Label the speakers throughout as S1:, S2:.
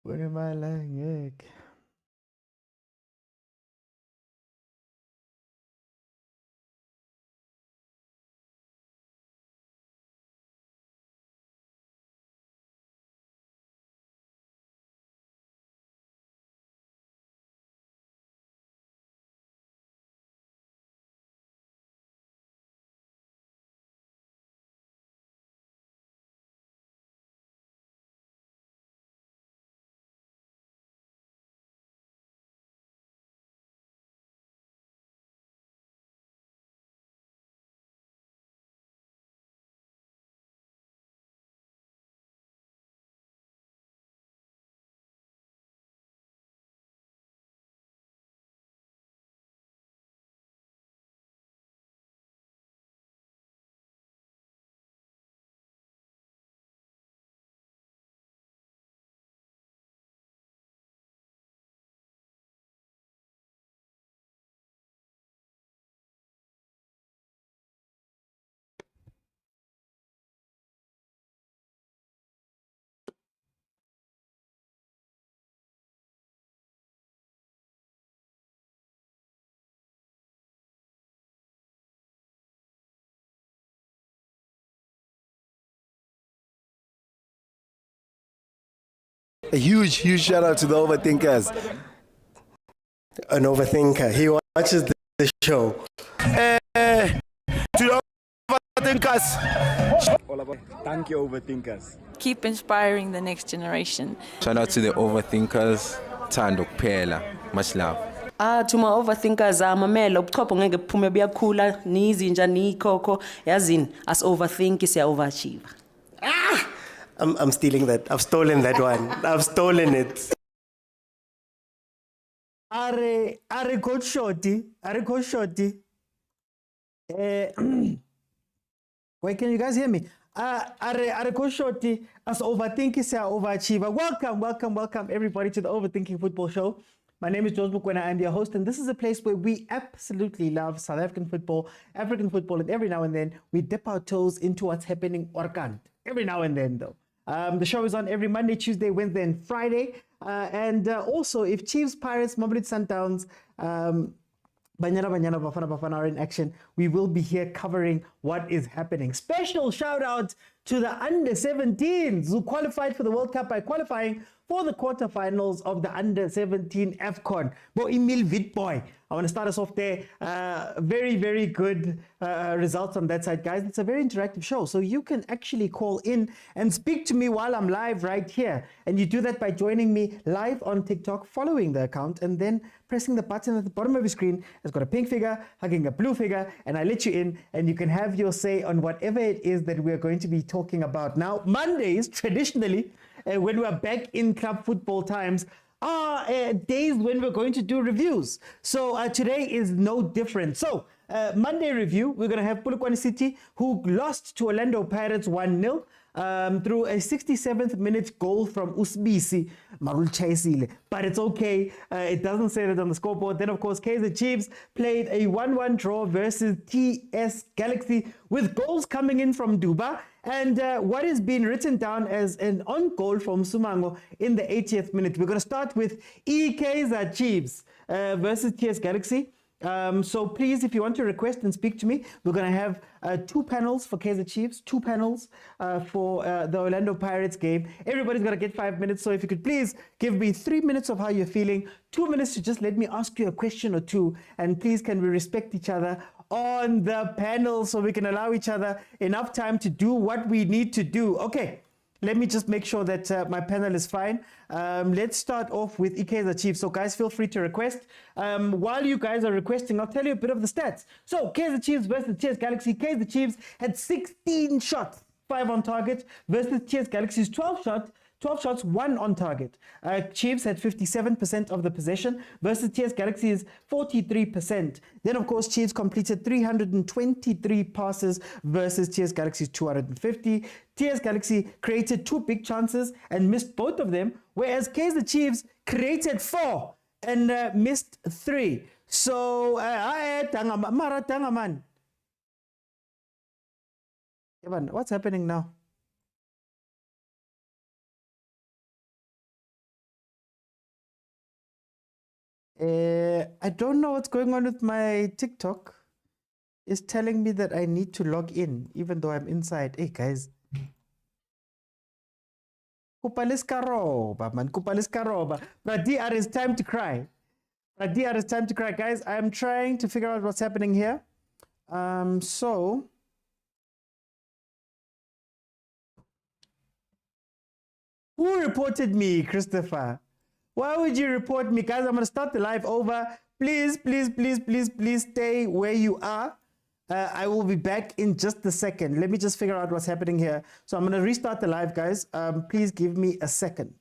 S1: Kunemali ngeke.
S2: A huge shout out to the overthinkers.
S3: An overthinker. He watches the show.
S2: To the overthinkers. All about thank you, overthinkers.
S4: Keep inspiring the next generation.
S5: Shout out to the overthinkers. Thando kuphela. Much love.
S6: To my overthinkers, mamela ubuchopho ngeke buphume buyakhula nizinja nikhokho yazini as overthink siya overachieve.
S3: I'm stealing that. I've stolen that one. I've stolen it.
S1: Are coach shorty. Wait, can you guys hear me? Are coach shorty as overthinking say overachiever. Welcome everybody to the Overthinking Football Show. My name is George Mokwena. I'm your host, and this is a place where we absolutely love South African football, African football, and every now and then we dip our toes into what's happening or can't. Every now and then, though. The show is on every Monday, Tuesday, Wednesday, and Friday. And also, if Chiefs, Pirates, Mamelodi Sundowns, Bafana, Bafana are in action, we will be here covering what is happening. Special shout out to the under-17s who qualified for the World Cup by qualifying for the quarterfinals of the under-17 AFCON. Bo Emil Witboy. I want to start us off there. Very good results on that side, guys. It's a very interactive show, so you can actually call in and speak to me while I'm live right here. And you do that by joining me live on TikTok, following the account, and then pressing the button at the bottom of your screen. It's got a pink figure, hugging a blue figure, and I let you in, and you can have your say on whatever it is that we're going to be talking about. Now, Mondays, traditionally, when we're back in club football times, are days when we're going to do reviews. So today is no different. So Monday review, we're going to have Polokwane City, who lost to Orlando Pirates 1-0 through a 67th minute goal from Usbisi Marul Chaisile. But it's okay. It doesn't say that on the scoreboard. Then, of course, Kaizer Chiefs played a 1-1 draw versus TS Galaxy with goals coming in from Duba. And what is being written down as an on goal from Sumango in the 80th minute. We're going to start with Kaizer Chiefs versus TS Galaxy. So please, if you want to request and speak to me, we're going to have 2 panels for Kaizer Chiefs, 2 panels for the Orlando Pirates game. Everybody's going to get 5 minutes. So if you could please give me 3 minutes of how you're feeling, 2 minutes to just let me ask you a question or two. And please, can we respect each other on the panel so we can allow each other enough time to do what we need to do. Okay, let me just make sure that my panel is fine. Let's start off with Kaizer Chiefs. So guys, feel free to request. While you guys are requesting, I'll tell you a bit of the stats. So Kaizer Chiefs versus TS Galaxy. Kaizer Chiefs had 16 shots, 5 on target, versus TS Galaxy's 12 shots, 1 on target. Chiefs had 57% of the possession versus TS Galaxy's 43%. Then, of course, Chiefs completed 323 passes versus TS Galaxy's 250. TS Galaxy created 2 big chances and missed both of them, whereas Kaizer Chiefs created 4 and missed 3. So, what's happening now? I don't know what's going on with my TikTok. It's telling me that I need to log in, even though I'm inside. Hey, guys. Kupaliskaroba, man. Kupaliskaroba. But DR is time to cry. DR is time to cry. Guys, I'm trying to figure out what's happening here. So... Who reported me, Christopher? Why would you report me? Guys, I'm going to start the live over. Please, please, please, please, please stay where you are. I will be back in just a second. Let me just figure out what's happening here. So I'm going to restart the live, guys. Please give me a second.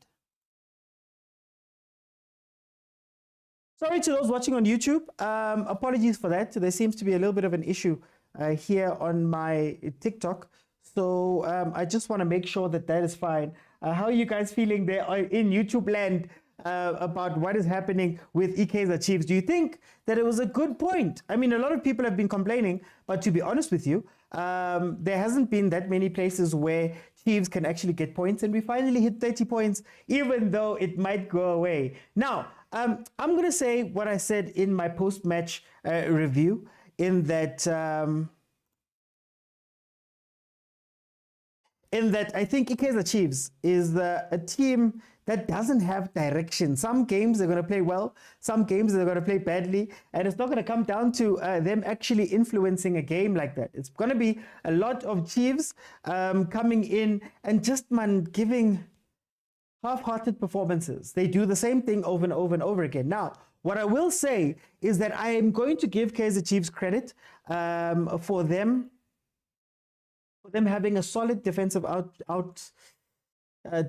S1: Sorry to those watching on YouTube. Apologies for that. There seems to be a little bit of an issue here on my TikTok. So I just want to make sure that that is fine. How are you guys feeling there in YouTube land about what is happening with Kaizer Chiefs? Do you think that it was a good point? I mean, a lot of people have been complaining, but to be honest with you, there hasn't been that many places where Chiefs can actually get points, and we finally hit 30 points, even though it might go away. Now, I'm going to say what I said in my post-match review, in that I think Kaizer Chiefs is a team that doesn't have direction. Some games they're going to play well, some games they're going to play badly, and it's not going to come down to them actually influencing a game like that. It's going to be a lot of Chiefs coming in and just giving half-hearted performances. They do the same thing over and over and over again. Now, what I will say is that I am going to give Kaizer Chiefs credit for them having a solid defensive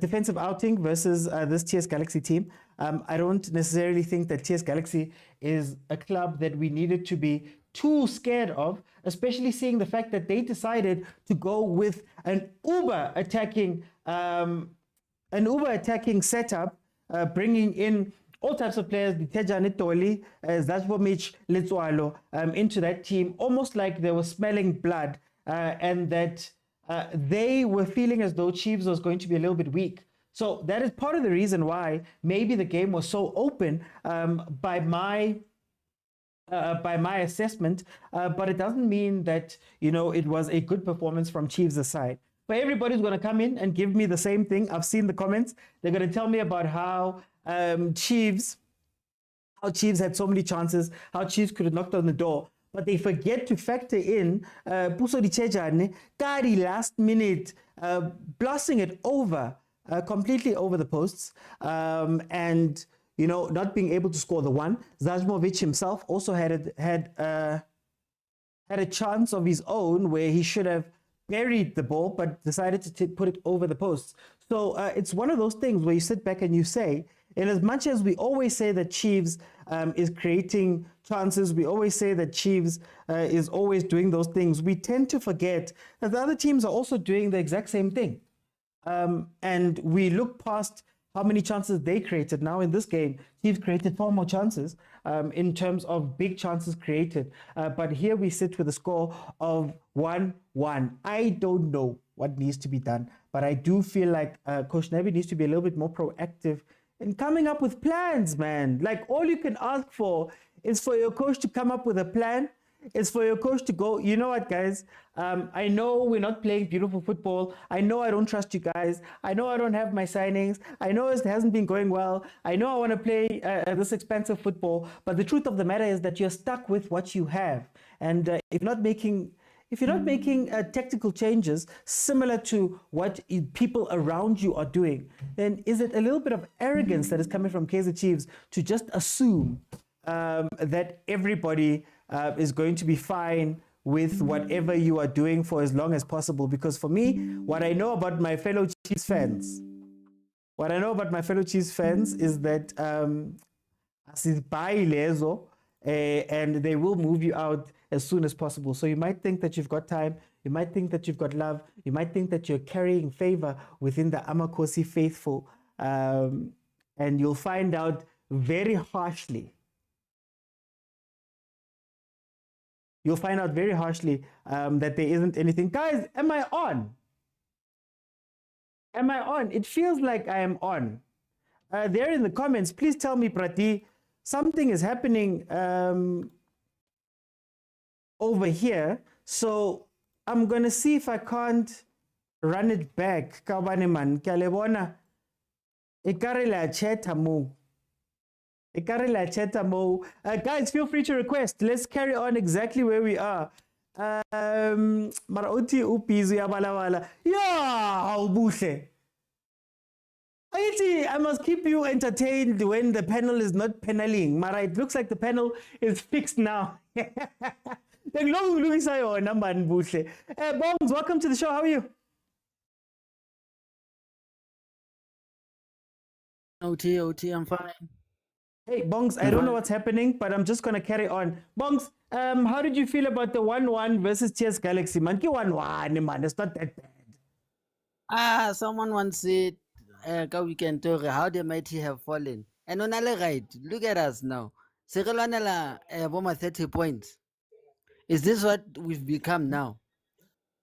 S1: defensive outing versus this TS Galaxy team. I don't necessarily think that TS Galaxy is a club that we needed to be too scared of, especially seeing the fact that they decided to go with an uber attacking setup, bringing in all types of players, Diteja Nitoli, Zajvomic, Litsualo, into that team, almost like they were smelling blood. And that they were feeling as though Chiefs was going to be a little bit weak. So that is part of the reason why maybe the game was so open by my assessment, but it doesn't mean that, you know, it was a good performance from Chiefs' side. But everybody's going to come in and give me the same thing. I've seen the comments. They're going to tell me about how Chiefs had so many chances, how Chiefs could have knocked on the door. But they forget to factor in Puso Dichejane, Kari last minute, blasting it over, completely over the posts, and, you know, not being able to score the one. Zajmovic himself also had a chance of his own where he should have buried the ball, but decided to put it over the posts. So it's one of those things where you sit back and you say, in as much as we always say that Chiefs is creating chances, we always say that Chiefs is always doing those things, we tend to forget that the other teams are also doing the exact same thing. And we look past how many chances they created. Now in this game, Chiefs created 4 more chances in terms of big chances created. But here we sit with a score of 1-1. I don't know what needs to be done, but I do feel like Coach Nabi needs to be a little bit more proactive in coming up with plans, man. Like, all you can ask for is for your coach to come up with a plan. It's for your coach to go, you know what, guys? I know we're not playing beautiful football. I know I don't trust you guys. I know I don't have my signings. I know it hasn't been going well. I know I want to play this expensive football. But the truth of the matter is that you're stuck with what you have. And if you're not making tactical changes similar to what people around you are doing, then is it a little bit of arrogance that is coming from Kaizer Chiefs to just assume that everybody is going to be fine with whatever you are doing for as long as possible? Because for me, what I know about my fellow Chiefs fans is that and they will move you out as soon as possible. So you might think that you've got time, you might think that you've got love, you might think that you're carrying favor within the Amakosi faithful, and you'll find out very harshly. You'll find out very harshly that there isn't anything. Guys, am I on? Am I on? It feels like I am on. There in the comments, please tell me, Prati, something is happening over here. So I'm going to see if I can't run it back. Kabane man, kalebona. Ekare la cheta mo. Ekare la cheta mo. Guys, feel free to request. Let's carry on exactly where we are. Mara uthi upizu ya balawala. Yeah, ubuhle. I must keep you entertained when the panel is not paneling. Mara, it looks like the panel is fixed now. Bongs, welcome to the show. How are you?
S7: OT, I'm fine.
S1: Hey, Bongs, I don't know what's happening, but I'm just going to carry on. Bongs, how did you feel about the 1-1 versus TS Galaxy? Man, 1-1, man, it's not that bad.
S7: Someone once said, we can talk how the mighty have fallen. And on the right, look at us now. Segelanela 30 points. Is this what we've become now?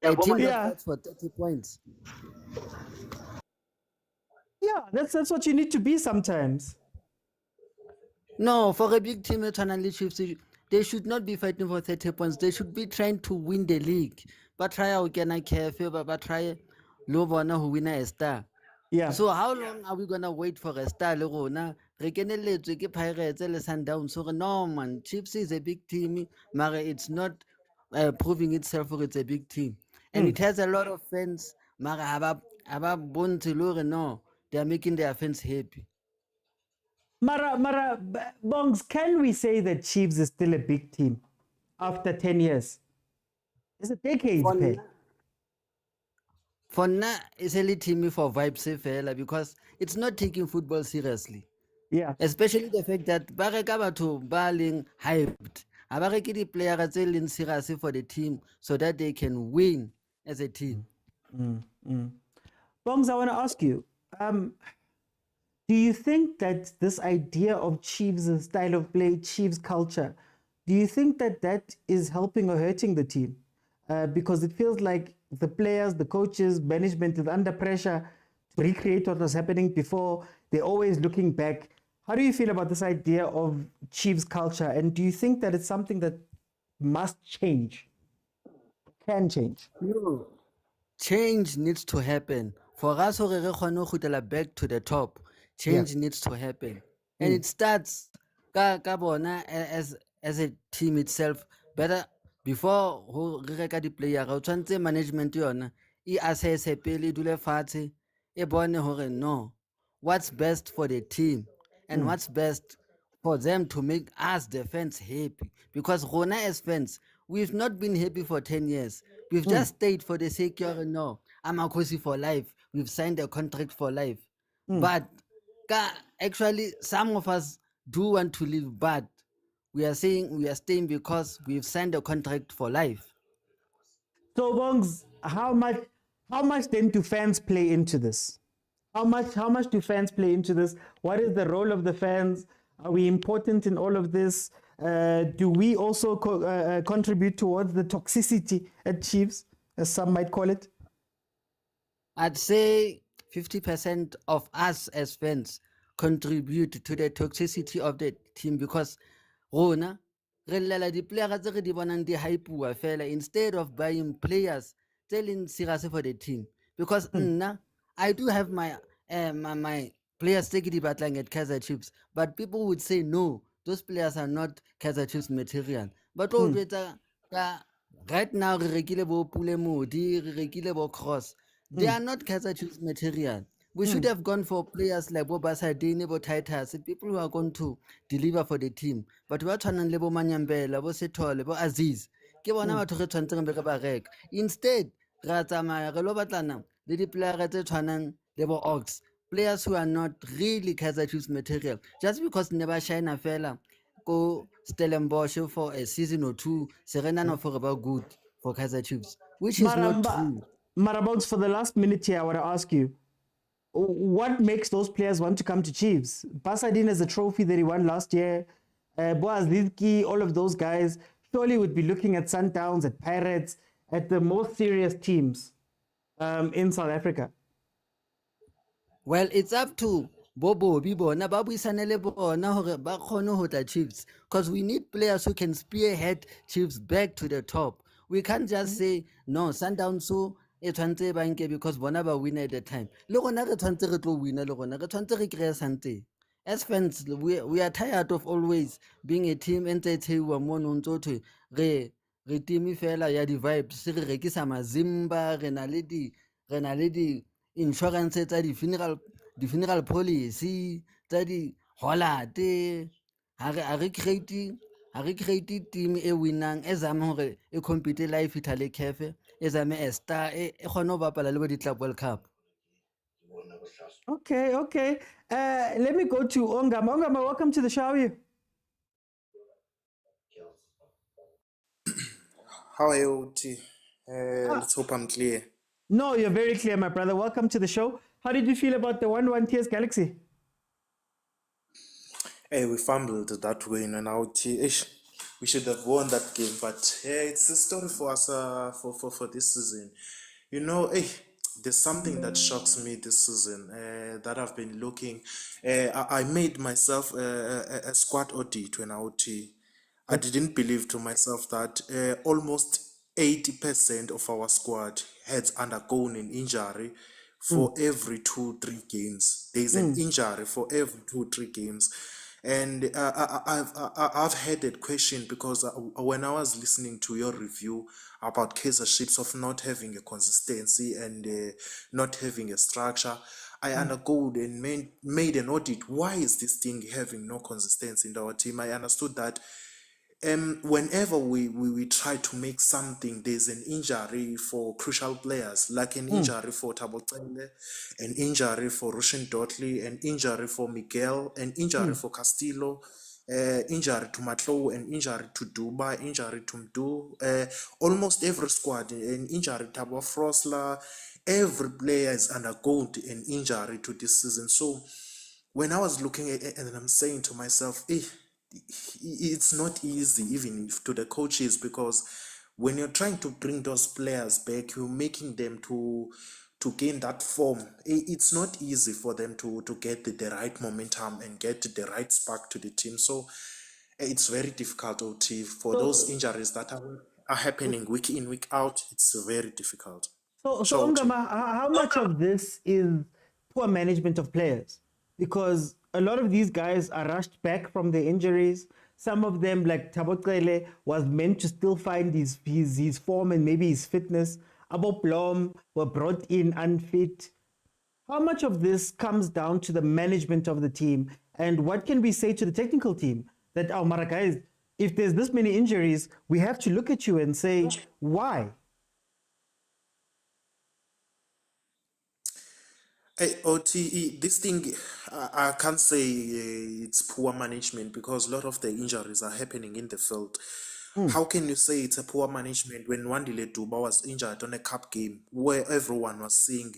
S7: A team that fights for 30 points.
S1: Yeah, that's what you need to be sometimes.
S7: No, for a big team, Chiefs, they should not be fighting for 30 points. They should be trying to win the league. But try again, I care, but try Lovana who win a star.
S1: Yeah.
S7: So how long are we gonna wait for a star? Lorona, Rekenele Pirates, Sundowns. So no man, Chiefs is a big team, Mara. It's not proving itself for it's a big team, and it has a lot of fans. Mara no, they are making their fans happy.
S1: Mara, Bongs, can we say that Chiefs is still a big team after 10 years? It's a decade.
S7: For now, it's a little team for vibes, fella, because it's not taking football seriously.
S1: Yeah.
S7: Especially the fact that Barekaba to Baling hyped. Abareki the player are selling serious for the team so that they can win as a team.
S1: Bongs, I want to ask you, do you think that this idea of Chiefs' style of play, Chiefs' culture, do you think that that is helping or hurting the team? Because it feels like the players, the coaches, management is under pressure to recreate what was happening before. They're always looking back. How do you feel about this idea of Chiefs culture? And do you think that it's something that must change? Can change?
S7: No. Change needs to happen. For us, back to the top, change needs to happen. And it starts as a team itself. Better before who reka di player go tshwantse management yona e assess pele dule fatshe e bone hore no what's best for the team and what's best for them to make us the fans happy, because rona as fans we've not been happy for 10 years. We've just stayed for the sake of no, I'm a cozy for life, we've signed a contract for life. But actually some of us do want to live, but we are saying we are staying because we've signed a contract for life.
S1: So, Bongs, how much then do fans play into this? How much do fans play into this? What is the role of the fans? Are we important in all of this? Do we also contribute towards the toxicity at Chiefs, as some might call it?
S7: I'd say 50% of us as fans contribute to the toxicity of the team, because Rona, the players di fela instead of buying players telling serious for the team. Because I do have my my players take the battling at Kaizer Chiefs, but people would say no, those players are not Kaizer Chiefs material. But right now rekile bo Pule Modi, rekile bo Cross, they are not Kaizer Chiefs material. We should have gone for players like Boba Sardini, Bo Titus, people who are going to deliver for the team. But we are trying to Lebo Manyambela, Bo Setole, Bo Aziz. Instead, Ratama, Relobatana, the players Lebo Ox, players who are not really Kaizer Chiefs material. Just because never shine a fella, go Stellenbosch for a season or two, Serena for about good for Kaizer Chiefs, which is not true.
S1: Marabogs, for the last minute here, I want to ask you, what makes those players want to come to Chiefs? Pasadena is a trophy that he won last year. Boaz Lidki, all of those guys surely would be looking at Sundowns, at Pirates, at the most serious teams in South Africa.
S7: Well, it's up to bo bobi bona ba buisane le bona hore ba kgone ho tla Chiefs, because we need players who can spearhead Chiefs back to the top. We can't just say no, Sundowns so e tshwantse ba nke because bona ba win at the time. Le rona re tshwantse re tlo wina, le rona re tshwantse re kry-e something. As fans, we are tired of always being a team ntse thewa mono ntso thwe re team fela ya di-vibes, re rekisa mazimba, re na le di insurance tsa di-funeral policy tsa di-holiday. Ha re create team e winang e zame hore e compete live Italy CAF, e zame a star e kgone ho bapala le bo di-Club World Cup.
S1: Okay. Let me go to Ongama. Ongama, welcome to the show. How are you?
S8: How are you, T? Let's hope I'm clear.
S1: No, you're very clear, my brother. Welcome to the show. How did you feel about the 1-1 TS Galaxy?
S8: Hey, we fumbled that win, and our T. We should have won that game, but it's a story for us for this season. You know, there's something that shocks me this season that I've been looking. I made myself a squad audit when I OT. I didn't believe to myself that almost 80% of our squad has undergone an injury for every 2-3 games. There's an injury for every 2-3 games. And I've had that question because when I was listening to your review about Kaizer Chiefs of not having a consistency and not having a structure, I understood and made an audit. Why is this thing having no consistency in our team? I understood that whenever we try to make something, there's an injury for crucial players, like an injury for Tabotele, an injury for Rushin Dotley, an injury for Miguel, an injury for Castillo, injury to Matlow, an injury to Duba, injury to Mdu, almost every squad, an injury to Tabo Frosler, every player has undergone an injury to this season. So when I was looking at it and I'm saying to myself, it's not easy even if to the coaches, because when you're trying to bring those players back, you're making them to gain that form. It's not easy for them to get the right momentum and get the right spark to the team. So it's very difficult, OT, for those injuries that are happening week in, week out. It's very difficult.
S1: So
S8: Sure, OT.
S1: Ongama, how much of this is poor management of players? Because a lot of these guys are rushed back from their injuries. Some of them, like Tabotlele, was meant to still find his form and maybe his fitness. Abo Blom were brought in unfit. How much of this comes down to the management of the team? And what can we say to the technical team? That, oh, Mara guys, if there's this many injuries, we have to look at you and say, why?
S8: Hey, OTE, this thing, I can't say it's poor management because a lot of the injuries are happening in the field. How can you say it's a poor management when Wandile Duba was injured on a cup game where everyone was seeing,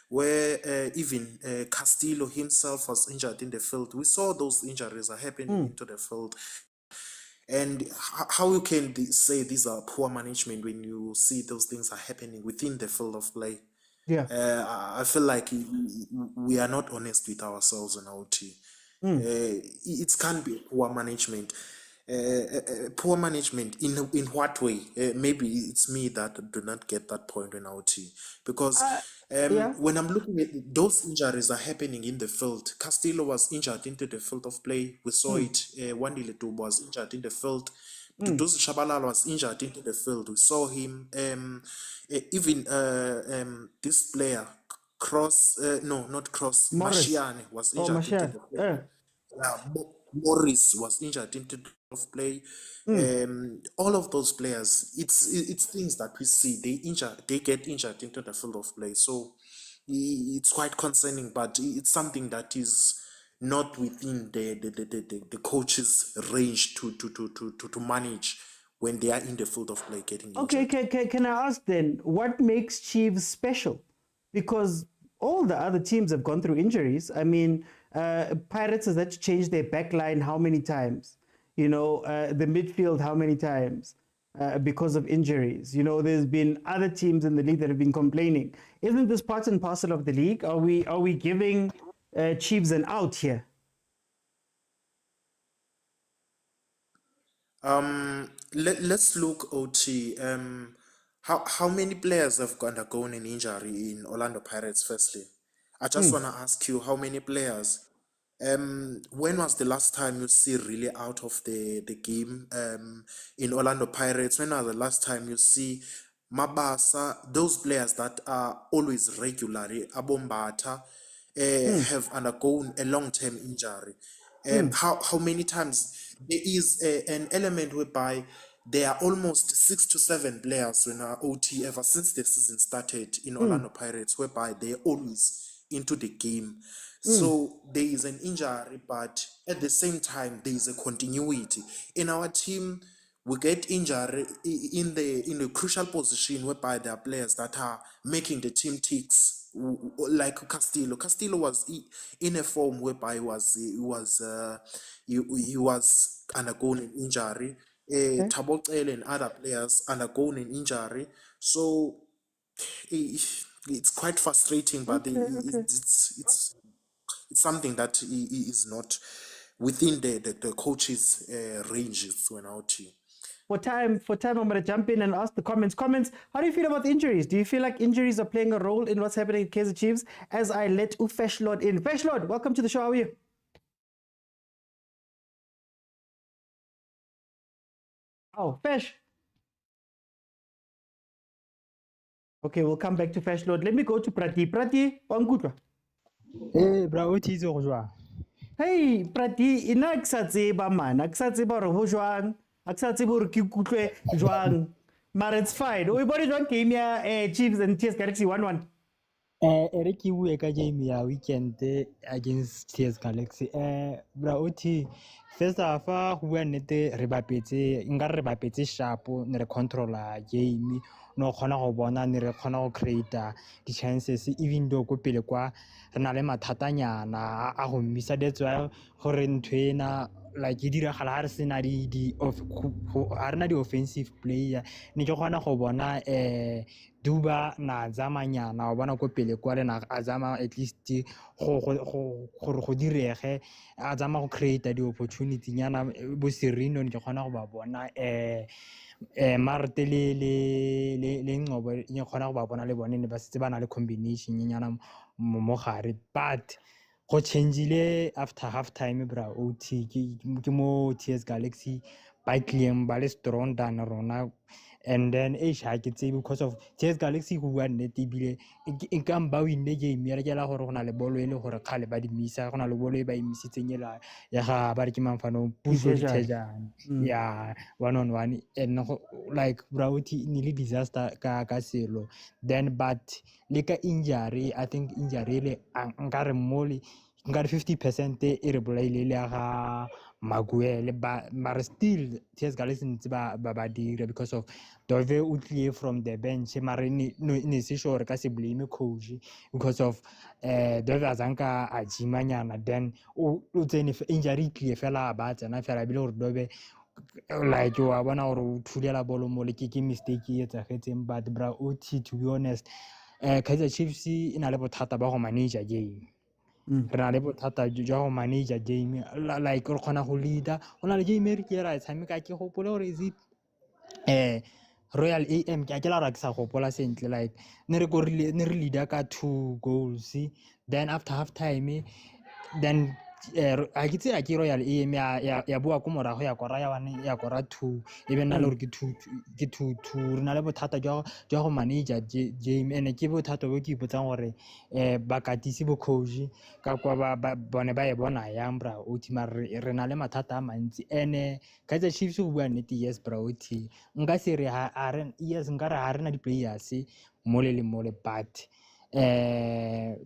S8: where even Castillo himself was injured in the field? We saw those injuries are happening into the field. And how you can say these are poor management when you see those things are happening within the field of play?
S1: Yeah.
S8: I feel like we are not honest with ourselves on our team. It can't be poor management. Poor management in what way? Maybe it's me that do not get that point on our team, because when I'm looking at those injuries are happening in the field. Castillo was injured into the field of play. We saw it. Wandile Duba was injured in the field. Duduzi Shabalala was injured into the field. We saw him. Even this player, not Cross,
S1: Morris.
S8: Mashiane was injured into the field. Morris was injured into the of play. All of those players, it's things that we see. They get injured into the field of play. So it's quite concerning, but it's something that is not within the coach's range to manage when they are in the field of play getting injured.
S1: Okay, can I ask then, what makes Chiefs special? Because all the other teams have gone through injuries. I mean, Pirates has had to change their back line how many times? You know, the midfield how many times? Because of injuries. You know, there's been other teams in the league that have been complaining. Isn't this part and parcel of the league? Are we giving Chiefs an out here?
S8: Let's look OT. How many players have undergone an injury in Orlando Pirates? Firstly, I just want to ask you how many players. When was the last time you see really out of the game in Orlando Pirates? When was the last time you see Mabasa, those players that are always regularly abombata, have undergone a long-term injury? How many times there is an element whereby there are almost 6 to 7 players in our OT ever since the season started in Orlando Pirates, whereby they're always into the game. So there is an injury, but at the same time there is a continuity in our team. We get injury in the crucial position whereby there are players that are making the team ticks, like Castillo. Castillo was in a form whereby he was undergoing an injury. Tabocele and other players undergoing an injury. So it's quite frustrating, but it's something that is not within the coach's ranges when out here.
S1: For time, I'm going to jump in and ask the comments. How do you feel about the injuries? Do you feel like injuries are playing a role in what's happening at Kaizer Chiefs? As I let Feshlord in. Feshlord, welcome to the show. How are you? Oh, Fesh. Okay, we'll come back to Feshlord. Let me go to Prati. Prati, Pankutwa.
S9: Eh, bra, o tshitse go jwa.
S1: Hey, Prati, ina ke sa tseba man. A ke sa tseba hore ho jwang. A ke sa tseba hore ke ikutlwe jwang. But it's fine. O bone jwang game ya Chiefs and TS Galaxy 1-1.
S9: Ere ke bue ka game ya weekend against TS Galaxy. Bra, o thi first half go bua nnete re bapetse sharp ne re controla game no khona go bona ne re khona go create di chances even though go pele kwa re na le mathatanyana a go mmisa that's why gore ntwena like e diragala ha re sena di offensive player ne ke gona go bona Duba na zamanyana wa bona go pele kwa le na azama at least go direge a zama go create di opportunity nyana bo Serino ke gona go ba bona Marte le Ngobo nye gona go ba bona le bone ne ba setse ba na le combination nyana mo gare but go changeile after half time bra OT ke mo TS Galaxy by claim ba le strong than rona and then ha ke tsebe because of TS Galaxy go bua nnete bile e ka mba win game ya ke la gore gona le bolo e le gore khale ba di misa gona le bolo e ba emisitseng ya ga ba re ke Mamfano puso di tshejana ya 1-on-1 and like Brauti nearly disaster ka selo then but le ka injury I think injury le nkare mole nkare 50% e re bolaile le ga Maguele but still TS Galaxy ntse ba dira because of Dove o clear from the bench mare ne se sure ka se blame coach because of Dove azanka a jimanyana then o tsene injury clear fela ba tsena fela bile gore Dove like wa bona gore o thulela bolo mo le ke mistake e etsagetseng but bra OT to be honest Kaizer Chiefs ina le bothata ba go manage game re na le bothata jwa go manage game like re khona go leader ona le game re ke ra tshameka ke gopole gore is it Royal AM ke la ra ke sa gopola sentle like ne re leader ka 2 goals then after half time then a ke tsela ke Royal AM ya bua ko morago ya kora ya 1 ya kora 2 e be nna le gore ke 2 re na le bothata jwa go manage game and ke bothata bo ke ipotsang gore ba katisi bo coach ka kwa ba bone ba e bona yang bra OT mare re na le mathata a mantsi and Kaizer Chiefs go bua nnete yes bra OT nka se re yes nka re ha rena di players mole le mole but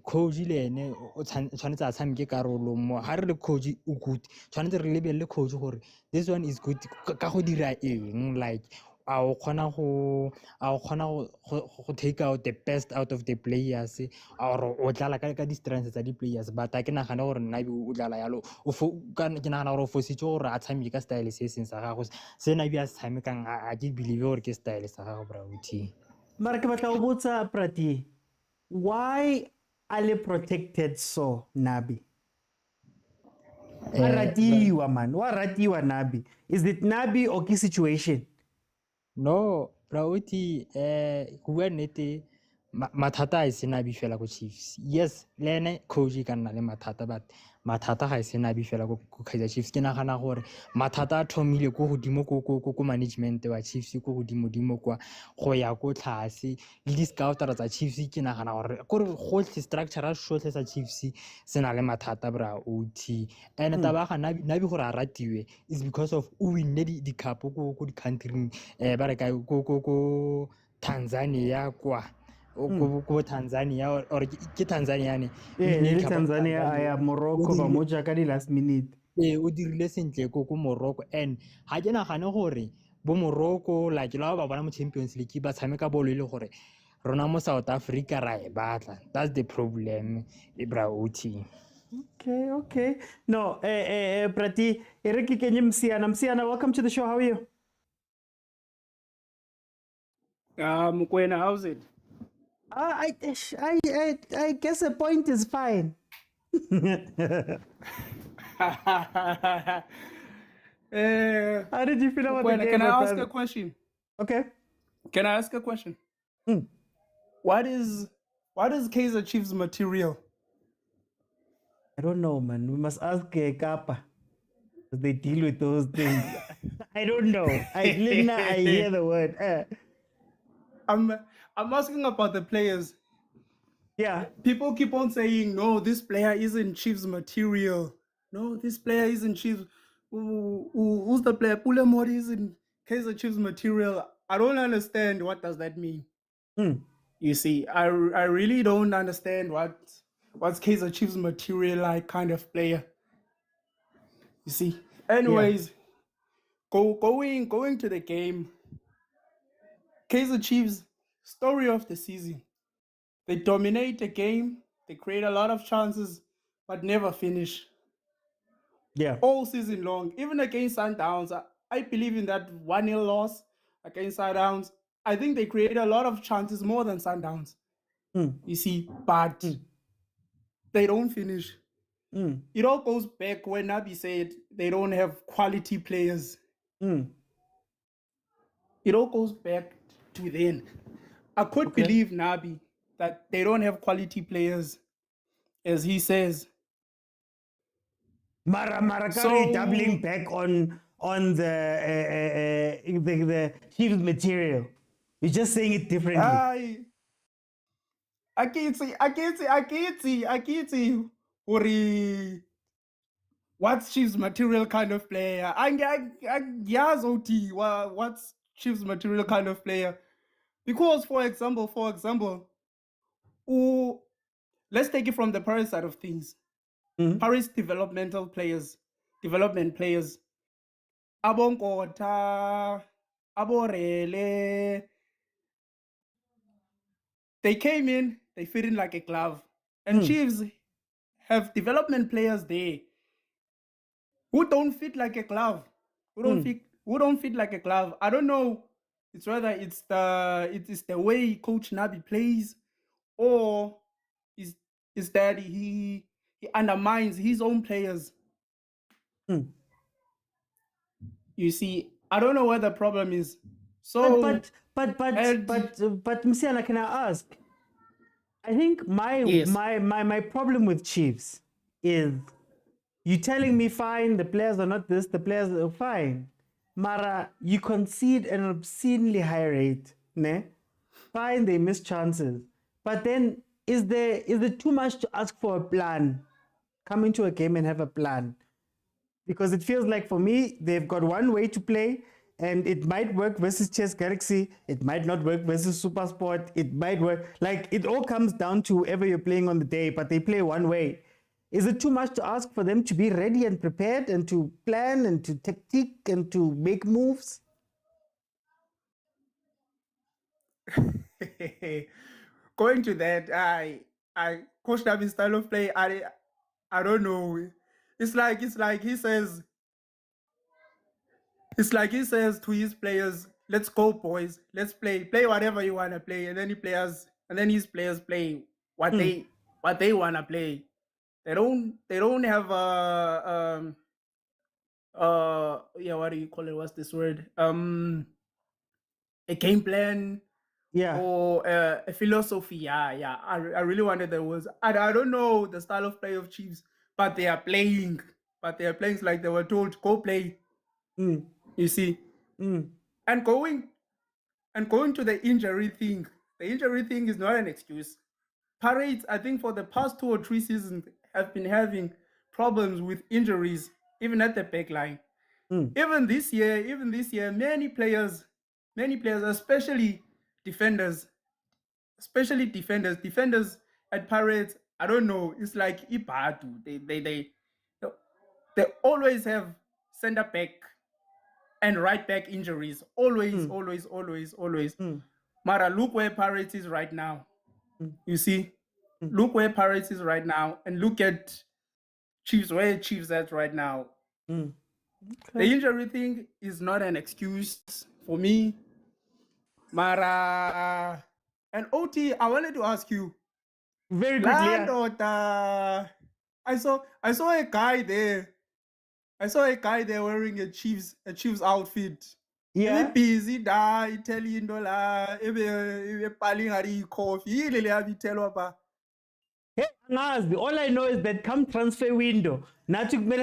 S9: coach le ene o tshwanetse a tshameke karolo mo ha re le coach o good tshwanetse re lebelle coach gore this one is good ka go dira eng like a o khona go take out the best out of the players or o tlala ka di strengths tsa di players but ke nagana gore nna o tlala yalo ke nagana gore o fositse gore a tshameke ka style se seng sa gago se na bia tshamekang a ke believe gore ke style sa gago bra OT
S1: Mara ke batla go botsa Prati, why ale protected so Nabi?
S9: Eh,
S1: Waratiwa man, waratiwa Nabi. Is it Nabi or ki situation?
S9: no Rauti go bua nnete mathata a e se nabi fela ko Chiefs. Yes, le ene coach e ka nna le mathata but mathata ga e se nabi fela ko Kaizer Chiefs. Ke nagana gore mathata a thomile ko godimo ko management wa Chiefs ko godimo kwa go ya ko tlase le di-scoutera tsa Chiefs. Ke nagana gore kore gotlhe structure a sotlhe sa Chiefs se na le mathata bra OT and taba ga nabi gore a ratiwe is because of o winne di-cup ko di-country ba re ka ko Tanzania kwa ko Tanzania or ke Tanzania ne
S1: Le Tanzania aya Morocco ba moja ka di last minute.
S9: o dirile sentle ko Morocco and ha ke nagane gore bo Morocco like la ba bona mo Champions League ba tshameka bolo ile gore rona mo South Africa ra e batla. That's the problem bra OT.
S1: Okay. No, Prati, Eriki Kenye Msiana, welcome to the show. How are you?
S10: Mokwena, how's it?
S1: I guess the point is fine. How did you feel about the
S10: Mokwena,
S1: game?
S10: can I
S1: my
S10: ask
S1: brother?
S10: a question?
S1: Okay.
S10: Can I ask a question? What is Kaizer Chiefs material?
S1: I don't know, man. We must ask Kappa. They deal with those things. I don't know. I hear the word.
S10: I'm asking about the players.
S1: Yeah.
S10: People keep on saying, no, this player isn't Chiefs material. No, this player isn't Chiefs. Who's the player? Pule Mori isn't Kaizer Chiefs material. I don't understand what does that mean. You see, I really don't understand what's Kaizer Chiefs material like kind of player. You see. Anyways, going to the game. Kaizer Chiefs, story of the season. They dominate the game, they create a lot of chances, but never finish.
S1: Yeah.
S10: All season long, even against Sundowns, I believe in that 1-0 loss against Sundowns. I think they create a lot of chances more than Sundowns. You see, but they don't finish. It all goes back when Nabi said they don't have quality players. It all goes back to then. I could believe Nabi that they don't have quality players, as he says.
S1: Mara
S10: So-
S1: doubling back on the Chiefs material. You're just saying it differently.
S10: I can't see. Uri, what's Chiefs material kind of player? Yes, OT. What's Chiefs material kind of player? Because, for example, let's take it from the Paris side of things. Paris development players. Abonkota, Aborele. They came in, they fit in like a glove. And Chiefs have development players there who don't fit like a glove. Who don't fit like a glove. I don't know. It's whether it is the way Coach Nabi plays, or is that he undermines his own players. You see, I don't know where the problem is. So,
S1: But Msiana, can I ask? I think my problem with Chiefs is you telling me fine, the players are not this, the players are fine. Mara, you concede an obscenely high rate, ne? Fine, they miss chances. But then is there too much to ask for a plan? Come into a game and have a plan. Because it feels like for me, they've got one way to play, and it might work versus Chess Galaxy, it might not work versus Super Sport, it might work. Like, it all comes down to whoever you're playing on the day, but they play one way. Is it too much to ask for them to be ready and prepared and to plan and to tactique and to make moves?
S10: Going to that, I Coach Nabi's style of play, I don't know. It's like he says to his players, let's go boys, let's play whatever you want to play, and then his players play what they what they wanna play. They don't have yeah, what do you call it? What's this word? A game plan or a philosophy. Yeah. I really wanted there was. I don't know the style of play of Chiefs, but they are playing. But they are playing like they were told, go play. You see, and going to the injury thing. The injury thing is not an excuse. Pirates, I think, for the past 2 or 3 seasons, have been having problems with injuries, even at the back line. Even this year, many players, especially defenders at Pirates, I don't know, it's like Ibadu. They always have center back and right back injuries. Always. Mara, look where Pirates is right now. You see? Look where Pirates is right now, and look at Chiefs, where Chiefs at right now. The injury thing is not an excuse for me. Mara and OT, I wanted to ask you.
S1: Very quickly.
S10: I saw a guy there. Wearing a Chiefs outfit.
S1: Yeah.
S10: Busy da Italian dollar. Paling coffee.
S1: All I know is that come transfer window, then we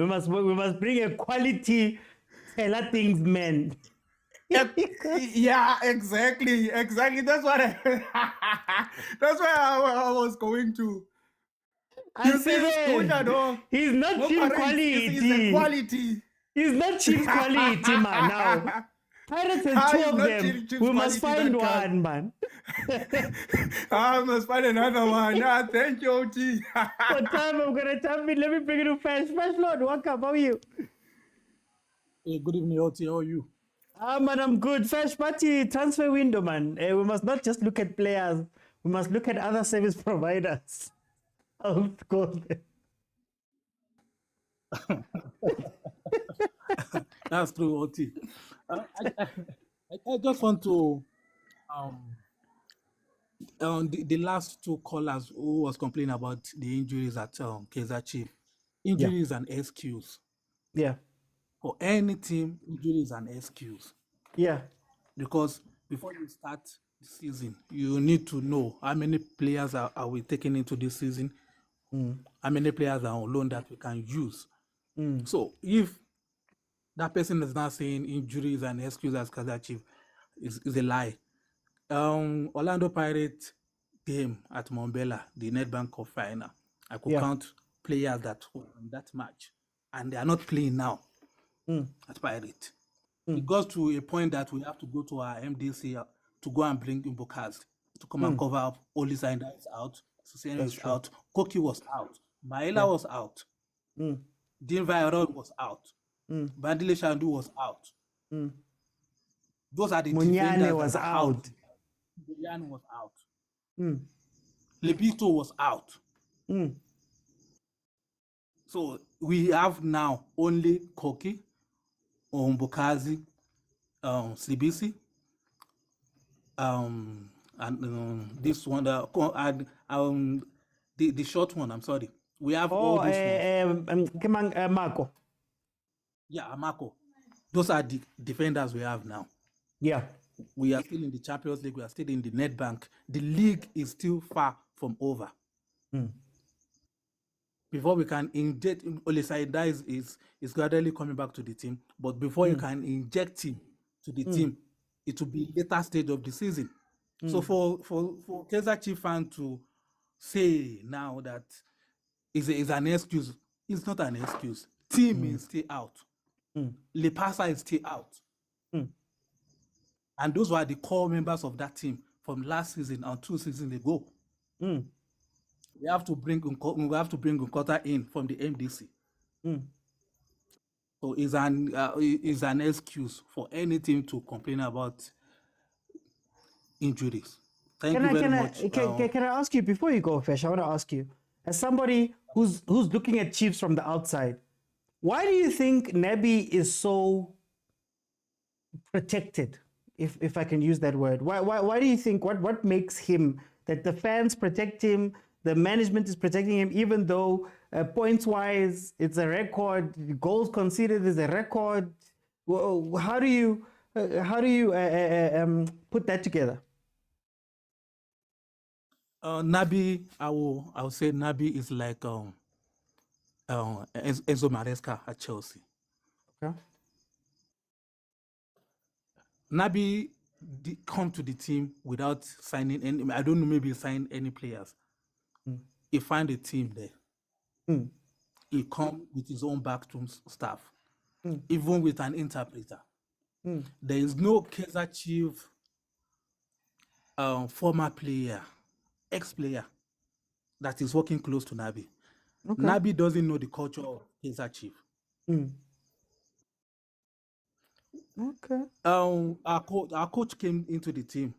S1: must bring a quality seller things man.
S10: Yeah, exactly. That's what that's where I was going to.
S1: He's not cheap quality.
S10: He's the quality.
S1: He's not cheap quality, man. Now, Pirates has 2 of them. We must find one, man.
S10: I must find another one. Thank you, OT.
S1: What time I'm gonna jump in? Let me bring it to Fresh Lord. Welcome. How are you?
S11: Hey, good evening, OT. How are you?
S1: Man, I'm good. Fresh party transfer window, man. We must not just look at players. We must look at other service providers. I'll go there.
S11: That's true, OT. I just want to the last 2 callers who was complaining about the injuries at Kaizer Chiefs. Injury is an excuse.
S1: Yeah.
S11: For any team, injury is an excuse.
S1: Yeah.
S11: Because before you start the season, you need to know how many players are we taking into this season, how many players are on loan that we can use. So if that person is not saying injury is an excuse as Kaizer Chiefs, is a lie. Orlando Pirates game at Mombela, the Nedbank Cup final, I could count players that were in that match, and they are not playing now at Pirates. It goes to a point that we have to go to our MDC to go and bring in Bokaz to come and cover up. Olisa is out, Susene is out, Koki was out, Maela was out, Dean Viron was out, Bandile Shandu was out. Those are the defenders
S1: was
S11: that are
S1: out.
S11: Munyane was out. Lebito was out. So we have now only Koki, Mbokazi, Slibisi, and this one, the short one, I'm sorry. We have all those ones.
S1: Marco.
S11: Yeah, Marco. Those are the defenders we have now.
S1: Yeah.
S11: We are still in the Champions League. We are still in the Nedbank. The league is still far from over. Before we can inject, Olisaida is gradually coming back to the team. But before you can inject him to the team, it will be later stage of the season. So for Kaizer Chiefs fan to say now that is an excuse, it's not an excuse. Team is still out. Lepasa is still out. And those were the core members of that team from last season and 2 seasons ago. We have to bring Nkota in from the MDC. So it's an excuse for any team to complain about injuries. Thank you very much.
S1: Can I ask you before you go, Fesh? I want to ask you, as somebody who's looking at Chiefs from the outside, why do you think Nebi is so protected, if I can use that word? Why do you think what makes him that the fans protect him, the management is protecting him, even though points-wise it's a record, goals conceded is a record. Well, how do you put that together?
S11: Nabi, I will say Nabi is like Enzo Maresca at Chelsea.
S1: Okay.
S11: Nabi come to the team without signing any. I don't know, maybe sign any players. He find a team there. He come with his own backroom staff, even with an interpreter. There is no Kaizer Chief former player, ex-player that is working close to Nabi.
S1: Okay.
S11: Nabi doesn't know the culture of Kaizer Chief.
S1: Okay.
S11: Our coach came into the team.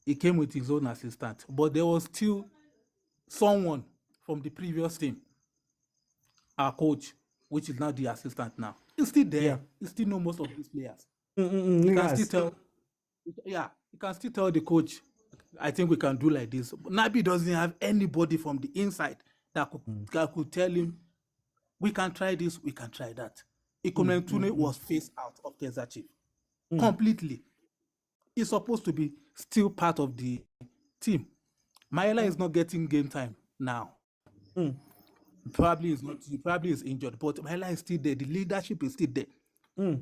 S11: He came with his own assistant, but there was still someone from the previous team. Our coach, which is now the assistant now, he's still there.
S1: Yeah.
S11: He still knows most of these players.
S1: You
S11: can still tell. Yeah, you can still tell the coach, I think we can do like this. Nabi doesn't have anybody from the inside that could tell him, we can try this, we can try that. Ikomen Tune was phased out of Kaizer Chief completely. He's supposed to be still part of the team. Maela is not getting game time now. Probably is injured, but Maela is still there. The leadership is still there.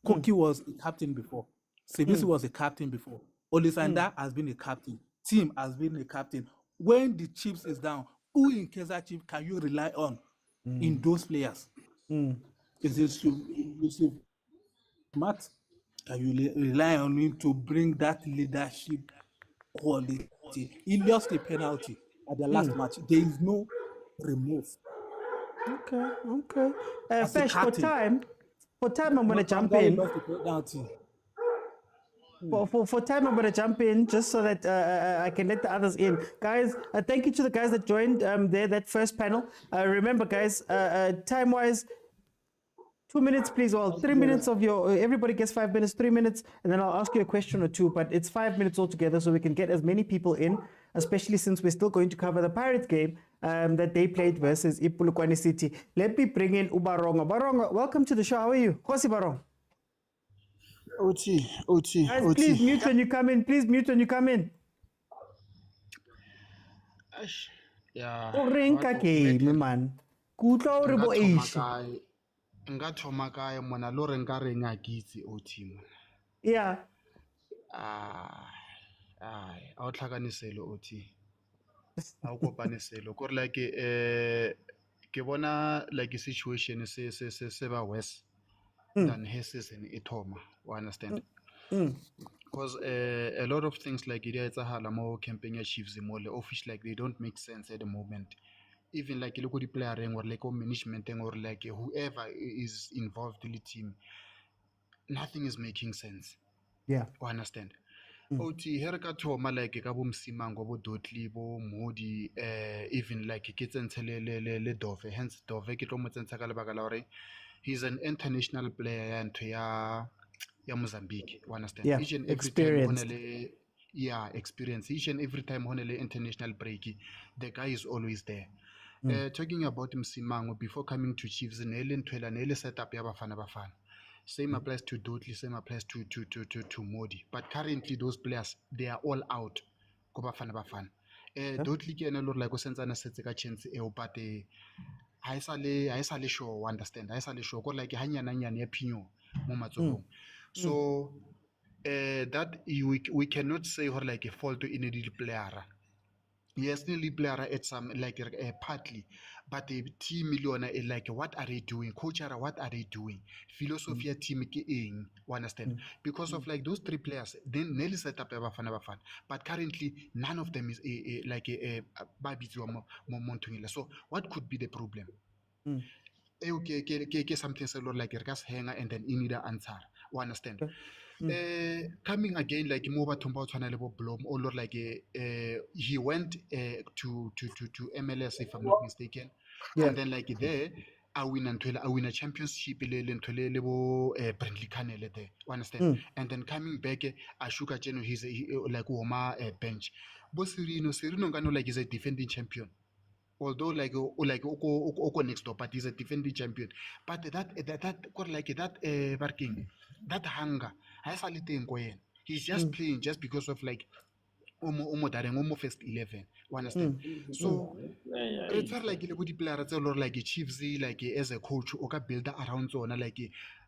S11: Koki was a captain before. Sebisi was a captain before. Olisanda has been a captain. Team has been a captain. When the Chiefs is down, who in Kaizer Chief can you rely on in those players? Is it Matt? Can you rely on him to bring that leadership quality? He lost a penalty at the last match. There is no remove.
S1: Okay.
S11: As a
S1: Fesh, for
S11: captain.
S1: time, I'm going to jump in. For time, I'm going to jump in just so that I can let the others in. Guys, thank you to the guys that joined that first panel. Remember, guys, time-wise, 2 minutes, please. Well, 3 minutes of everybody gets 5 minutes, 3 minutes, and then I'll ask you a question or two, but it's 5 minutes altogether so we can get as many people in, especially since we're still going to cover the Pirates game that they played versus Ipulukwani City. Let me bring in Ubaronga. Baronga, welcome to the show. How are you? Khosi Barong.
S12: OT.
S1: Guys, please mute when you come in. Please mute when you come in.
S12: Yeah.
S1: Orenka game, man. Kutla ore bo eish.
S12: Nga thoma kae mona lo re nka re nya kitse OT mona.
S1: Yeah.
S12: A o tlhakaniselo OT. A o kopaniselo. Kore like ke bona like situation se ba worse than her season e thoma. You understand? Because a lot of things like it is a mo campaign Chiefs mo le office like they don't make sense at the moment. Even like look at the player or like management or like whoever is involved in the team, nothing is making sense.
S1: Yeah.
S12: You understand? OT here ka thoma like ka bo Msimango bo Dotli bo Modi even like ke tsentsele le Dove, hence Dove ke tlo mo tsentsa ka lebaka la hore he's an international player and ya Mozambique. You understand?
S1: Yeah.
S12: Each and every
S1: Experienced.
S12: time experience. Each and every time on the international break, the guy is always there. Talking about Msimango before coming to Chiefs, Nele set up ya Bafana. Same applies to Dotli, same applies to Modi. But currently those players, they are all out. Ko Bafana. Dotli ke ena lo like o sentsana setse ka chance e o but ha isa le show, understand? Ha isa le show ko like hanyana ya phinyo mo matsogong. So that we cannot say or like a fault to any player. Yes, nearly player at some like partly, but the team million like what are they doing? Coach, what are they doing? Philosophy team in understand? Because of like those three players, then nearly set up a Bafana, but currently none of them is like a Motaung. So what could be the problem? Okay, something like a gas hanger and then you need an answer. You understand? Coming again like Moba Tumba Level Blom or like he went to MLS if I'm not mistaken. And then like there a win a championship le bo Brindley Canele there, you understand? And then coming back a Shuka Jeno, he's like Woma bench. But Serino Gano like is a defending champion. Although like Oko next door, but he's a defending champion. But that working, that hunger, he's just playing just because of like Omo first 11. You understand? So it's like a good player like a Chiefs, like as a coach, or build around zone. Like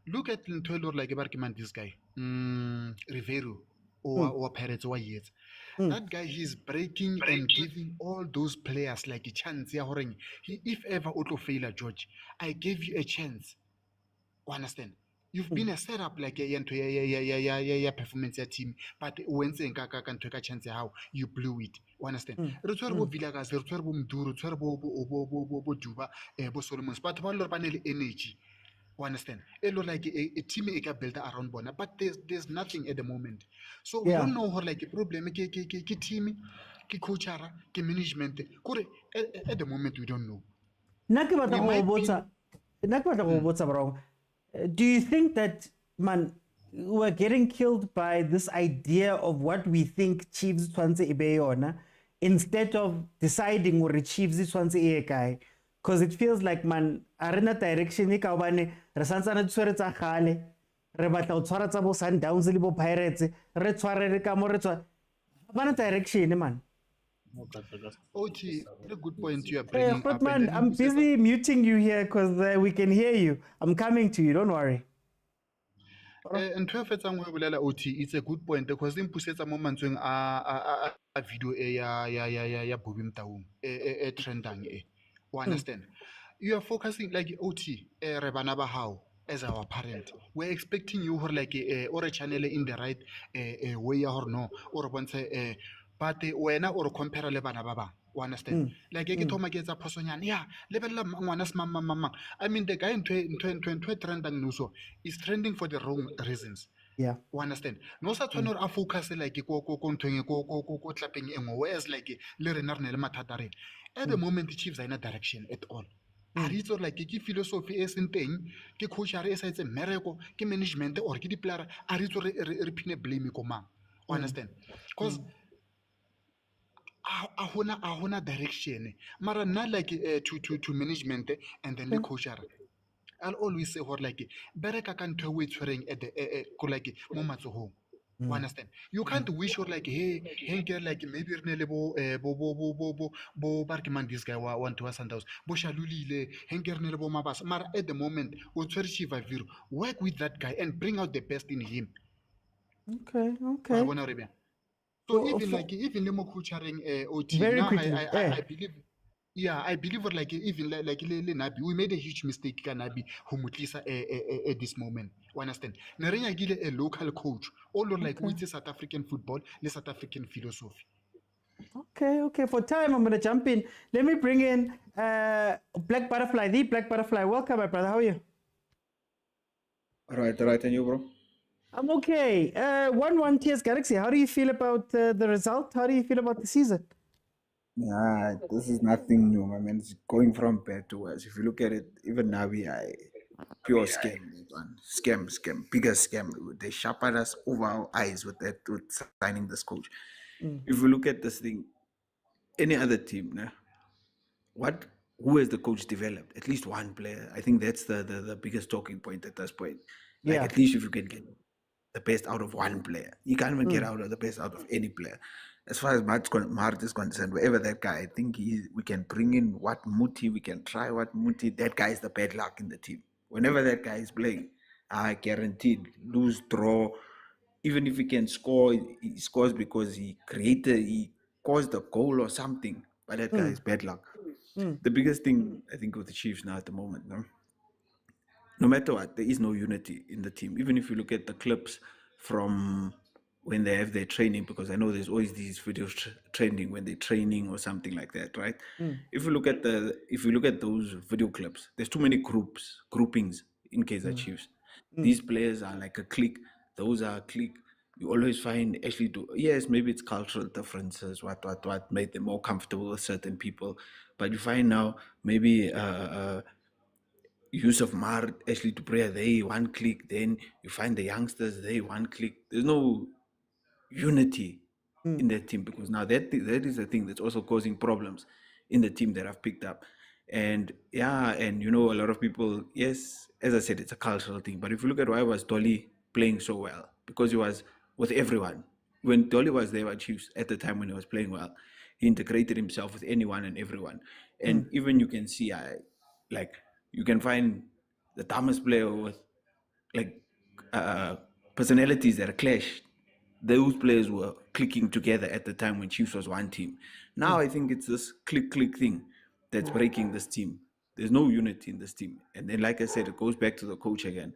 S12: look at like a Barkiman, this guy, Rivero or Pirates or Yates. That guy, he's breaking and giving all those players like a chance. If ever auto failure, George, I gave you a chance. You understand? You've been a setup like a performance team, but when saying can take a chance how you blew it. You understand? Returbo vilakazi, returbo mduru, returbo bo juba, bo Solomons, but one panel energy. You understand? It look like a team built around Bona, but there's nothing at the moment. So we don't know how like a problem team, coachara, management. At the moment we don't know.
S1: Do you think that, man, we're getting killed by this idea of what we think Chiefs tshwantse e be yona instead of deciding what Chiefs tshwantse e kae? Because it feels like, man, arena direction e ka obane re santsana tshwere tsa gale re batla go tshwara tsa bo Sundowns le bo Pirates re tshwarere ka mo re tswa bana direction, man.
S12: OT, a good point you are bringing
S1: But
S12: up.
S1: man, I'm busy muting you here because we can hear you. I'm coming to you, don't worry.
S12: And 12 OT, it's a good point because in Pusetsa moment when a video ya Bobim Taum a trending. You understand? You are focusing like OT, Rebanaba how as our parent. We're expecting you for like or a channel in the right way or no, or once but when or compare lebana baba. You understand? Like I told my kids a person, yeah, level mama. I mean the guy in trending nuso is trending for the wrong reasons.
S1: Yeah.
S12: You understand? No such one or focus like go clapping whereas like at the moment the Chiefs are in a direction at all. Aritso like ke philosophy e seng teng ke coach are sa etse mmereko ke management or ke di player aritso re phine blame ko mang. You understand? Because a hona direction mara na like to management and then the coach are I'll always say what like bereka ka ntho we tshwereng at the ko like mo matsohong. You understand? You can't wish or like hey get like maybe bo Barkiman this guy want to Sundowns bo Shalulile henker ne bo mabas mara at the moment o tshwere Shiva Viro work with that guy and bring out the best in him.
S1: Okay.
S12: So even like even Lemo coaching OT
S1: very
S12: now
S1: quickly,
S12: I believe I believe what like even like Nabi we made a huge mistake Nabi Humutlisa at this moment. You understand? Narenya gile a local coach all like with South African football, the South African philosophy.
S1: Okay. For time, I'm going to jump in. Let me bring in Black Butterfly, the Black Butterfly. Welcome, my brother. How are you?
S13: All right. And you, bro?
S1: I'm okay. 1-1 TS Galaxy. How do you feel about the result? How do you feel about the season?
S13: Yeah, this is nothing new, my man. It's going from bad to worse. If you look at it, even now pure scam, man. Scam, biggest scam. They sharpened us over our eyes with signing this coach. If you look at this thing, any other team, who has the coach developed? At least one player. I think that's the biggest talking point at this point. Like at least if you can get the best out of one player, you can't even get out of the best out of any player. As far as Mart is concerned, wherever that guy, I think we can bring in what Muti, we can try what Muti. That guy is the bad luck in the team. Whenever that guy is playing, I guaranteed lose, draw. Even if he can score, he scores because he caused a goal or something. But that guy is bad luck. The biggest thing I think with the Chiefs now at the moment, no matter what, there is no unity in the team. Even if you look at the clips from when they have their training, because I know there's always these videos trending when they're training or something like that, right? If you look at those video clips, there's too many groupings in Kaizer Chiefs. These players are like a clique. Those are a clique. You always find yes, maybe it's cultural differences, what made them more comfortable with certain people. But you find now maybe Yusuf Mar, Ashley Dupré, they one click. Then you find the youngsters, they one click. There's no unity in that team, because now that is the thing that's also causing problems in the team that I've picked up. And and a lot of people, yes, as I said, it's a cultural thing. But if you look at why was Dolly playing so well, because he was with everyone. When Dolly was there at Chiefs at the time when he was playing well, he integrated himself with anyone and everyone. And even you can see, you can find the dumbest player with personalities that clash. Those players were clicking together at the time when Chiefs was one team. Now I think it's this click thing that's breaking this team. There's no unity in this team. And then, like I said, it goes back to the coach again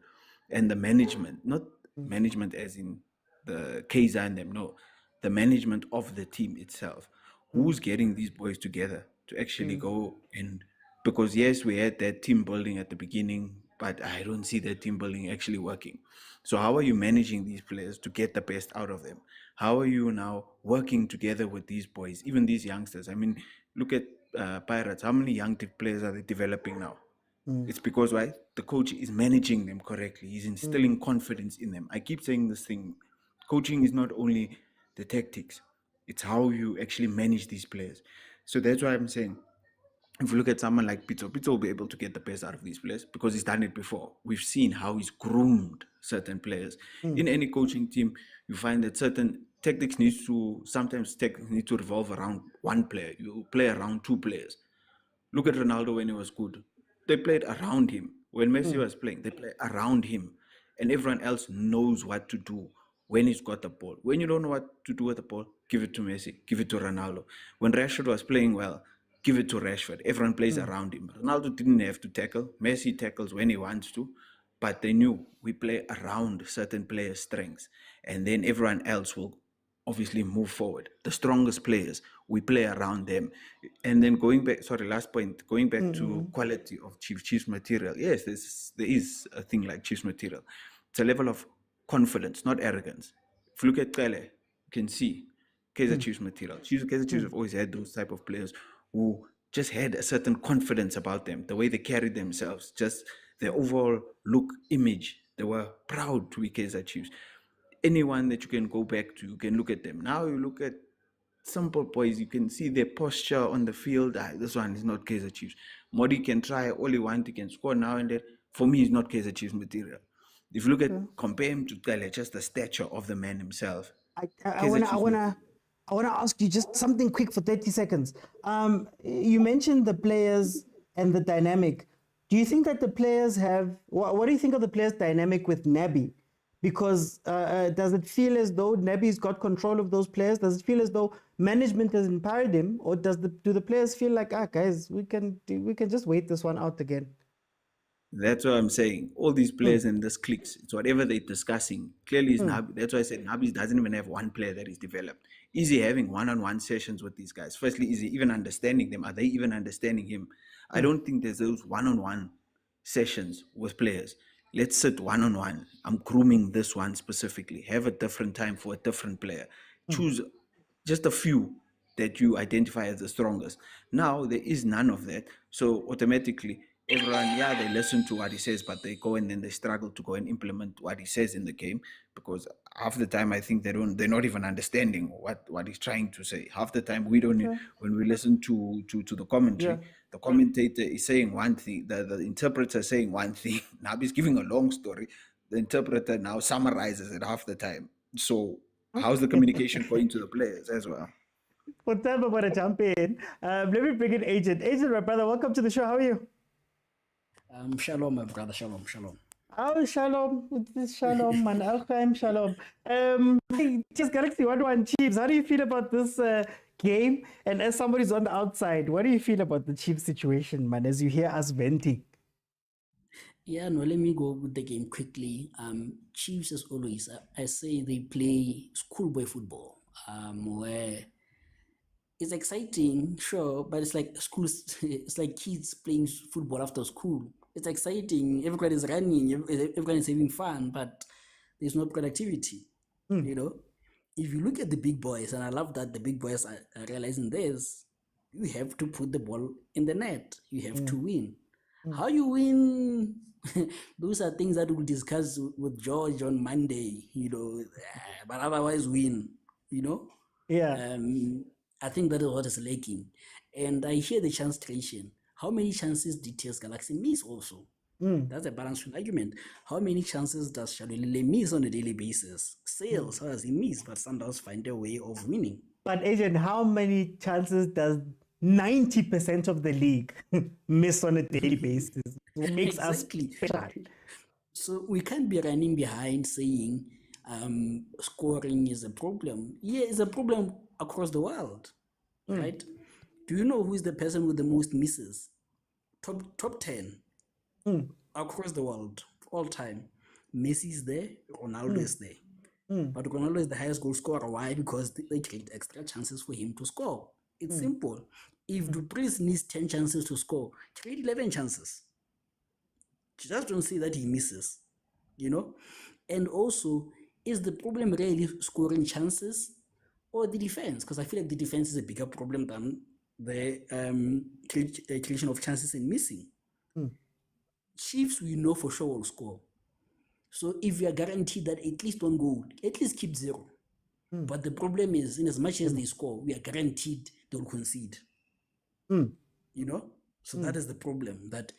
S13: and the management, not management as in the Kaizer and them, no, the management of the team itself. Who's getting these boys together to actually go in? Because yes, we had that team building at the beginning, but I don't see that team building actually working. So how are you managing these players to get the best out of them? How are you now working together with these boys, even these youngsters? I mean, look at Pirates. How many young players are they developing now? It's because why? The coach is managing them correctly. He's instilling confidence in them. I keep saying this thing. Coaching is not only the tactics. It's how you actually manage these players. So that's why I'm saying, if you look at someone like Pitso will be able to get the best out of these players because he's done it before. We've seen how he's groomed certain players. In any coaching team, you find that certain tactics need to revolve around one player. You play around two players. Look at Ronaldo when he was good. They played around him. When Messi was playing, they played around him. And everyone else knows what to do when he's got the ball. When you don't know what to do with the ball, give it to Messi, give it to Ronaldo. When Rashford was playing well, give it to Rashford. Everyone plays around him. Ronaldo didn't have to tackle. Messi tackles when he wants to. But they knew we play around certain players' strengths. And then everyone else will obviously move forward. The strongest players, we play around them. And then going back to quality of Chiefs material. Yes, there is a thing like Chiefs material. It's a level of confidence, not arrogance. If you look at Kele, you can see Kaizer Chiefs material. Kaizer Chiefs have always had those type of players who just had a certain confidence about them, the way they carried themselves, just their overall look, image. They were proud to be Kaizer Chiefs. Anyone that you can go back to, you can look at them. Now you look at simple boys, you can see their posture on the field. This one is not Kaizer Chiefs. Modi can try all he wants, he can score now and then. For me, he's not Kaizer Chiefs material. If you look at, compare him to Kale, just the stature of the man himself.
S1: I want to ask you just something quick for 30 seconds. You mentioned the players and the dynamic. Do you think that the players have, what do you think of the players' dynamic with Nabi? Because does it feel as though Nabi's got control of those players? Does it feel as though management has empowered him? Or do the players feel like, guys, we can just wait this one out again?
S13: That's what I'm saying. All these players and this clicks, it's whatever they're discussing. Clearly, it's Nabi. That's why I said Nabi doesn't even have one player that is developed. Is he having one-on-one sessions with these guys? Firstly, is he even understanding them? Are they even understanding him? I don't think there's those one-on-one sessions with players. Let's sit one-on-one. I'm grooming this one specifically. Have a different time for a different player. Choose just a few that you identify as the strongest. Now, there is none of that. So automatically, everyone, they listen to what he says, but they go and then they struggle to go and implement what he says in the game, because half the time I think they're not even understanding what he's trying to say. Half the time we don't, when we listen to the commentary, the commentator is saying one thing, the interpreter is saying one thing. Now he's giving a long story. The interpreter now summarizes it half the time. So how's the communication going to the players as well?
S1: What time I'm going to jump in? Let me bring in Agent. Agent, my brother, welcome to the show. How are you?
S14: Shalom, my brother. Shalom.
S1: Oh, shalom. Shalom, man. Al-Khaim, shalom. Just Galaxy 1-1 Chiefs. How do you feel about this game? And as somebody's on the outside, what do you feel about the Chiefs situation, man, as you hear us venting?
S14: Yeah, no, let me go with the game quickly. Chiefs, as always, I say they play schoolboy football, where it's exciting, sure, but it's like school. It's like kids playing football after school. It's exciting. Everybody is running. Everybody is having fun, but there's no productivity. You know, if you look at the big boys, and I love that the big boys are realizing this, you have to put the ball in the net. You have to win. How you win? Those are things that we'll discuss with George on Monday, but otherwise win,
S1: Yeah.
S14: I think that is what is lacking. And I hear the chance creation. How many chances did TS Galaxy miss also? That's a balanced argument. How many chances does Shadolile miss on a daily basis? Sales, how does he miss? But Sundowns find a way of winning.
S1: But agent, how many chances does 90% of the league miss on a daily basis? What makes us special?
S14: So we can't be running behind saying scoring is a problem. Yeah, it's a problem across the world, right? Do you know who is the person with the most misses? Top 10 across the world, all time. Messi is there, Ronaldo is there. But Ronaldo is the highest goal scorer. Why? Because they create extra chances for him to score. It's simple. If Dupreez needs 10 chances to score, create 11 chances. Just don't say that he misses, And also, is the problem really scoring chances or the defense? Because I feel like the defense is a bigger problem than the creation of chances and missing. Chiefs, we know for sure will score. So if we are guaranteed that at least one goal, at least keep 0. But the problem is, in as much as they score, we are guaranteed they will concede. So that is the problem, that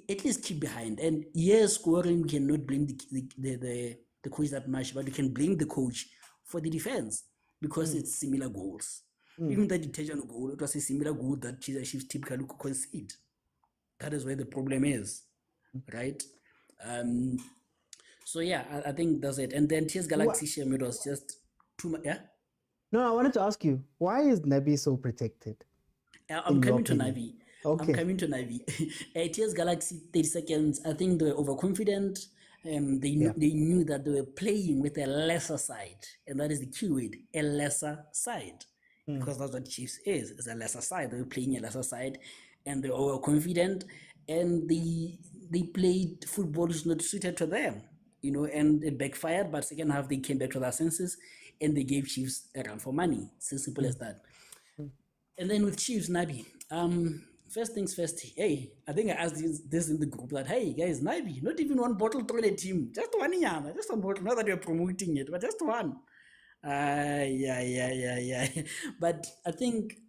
S14: at least keep behind. And yes, scoring, we cannot blame the coach that much, but we can blame the coach for the defense because it's similar goals. Even that detention goal, it was a similar goal that Kaizer Chiefs typically concede. That is where the problem is, right? So yeah, I think that's it. And then TS Galaxy Shem, it was just too much. Yeah.
S1: No, I wanted to ask you, why is Nabi so protected?
S14: I'm coming to Navi. Okay. I'm coming to Navi. TS Galaxy 30 seconds. I think they were overconfident. They knew that they were playing with a lesser side, and that is the key word, a lesser side, because that's what Chiefs is. It's a lesser side. They were playing a lesser side, and they were overconfident, and they played football which is not suited to them. And it backfired, but second half they came back to their senses and they gave Chiefs a run for money. It's as simple as that. And then with Chiefs, Nabi, first things first, hey, I think I asked this in the group that, hey guys, Nabi, not even one bottle thrown a team, just one yana, just one bottle, not that you're promoting it, but just one. Yeah. But I think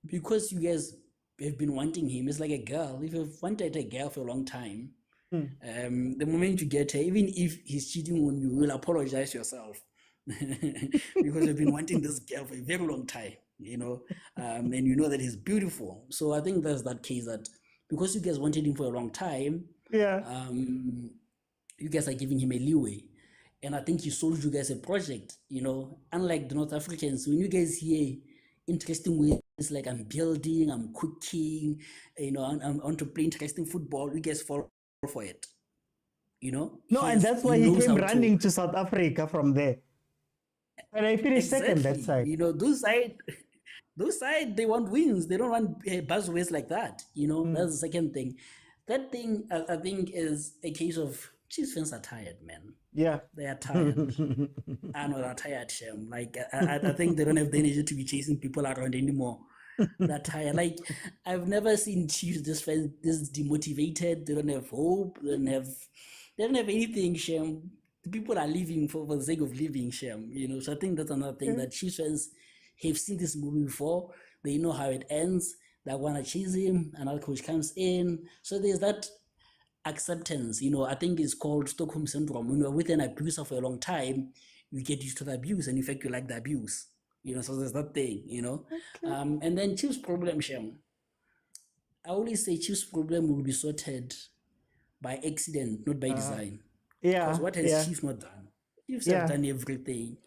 S14: because you guys have been wanting him, it's like a girl. If you've wanted a girl for a long time, the moment you get her, even if he's cheating on you, you'll apologize yourself because you've been wanting this girl for a very long time, and you know that he's beautiful. So I think there's that case that because you guys wanted him for a long time, you guys are giving him a leeway. And I think he sold you guys a project, unlike the North Africans. When you guys hear interesting ways, like I'm building, I'm cooking, I want to play interesting football, you guys fall for it, No,
S1: and that's why he came running to South Africa from there. And I finished second that side.
S14: Those side, they want wins. They don't want buzzwords like that. That's the second thing. That thing, I think, is a case of Chiefs fans are tired, man.
S1: Yeah.
S14: They are tired. I know they're tired, Shem. Like, I think they don't have the energy to be chasing people around anymore. They're tired. Like, I've never seen Chiefs this demotivated. They don't have hope. They don't have anything, Shem. The people are living for the sake of living, Shem. So I think that's another thing that Chiefs fans have seen this movie before. They know how it ends. They want to chase him. Another coach comes in. So there's that acceptance. I think it's called Stockholm Syndrome. When you're with an abuser for a long time, you get used to the abuse, and in fact, you like the abuse. So there's that thing, Okay. And then Chiefs' problem, Shem. I always say Chiefs' problem will be sorted by accident, not by design.
S1: Yeah.
S14: Because what has Chiefs not done? Chiefs have done everything.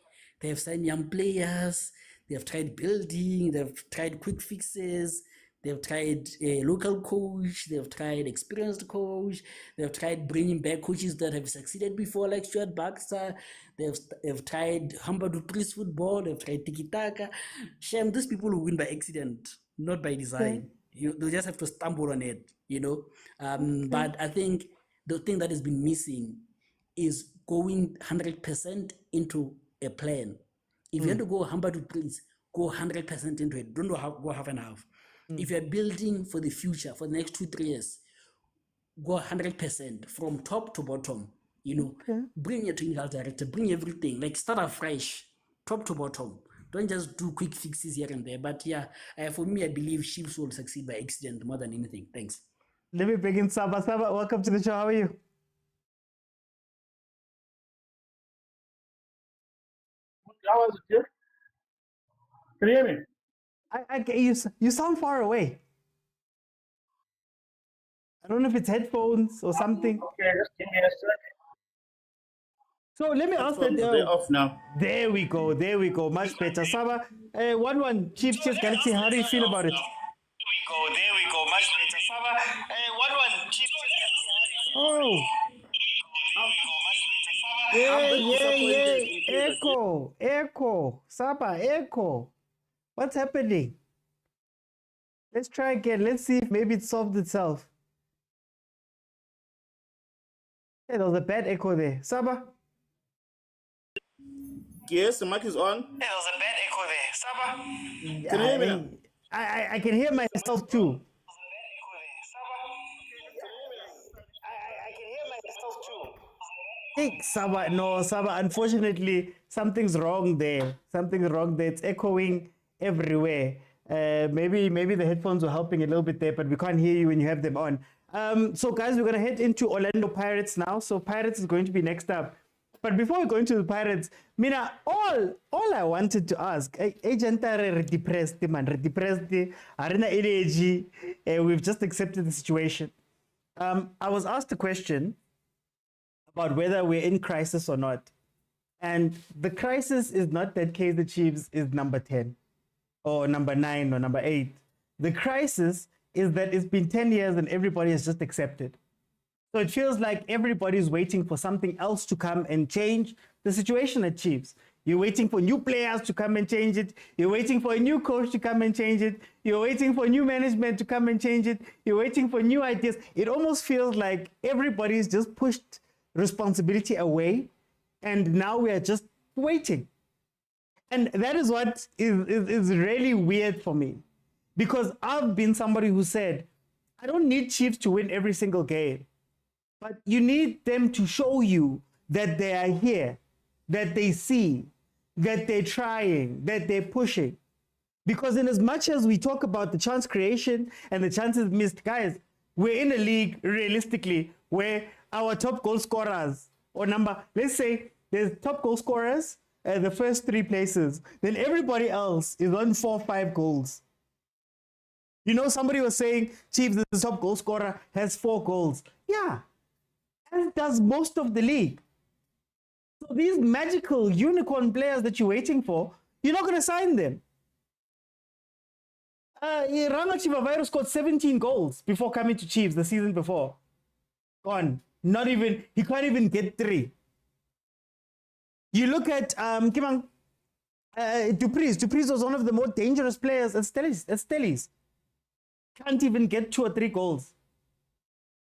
S14: They have signed young players. They have tried building. They've tried quick fixes. They've tried a local coach. They've tried experienced coach. They've tried bringing back coaches that have succeeded before, like Stuart Baxter. They've tried Hamburg Priest football. They've tried tiki-taka. Shame, these people will win by accident, not by design. They just have to stumble on it, But I think the thing that has been missing is going 100% into a plan. If you want to go Hamburg Priest, go 100% into it. Don't go half and half. If you're building for the future, for the next 2-3 years, go 100% from top to bottom. You know, bring your technical director, bring everything, like start afresh, top to bottom. Don't just do quick fixes here and there. But yeah, for me, I believe Chiefs will succeed by accident more than anything. Thanks.
S1: Let me bring in Saba. Saba, welcome to the show. How are you?
S15: How was it? Can you hear me?
S1: You sound far away. I don't know if it's headphones or something.
S15: Okay, just give me a second.
S1: So let me ask that.
S15: They're off now.
S1: There we go. There we go. Much better. Saba, 1-1 Chiefs Galaxy. How do you feel about it?
S15: There we go. Much better. Saba, 1-1 Chiefs Galaxy.
S1: Oh. Yeah. Echo. Saba, echo. What's happening? Let's try again. Let's see if maybe it solved itself. Hey, there was a bad echo there. Saba?
S15: Yes, the mic is on.
S1: There was a bad echo there. Saba?
S15: Can you hear me now?
S1: I can hear myself too. Hey, Saba, no, Saba, unfortunately, something's wrong there. It's echoing everywhere. Maybe the headphones were helping a little bit there, but we can't hear you when you have them on. So guys, we're going to head into Orlando Pirates now. So Pirates is going to be next up. But before we go into the Pirates, Mina, all I wanted to ask, agent depressed, man, depressed, arena energy. We've just accepted the situation. I was asked a question about whether we're in crisis or not. And the crisis is not that Kaizer Chiefs is number 10 or number 9 or number 8. The crisis is that it's been 10 years and everybody has just accepted. So it feels like everybody's waiting for something else to come and change the situation at Chiefs. You're waiting for new players to come and change it. You're waiting for a new coach to come and change it. You're waiting for new management to come and change it. You're waiting for new ideas. It almost feels like everybody's just pushed responsibility away and now we are just waiting. And that is what is really weird for me, because I've been somebody who said, I don't need Chiefs to win every single game, but you need them to show you that they are here, that they see, that they're trying, that they're pushing. Because in as much as we talk about the chance creation and the chances missed, guys, we're in a league realistically where our top goal scorers, or let's say there's top goal scorers, the first 3 places, then everybody else is on 4-5 goals. You know, somebody was saying Chiefs, the top goal scorer, has 4 goals. Yeah, as does most of the league. So these magical unicorn players that you're waiting for, you're not going to sign them. Ranga Chivavirus scored 17 goals before coming to Chiefs the season before. Gone. He can't even get 3. You look at Dupreez. Dupreez was one of the more dangerous players at Stellies. Can't even get 2 or 3 goals.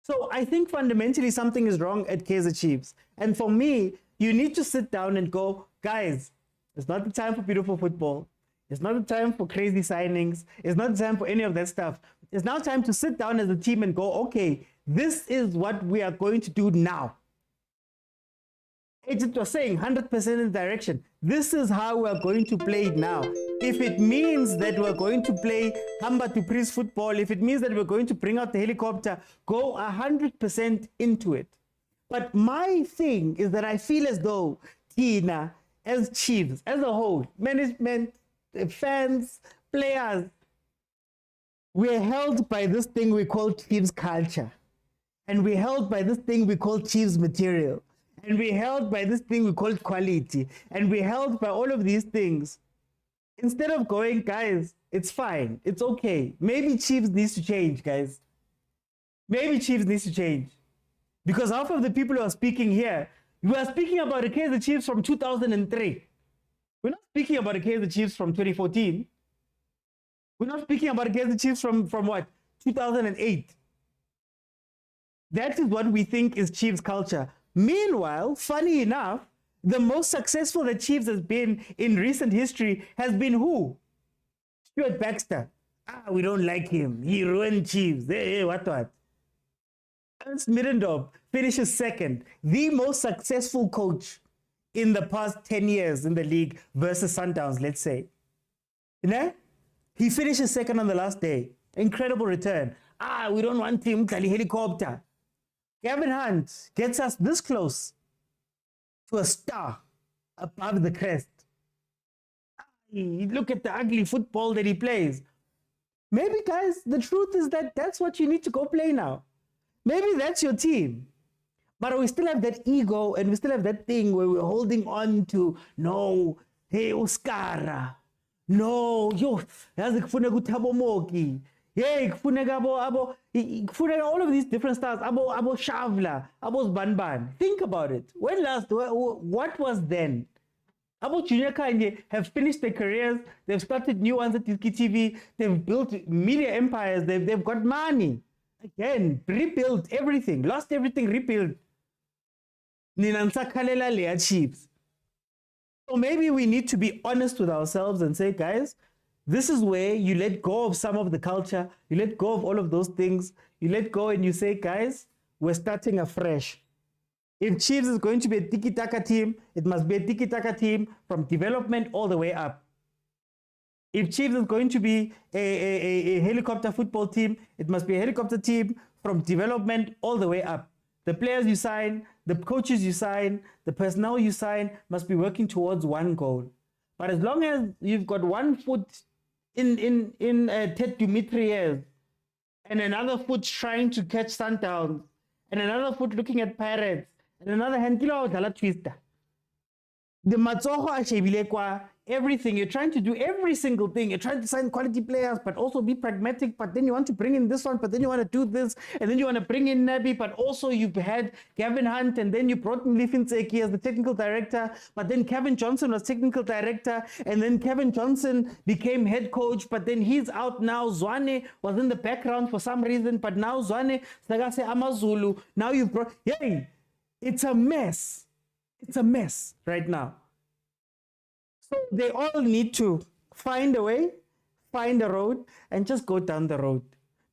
S1: So I think fundamentally something is wrong at Kaizer Chiefs. And for me, you need to sit down and go, guys, it's not the time for beautiful football. It's not the time for crazy signings. It's not the time for any of that stuff. It's now time to sit down as a team and go, okay, this is what we are going to do now. Agent was saying 100% in direction. This is how we're going to play it now. If it means that we're going to play Hamba to Priest football, if it means that we're going to bring out the helicopter, go 100% into it. But my thing is that I feel as though Tina, as Chiefs, as a whole, management, fans, players, we're held by this thing we call Chiefs culture. And we're held by this thing we call Chiefs material. And we're held by this thing we call quality. And we're held by all of these things. Instead of going, guys, it's fine. It's okay. Maybe Chiefs needs to change, guys. Maybe Chiefs needs to change. Because half of the people who are speaking here, we are speaking about the Kaizer Chiefs from 2003. We're not speaking about the Kaizer Chiefs from 2014. We're not speaking about the Kaizer Chiefs from what? 2008. That is what we think is Chiefs culture. Meanwhile, funny enough, the most successful that Chiefs has been in recent history has been who? Stuart Baxter. We don't like him. He ruined Chiefs. Hey, what? Ernst Middendorp finishes second. The most successful coach in the past 10 years in the league versus Sundowns, let's say. You know? He finishes second on the last day. Incredible return. We don't want him. Kali helicopter. Gavin Hunt gets us this close to a star above the crest. Look at the ugly football that he plays. Maybe, guys, the truth is that that's what you need to go play now. Maybe that's your team. But we still have that ego and we still have that thing where we're holding on to, no, hey, Oscara. No, yo, yazi kufuna kuthabo moki. Hey, kufuna all of these different stars. Abo Shavla, abo Banban. Think about it. When last, what was then? Abo Junior Khanye have finished their careers. They've started new ones at idiskitv. They've built media empires. They've got money. Again, rebuilt everything. Lost everything, rebuilt. Ninansa Kalela Lea Chiefs. So maybe we need to be honest with ourselves and say, guys, this is where you let go of some of the culture. You let go of all of those things. You let go and you say, guys, we're starting afresh. If Chiefs is going to be a tiki-taka team, it must be a tiki-taka team from development all the way up. If Chiefs is going to be a helicopter football team, it must be a helicopter team from development all the way up. The players you sign, the coaches you sign, the personnel you sign must be working towards one goal. But as long as you've got one foot in Ted Dimitriyev and another foot trying to catch Sundowns and another foot looking at Pirates and another hand kilo twister. The matsoho ashebile kwa everything. You're trying to do every single thing. You're trying to sign quality players, but also be pragmatic. But then you want to bring in this one, but then you want to do this, and then you want to bring in Nabi, but also you've had Gavin Hunt, and then you brought in Lifinseki as the technical director, but then Kevin Johnson was technical director, and then Kevin Johnson became head coach, but then he's out now. Zwane was in the background for some reason, but now Zwane, Sagase Amazulu, now you've brought, yay, it's a mess. It's a mess right now. So they all need to find a way, find a road, and just go down the road.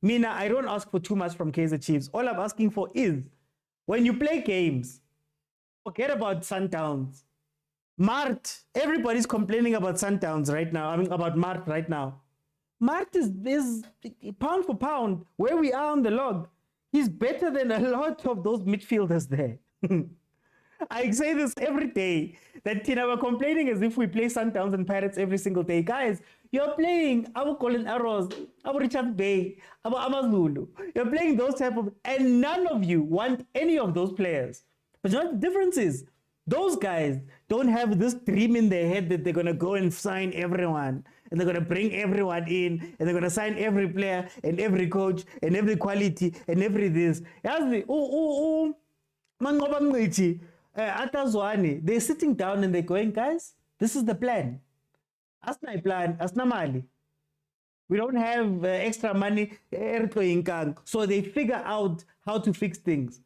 S1: Mina, I don't ask for too much from Kaizer Chiefs. All I'm asking for is, when you play games, forget about Sundowns. Mart, everybody's complaining about Sundowns right now. I mean, about Mart right now. Mart is pound for pound, where we are on the log. He's better than a lot of those midfielders there. I say this every day, that we're complaining as if we play Sundowns and Pirates every single day. Guys, you're playing Abu Colin Arrows, Abu Richard Bay, Abu Amazulu. You're playing those type of, and none of you want any of those players. But you know what the difference is? Those guys don't have this dream in their head that they're going to go and sign everyone. And they're going to bring everyone in. And they're going to sign every player and every coach and every quality and every this. They're sitting down and they're going, guys, this is the plan. Asna plan, asna mali. We don't have extra money, so they figure out how to fix things.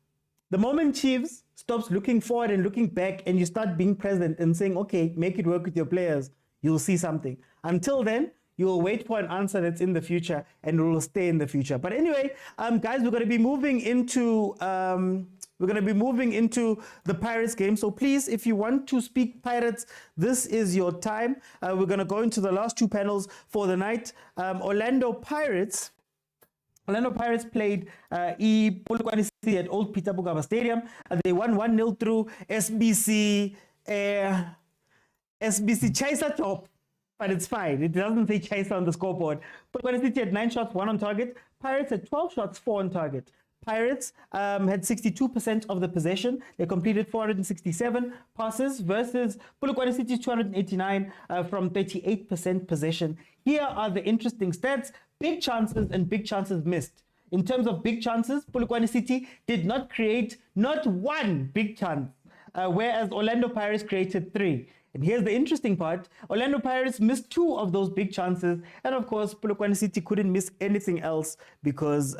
S1: The moment Chiefs stops looking forward and looking back and you start being present and saying, okay, make it work with your players, you'll see something. Until then, you will wait for an answer that's in the future and it will stay in the future. But anyway, guys, we're going to be moving into the Pirates game. So please, if you want to speak Pirates, this is your time. We're going to go into the last two panels for the night. Orlando Pirates played Polokwane City at Old Peter Bugaba Stadium. They won 1-0 through SBC Chaser Top. But it's fine. It doesn't say Chaser on the scoreboard. Polokwane City had 9 shots, 1 on target. Pirates had 12 shots, 4 on target. Pirates had 62% of the possession. They completed 467 passes versus Polokwane City's 289 from 38% possession. Here are the interesting stats. Big chances and big chances missed. In terms of big chances, Polokwane City did not create not one big chance, whereas Orlando Pirates created 3. And here's the interesting part. Orlando Pirates missed 2 of those big chances. And of course, Polokwane City couldn't miss anything else because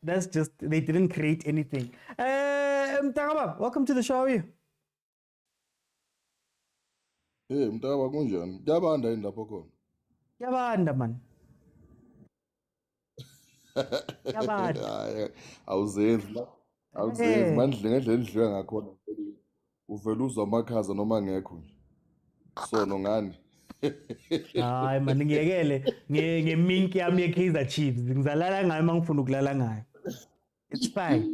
S1: that's just, they didn't create anything. Mtakaba, welcome to the show. How are you?
S16: Hey, Mtakaba kunjani? Yabanda indapho khona.
S1: Yabanda man. Yabani.
S16: Hayi, awuzenzi la. Awuzenzi
S1: Eh.
S16: mandle ngendlela endliwe ngakhona. Uvela uzwa amakhaza noma ngekho nje. Sono ngani?
S1: Hayi man ngiyekele ngeminki yami ye-Kaizer Chiefs ngizalala ngayo mangifuna ukulala ngayo. It's fine.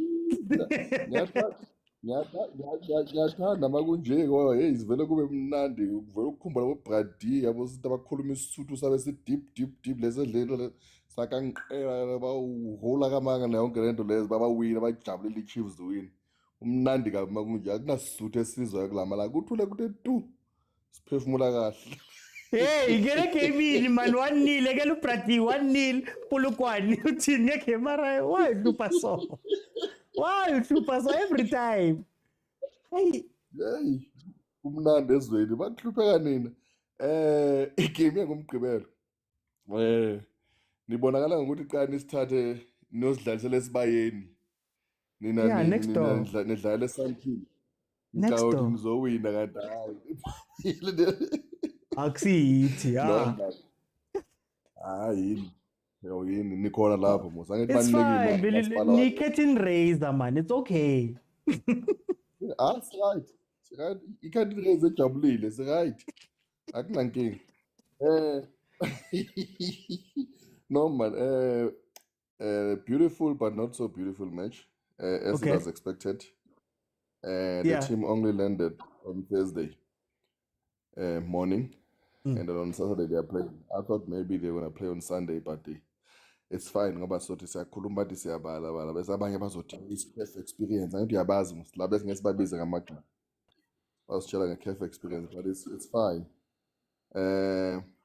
S16: Ngiyathanda makunje ngoba hey sivele kube mnandi uvela ukukhumbula boBrady yabo sithi abakhuluma isisuthu sabe si deep lesedlelo sakanqela bawuhola kamanga nayo yonke lento lezo babawina bajabulela iChiefs win. Umnandi kabi makunje akunasisuthu esizwayo kulamala kuthule kuthe tu siphefumula kahle.
S1: Hey, ngeke Kevin man 1-0 ekela uBrady 1-0 Polokwane uthini ngeke mara why uhlupha so? Why uhlupha so every time? Hey,
S16: Umnandi ezweni bakuhlupheka nina. Igame yangomgqibelo. Nibonakala ngokuthi qani sithathe nosidlalisela esibayeni. Nina
S1: Yeah, next door.
S16: nidlala eSandton.
S1: Next
S16: Ngicawuthi
S1: door.
S16: nizowina kanti hayi.
S1: Akusiyithi
S16: No, hayi yini nikhona lapho mos
S1: It's fine. Ni-curtain raiser man. It's okay.
S16: It's right. It's right. I-curtain raiser ejabulile, it's right. Akunankinga. No man, beautiful but not so beautiful match, as it
S1: Okay.
S16: was expected. The
S1: Yeah.
S16: team only landed on Thursday morning,
S1: Mm.
S16: and then on Saturday they are playing. I thought maybe they were gonna play on Sunday, but it's fine ngoba sothi siyakhuluma bathi siyabala bese abanye bazothi i-CAF experience angithi uyabazi mos la bese ngesibabize ngamagama basitshela nge-CAF experience, but it's fine.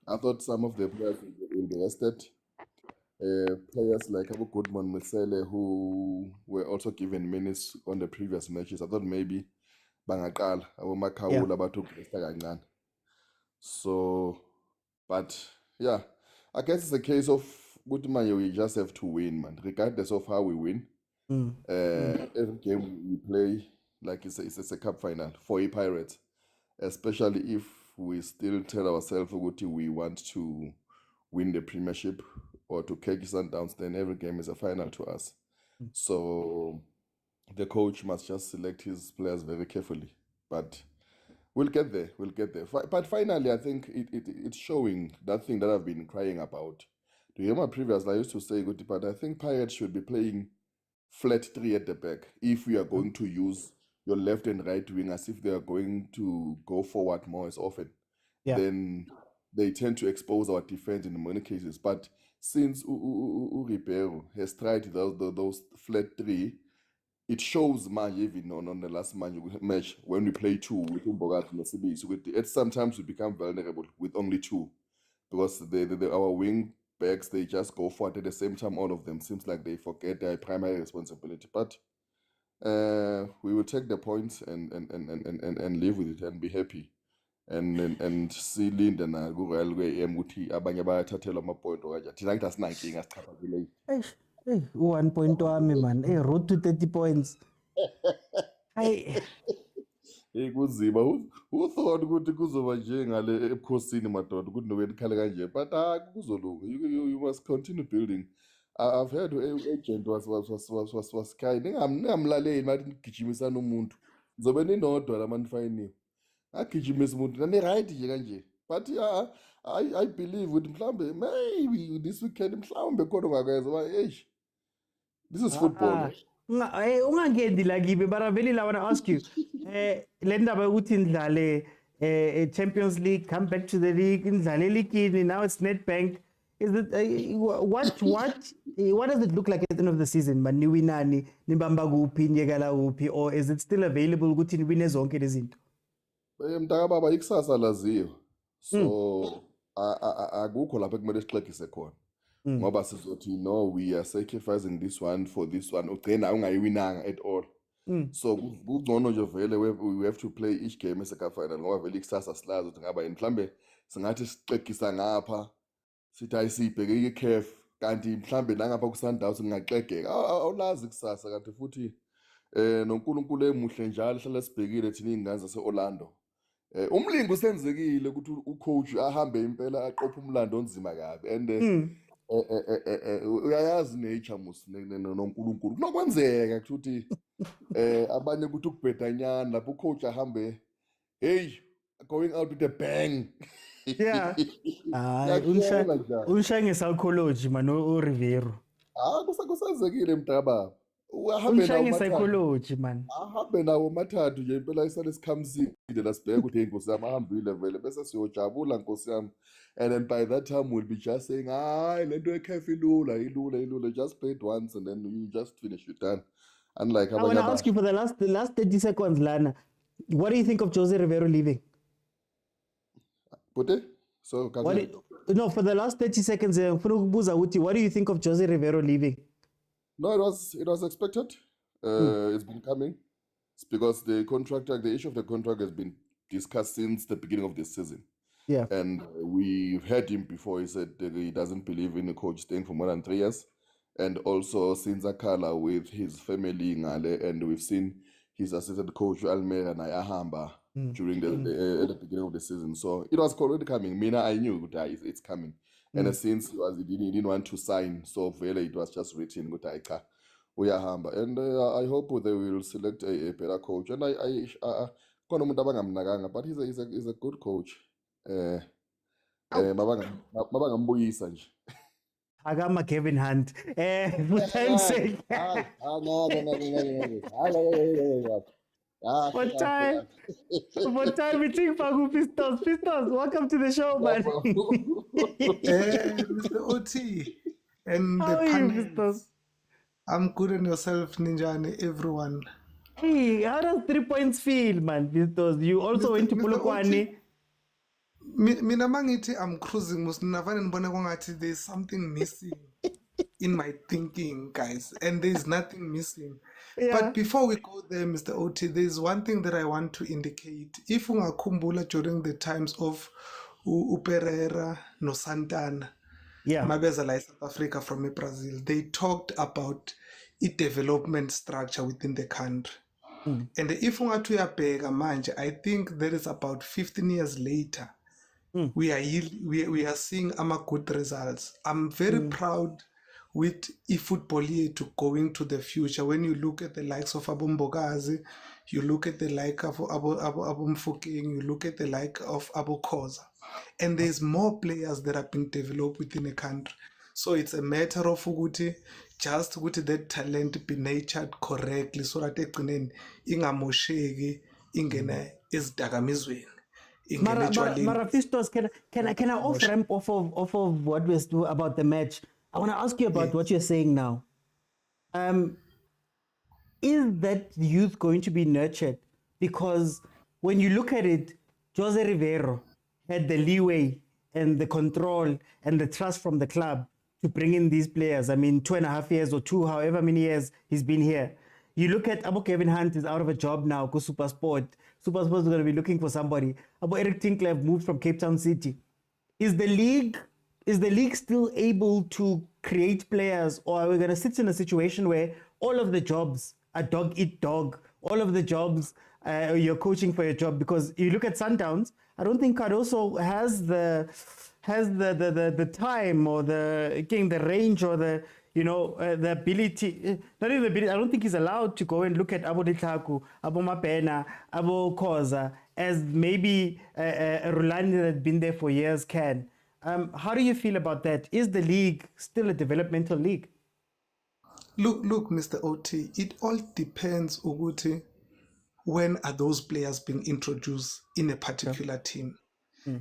S16: I thought some of the players will be rested. Players like Abu Goodman Misele, who were also given minutes on the previous matches, I thought maybe bangaqala abo Makhawula bathukresta kancane. So, but yeah, I guess it's a case of good man, we just have to win, man. Regardless of how we win, every game we play, like it's a cup final for a Pirates, especially if we still tell ourselves we want to win the premiership or to catch Sundowns, then every game is a final to us. So the coach must just select his players very carefully. But we'll get there. But finally, I think it's showing that thing that I've been crying about. Do you hear my previous? I used to say, but I think Pirates should be playing flat 3 at the back if we are going to use your left and right wing as if they are going to go forward more as often.
S1: Yeah.
S16: Then they tend to expose our defense in many cases. But since Ribeiro has tried those flat 3, it shows even on the last match when we play 2 with Umbogat and Motsepe, sometimes we become vulnerable with only 2 because our wing backs, they just go forward at the same time. All of them seems like they forget their primary responsibility. But we will take the points and live with it and be happy. And see Linda na Gurel ukuthi abanye bayathathelwa ama-point okaja thina ngithi asinankinga sichaphazile.
S1: Hey, 1 point wami man. Hey, road to 30 points. Hey,
S16: Kunzima. Who thought ukuthi kuzoba nje ngale ebukhosini madoda ukuthi nobe nikhale kanje, but kuzolunga. You must continue building. I've heard agent was kind. Ningamlaleli mathi nigijimisana umuntu. Nizobe ninodwa la manifayini. Agijimisa umuntu nani right nje kanje. But I believe with mhlambe maybe this weekend mhlambe khona ungakwenza ba this is football.
S1: Ungangendi la kibe baraveli la wanna ask you. Le ndaba ukuthi nidlale Champions League, come back to the league, nidlale league, now it's Nedbank. Is it what does it look like at the end of the season? Man niwinani, nibamba kuphi, nyekala kuphi, or is it still available ukuthi niwine zonke lezi zinto?
S16: Mntaka baba ikusasa laziyo. So akukho lapho kumele sixekise khona. Ngoba sizothi no, we are sacrificing this one for this one. Ugcina ungayiwinanga at all. So kungcono nje vele we have to play each game as a cup final ngoba vele ikusasa silazi ukuthi ngaba yini mhlambe singathi sixekisa ngapha sithi ayisibheke iCAF kanti mhlambe la ngapha kuSundowns ngingaxegeka awulazi ikusasa kanti futhi noNkulunkulu emuhle njalo hlala sibhekile thina izingane zaseOrlando. Umlingo usenzekile ukuthi ucoach ahambe impela aqopha umlando onzima kabi and uyayazi nature mus noNkulunkulu kunokwenzeka ukuthi abanye ukuthi ukubhedanyana lapho ucoach ahambe hey going out with a bang.
S1: Yeah.
S16: Kuyakhona njalo.
S1: Unshange psychology man uRivero.
S16: Kusazekile mntaba. Uhambe nawo
S1: Unshange
S16: mathathu.
S1: psychology man.
S16: Ahambe nawo mathathu nje impela isale sikhamsile la sibheke ukuthi hey Nkosi yami ahambile vele bese siyojabula Nkosi yami. And then by that time we'll be just saying hayi lento eCAF ilula just play it once and then you just finish you're done. Unlike
S1: I want to ask you for the last 30 seconds Lana. What do you think of Jose Rivero leaving?
S16: Putte? So
S1: for the last 30 seconds what do you think of Jose Rivero leaving?
S16: No, it was expected. It's been coming. It's because the issue of the contract has been discussed since the beginning of this season.
S1: Yeah.
S16: And we've heard him before. He said that he doesn't believe in a coach staying for more than 3 years. And also since Akala with his family Ngale, and we've seen his assistant coach Almera Nayahamba during at the beginning of the season. So it was already coming. Mina, I knew that it's coming. And since he didn't want to sign, so really it was just written Gutaika Uyahamba. And I hope they will select a better coach. And but he's a good coach. Mabangambuyisa nje.
S1: Agama Kevin Hunt. For time's sake. For time, we think Fagu Pistos. Pistos, welcome to the show, man.
S10: Mr. OT and
S1: How
S10: the
S1: are you,
S10: panel.
S1: Pistos?
S10: I'm good and yourself, Ninja, and everyone.
S1: Hey, how does 3 points feel, man, Pistos? You also went to Polokwane.
S10: Mina mangithi I'm cruising musnavane nibone kwangathi there's something missing in my thinking, guys, and there's nothing missing.
S1: Yeah.
S10: But before we go there, Mr. OT, there's one thing that I want to indicate. If ungakhumbula during the times of Uperera no Santana, Mabeza like South Africa from Brazil, they talked about a development structure within the country. And if ungathi uyabheka manje, I think that is about 15 years later. We are seeing good results. I'm very proud with football to going to the future. When you look at the likes of Abu Mbogazi, you look at the like of Abu Mfokeng, you look at the like of Abu Khoza, and there's more players that are being developed within the country. So it's a matter of just with that talent be nurtured correctly so that ingamosheki ingene ezidakamizweni.
S1: Pistos, can I off ramp off of what we do about the match? I want to ask you about what you're saying now. Is that youth going to be nurtured? Because when you look at it, Jose Rivero had the leeway and the control and the trust from the club to bring in these players. I mean, 2.5 years or however many years he's been here. You look at Abu Kevin Hunt is out of a job now because Supersport is going to be looking for somebody. Abu Eric Tinkler moved from Cape Town City. Is the league still able to create players, or are we going to sit in a situation where all of the jobs are dog eat dog? All of the jobs you're coaching for your job? Because you look at Sundowns, I don't think Cardoso has the time or the range or the ability, not even the ability. I don't think he's allowed to go and look at Abu Ditlaku, Abu Mapena, Abu Khoza as maybe a Rulani that had been there for years can. How do you feel about that? Is the league still a developmental league?
S10: Look, Mr. OT, it all depends, Uguti, when are those players being introduced in a particular team.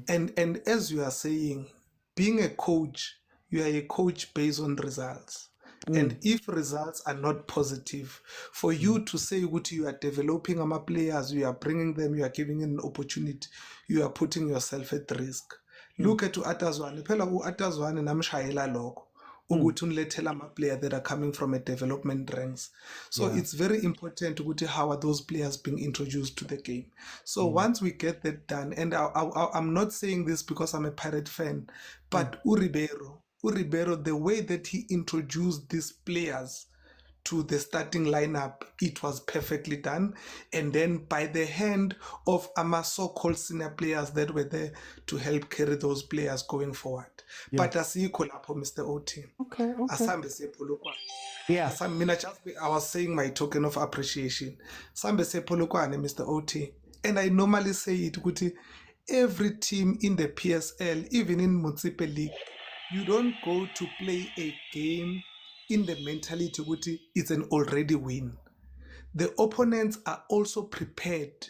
S10: And as you are saying, being a coach, you are a coach based on results. And if results are not positive, for you to say what you are developing our players, you are bringing them, you are giving an opportunity, you are putting yourself at risk. Look at Atazwane. Phela Atazwane namshayela lokho ukuthi unilethela ama players that are coming from a development ranks. So it's very important ukuthi how are those players being introduced to the game. So once we get that done, and I'm not saying this because I'm a Pirate fan, but Uribero, the way that he introduced these players to the starting lineup, it was perfectly done. And then by the hand of our so-called senior players that were there to help carry those players going forward.
S1: Yeah.
S10: But asikho lapho, Mr. OT.
S1: Okay.
S10: Asambe sepolokwane.
S1: Yeah.
S10: I was saying my token of appreciation. Sambe sepolokwane, Mr. OT. And I normally say it, ukuthi, every team in the PSL, even in Motsepe League, you don't go to play a game in the mentality ukuthi it's an already win. The opponents are also prepared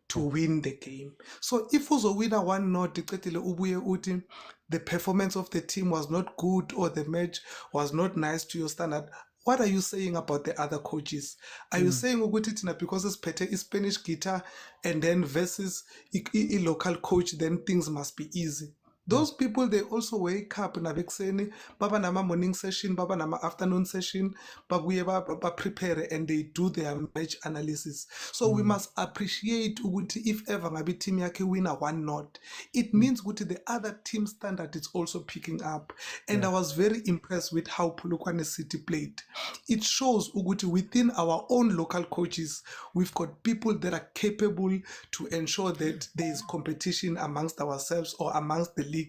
S10: to win the game. So if uzowina 1-0, icedile ubuye uthi the performance of the team was not good or the match was not nice to your standard, what are you saying about the other coaches? Are you saying ukuthi thina because isiphethe Spanish guitar and then versus a local coach, then things must be easy? Those people, they also wake up nabekuseni, baba nama morning session, baba nama afternoon session, babuye ba prepare and they do their match analysis. So we must appreciate ukuthi if ever ngabe team yakhe win a 1-0, it means ukuthi the other team standard is also picking up. And I was very impressed with how Polokwane City played. It shows ukuthi within our own local coaches, we've got people that are capable to ensure that there is competition amongst ourselves or amongst the league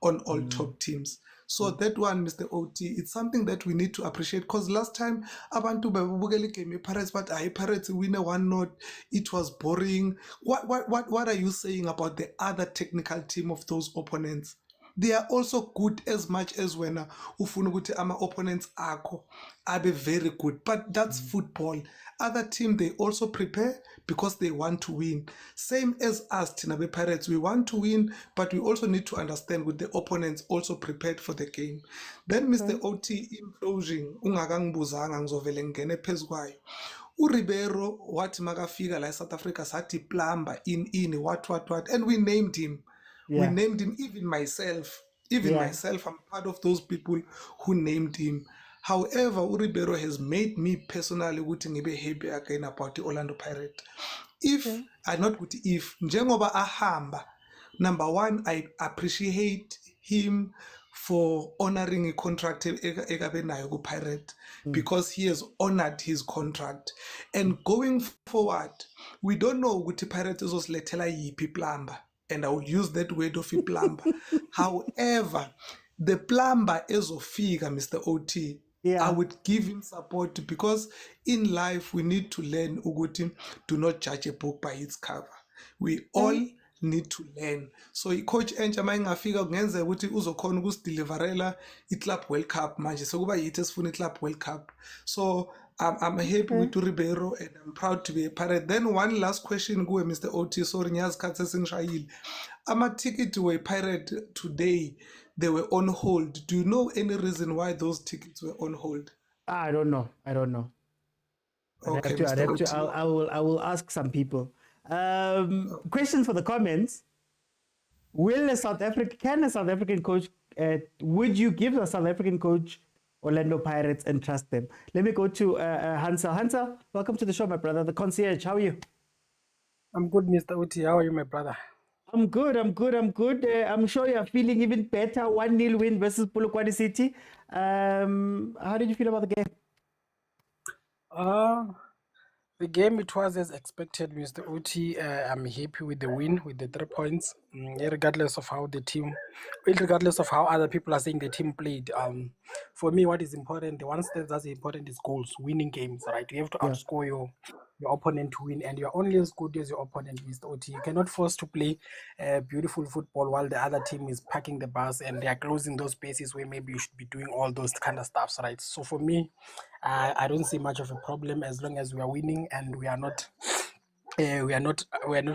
S10: on all top teams. So that one, Mr. OT, it's something that we need to appreciate, because last time abantu babukela game Pirates, but Pirates win a 1-0, it was boring. What are you saying about the other technical team of those opponents? They are also good as much as when ufuna ukuthi ama opponents akho abe very good, but that's football. Other team, they also prepare because they want to win. Same as us, Tinabe Pirates, we want to win, but we also need to understand with the opponents also prepared for the game. Then Mr. OT, in closing, ungakangibuzanga ngizovele ngene phezu kwayo. uRibeiro wathi makafika la South Africa sathi plumber in what, and we named him. We named him, even myself, I'm part of those people who named him. However, Ribeiro has made me personally ukuthi ngibe happy again about the Orlando Pirates. Njengoba ahamba, number one, I appreciate him for honoring a contract ekabe nayo ku Pirate, because he has honored his contract. And going forward, we don't know ukuthi Pirates uzosilethela yiphi plumber. And I will use that word of a plumber. However, the plumber ezofika, Mr. OT, I would give him support, because in life we need to learn ukuthi do not judge a book by its cover. We all need to learn. So coach entsha mayingafika kungenzeka ukuthi uzokhona ukusideliverela iClub World Cup manje sekuba yithi esifuna iClub World Cup. So I'm happy with Ribeiro and I'm proud to be a Pirate. Then one last question kuwe, Mr. OT, sorry ngiyazikhathi sesingishayile. Ama-ticket were Pirate today, they were on hold. Do you know any reason why those tickets were on hold?
S1: I don't know.
S10: Okay,
S1: I will ask some people. Question for the comments. Can a South African coach, would you give a South African coach Orlando Pirates and trust them? Let me go to Hansa. Hansa, welcome to the show, my brother. The concierge, how are you?
S17: I'm good, Mr. Uti. How are you, my brother?
S1: I'm good. I'm sure you're feeling even better. 1-0 win versus Polokwane City. How did you feel about the game?
S17: The game, it was as expected, Mr. Uti. I'm happy with the win, with the 3 points, regardless of how other people are saying the team played. For me, what is important, the one step that's important is goals, winning games, right? You have to outscore your opponent to win, and you're only as good as your opponent, Mr. Oti. You cannot force to play beautiful football while the other team is parking the bus and they are closing those spaces where maybe you should be doing all those kind of stuffs, right? So for me, I don't see much of a problem as long as we are winning and we are not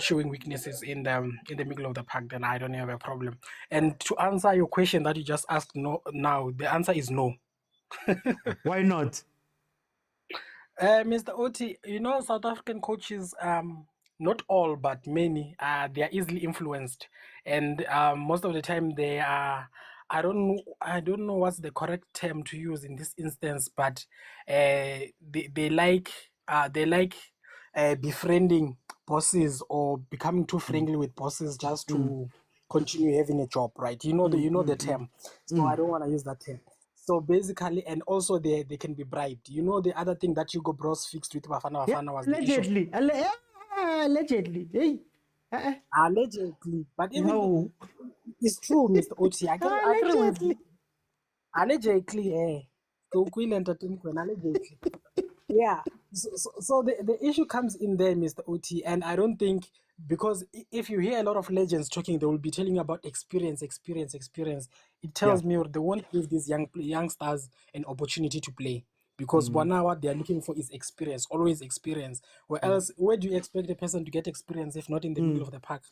S17: showing weaknesses in the middle of the park. Then I don't have a problem. And to answer your question that you just asked, now the answer is no.
S1: Why not?
S17: Mr. Oti, South African coaches, not all, but many, they are easily influenced. And most of the time they are, I don't know what's the correct term to use in this instance, but they like befriending bosses or becoming too friendly with bosses just to continue having a job, right? You know the term. So I don't want to use that term. So basically, and also they can be bribed. You know, the other thing that Hugo Bros fixed with Bafana
S1: Yeah,
S17: Bafana was the issue.
S1: allegedly. Allegedly. Hey.
S17: Allegedly, but even
S1: No.
S17: it's true, Mr. Oti. I agree with you. Allegedly, So Queen entertain Queen allegedly. Yeah. So the issue comes in there, Mr. Oti, and I don't think because if you hear a lot of legends talking, they will be telling you about experience. It tells me they won't give these youngsters an opportunity to play because what they are looking for is experience, always experience. Where else, where do you expect a person to get experience if not in the middle of the park?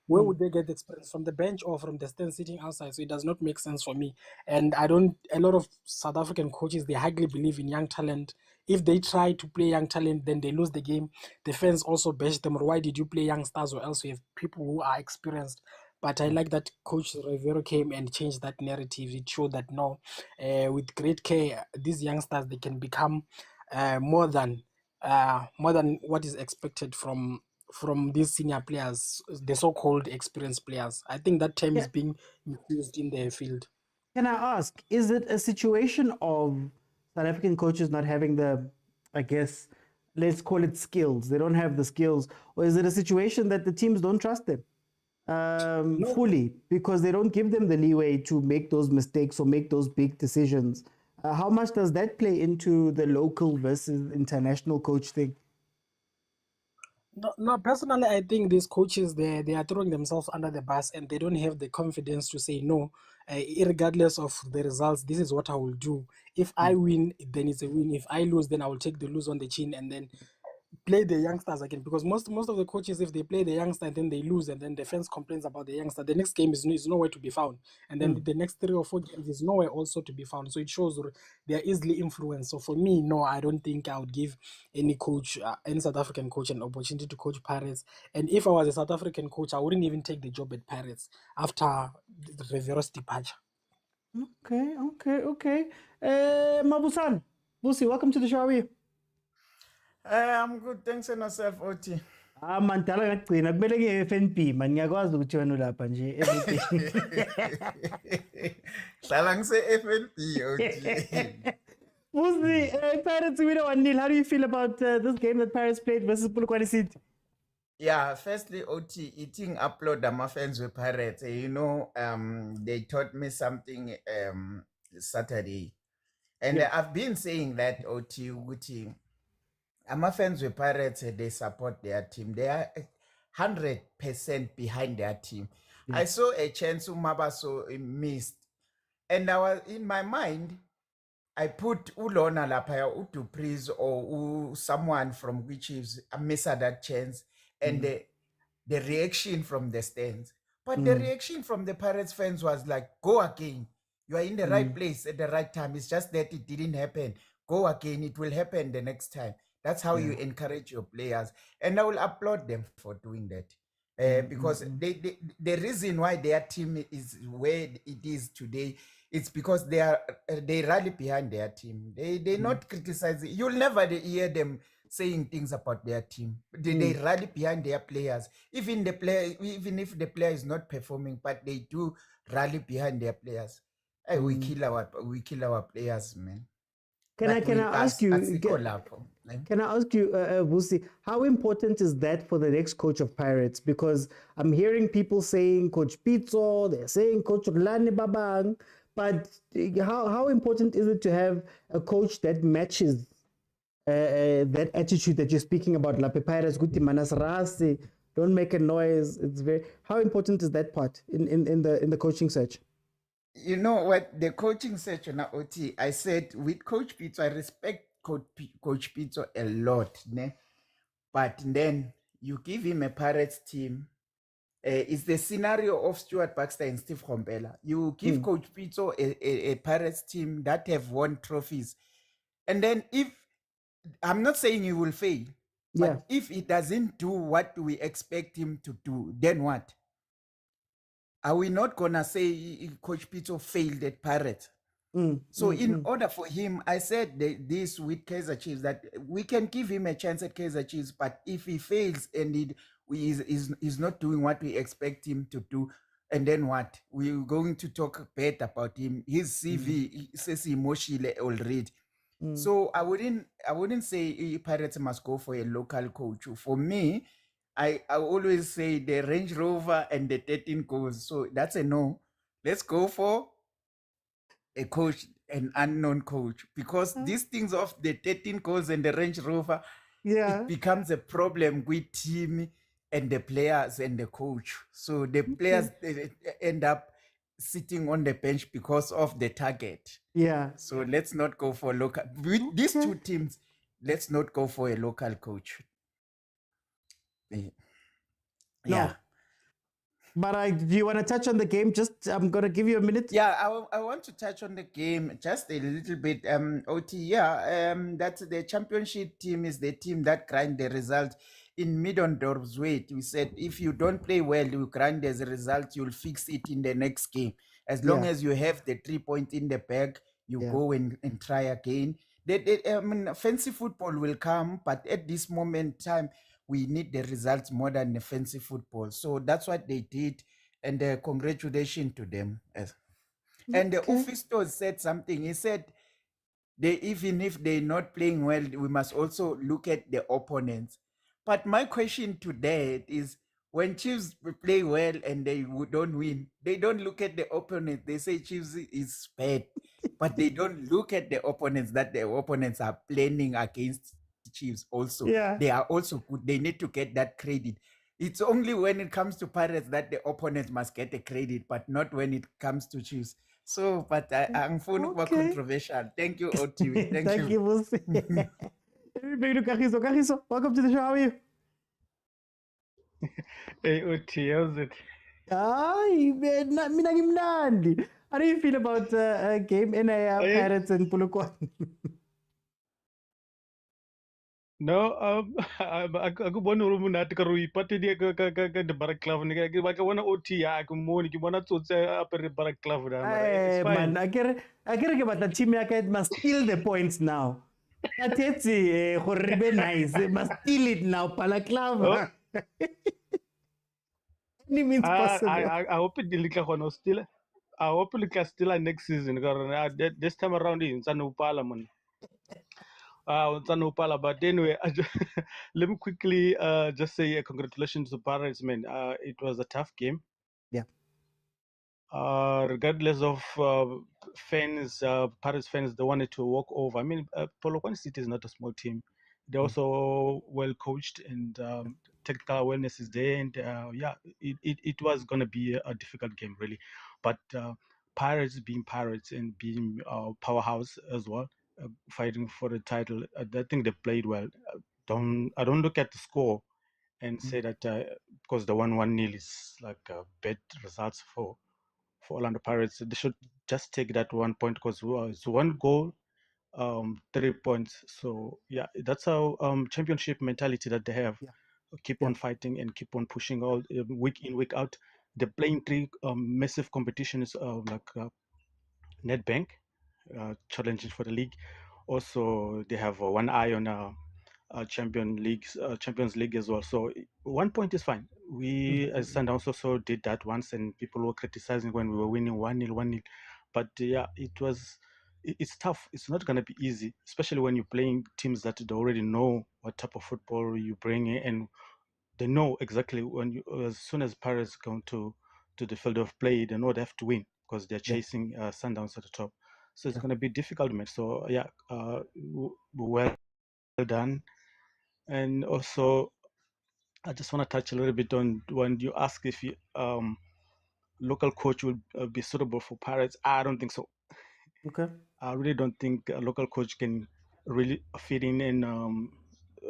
S17: Where would they get the experience? From the bench or from the stand sitting outside? So it does not make sense for me. And a lot of South African coaches, they hardly believe in young talent. If they try to play young talent, then they lose the game. The fans also bash them. Why did you play young stars or else you have people who are experienced? But I like that Coach Rivero came and changed that narrative. It showed that no, with great care, these youngsters, they can become more than what is expected from these senior players, the so-called experienced players. I think that term is being misused in the field.
S1: Can I ask, is it a situation of South African coaches not having the, I guess, let's call it skills? They don't have the skills. Or is it a situation that the teams don't trust them fully because they don't give them the leeway to make those mistakes or make those big decisions? How much does that play into the local versus international coach thing?
S17: No, personally, I think these coaches, they are throwing themselves under the bus and they don't have the confidence to say no, regardless of the results. This is what I will do. If I win, then it's a win. If I lose, then I will take the lose on the chin and then play the youngsters again. Because most of the coaches, if they play the youngster and then they lose and then the fans complains about the youngster, the next game is nowhere to be found. And then the next 3 or 4 games is nowhere also to be found. So it shows they are easily influenced. So for me, no, I don't think I would give any coach, any South African coach, an opportunity to coach Pirates. And if I was a South African coach, I wouldn't even take the job at Pirates after the Rivero's departure.
S1: Okay. Mabusan, Busi, welcome to the show. How are you?
S18: I'm good, thanks and yourself, Oti.
S1: Man, tala ngagcina kumele nge-FNB man, ngiyakwazi ukuthi wena ulapha nje everything.
S18: Hlala ngise-FNB, Oti.
S1: Busi, Pirates win 1-0. How do you feel about this game that Pirates played versus Polokwane City?
S18: Yeah, firstly, Oti, eating upload my fans with Pirates. You know, they taught me something Saturday. And I've been saying that, Oti, Uti. My fans with Pirates, they support their team. They are 100% behind their team. I saw a chance Mabaso missed. And I was in my mind, I put Ulona Lapaya, Utupris, or someone from Chiefs missed that chance. And the reaction from the stands. But the reaction from the Pirates fans was like, go again. You are in the right place at the right time. It's just that it didn't happen. Go again. It will happen the next time. That's how you encourage your players. And I will applaud them for doing that. Because the reason why their team is where it is today, it's because they rally behind their team. They not criticizing. You'll never hear them saying things about their team. They rally behind their players. Even if the player is not performing, but they do rally behind their players. We kill our players, man.
S1: Can I ask you, Busi, how important is that for the next coach of Pirates? Because I'm hearing people saying Coach Pitso, they're saying Coach Rulani Babang, but how important is it to have a coach that matches that attitude that you're speaking about? La Pirates, Guti Manas Rasi, don't make a noise. It's very. How important is that part in the coaching search?
S18: You know what, the coaching search on OT, I said with Coach Pitso, I respect Coach Pitso a lot, ne? But then you give him a Pirates team. It's the scenario of Stuart Baxter and Steve Khompela. You give Coach Pitso a Pirates team that have won trophies. And then I'm not saying he will fail, but if he doesn't do what we expect him to do, then what? Are we not gonna say Coach Pitso failed at Pirates? So in order for him, I said this with Kaizer Chiefs, that we can give him a chance at Kaizer Chiefs, but if he fails and he's not doing what we expect him to do, And then what? We're going to talk bad about him. His CV says emotionally already. So I wouldn't say Pirates must go for a local coach. For me, I always say the Range Rover and the 13 goals. So that's a no. Let's go for a coach, an unknown coach, because these things of the 13 goals and the Range Rover, it becomes a problem with team and the players and the coach. So the players they end up sitting on the bench because of the target.
S1: Yeah.
S18: So let's not go for local. With these two teams, let's not go for a local coach. Yeah.
S1: No. But do you want to touch on the game? Just I'm gonna give you a minute.
S18: Yeah, I want to touch on the game just a little bit. OT, yeah, that's the championship team is the team that grind the result. In Middendorf's way, we said if you don't play well, you grind as a result, you'll fix it in the next game. As long as you have the 3 point in the bag, you go and try again. Fancy football will come, but at this moment in time, we need the results more than the fancy football. So that's what they did, and congratulations to them. Yes. And the Ufisto said something. He said, even if they're not playing well, we must also look at the opponents. But my question to that is, when Chiefs play well and they don't win, they don't look at the opponent. They say Chiefs is bad, but they don't look at the opponents that the opponents are playing against Chiefs also.
S1: Yeah.
S18: They are also good. They need to get that credit. It's only when it comes to Pirates that the opponents must get the credit, but not when it comes to Chiefs. So, but I'm full of controversial. Thank you, OT.
S1: Thank you, Musi. Big to Kagiso. Kagiso, welcome to the show. How are you?
S19: Hey, OT, how's it?
S1: Ay, mina ngimnandi. How do you feel about game NAR Pirates and Polokwane?
S19: No, aku bona hore monate ka re o ipatedi ka di-barrack glove ne ke batla bona OT ya ke mone ke bona tsotse apere barrack glove da mara it's fine.
S1: Man, I get ke batla team ya ka it must steal the points now. Atetsi gore re be nice, it must steal it now, balaclava. Any means possible.
S19: I hope it litla gona still. I hope it can still next season because this time around it's no pala man. But anyway, let me quickly just say congratulations to Pirates, man. It was a tough game.
S1: Yeah.
S19: Regardless of fans, Pirates fans, they wanted to walk over. I mean, Polokwane City is not a small team. They're also well coached and technical awareness is there. And it was going to be a difficult game, really. But Pirates being Pirates and being powerhouse as well, fighting for the title, I think they played well. I don't look at the score and say that because the 1-1 is like a bad results for Orlando Pirates. They should just take that 1 point because it's 1 goal, 3 points. So yeah, that's how championship mentality that they have. Keep on fighting and keep on pushing all week in, week out. They're playing 3 massive competitions like Nedbank, challenging for the league. Also, they have one eye on Champions League as well. So 1 point is fine. We as Sundowns also did that once, and people were criticizing when we were winning 1-0, 1-0. But yeah, it's tough. It's not going to be easy, especially when you're playing teams that they already know what type of football you bring in, and they know exactly as soon as Pirates go to the field of play, they know they have to win because they're chasing Sundowns at the top. So it's going to be a difficult match. So yeah, well done. And also, I just want to touch a little bit on when you ask if local coach would be suitable for Pirates. I don't think so.
S1: Okay.
S19: I really don't think a local coach can really fit in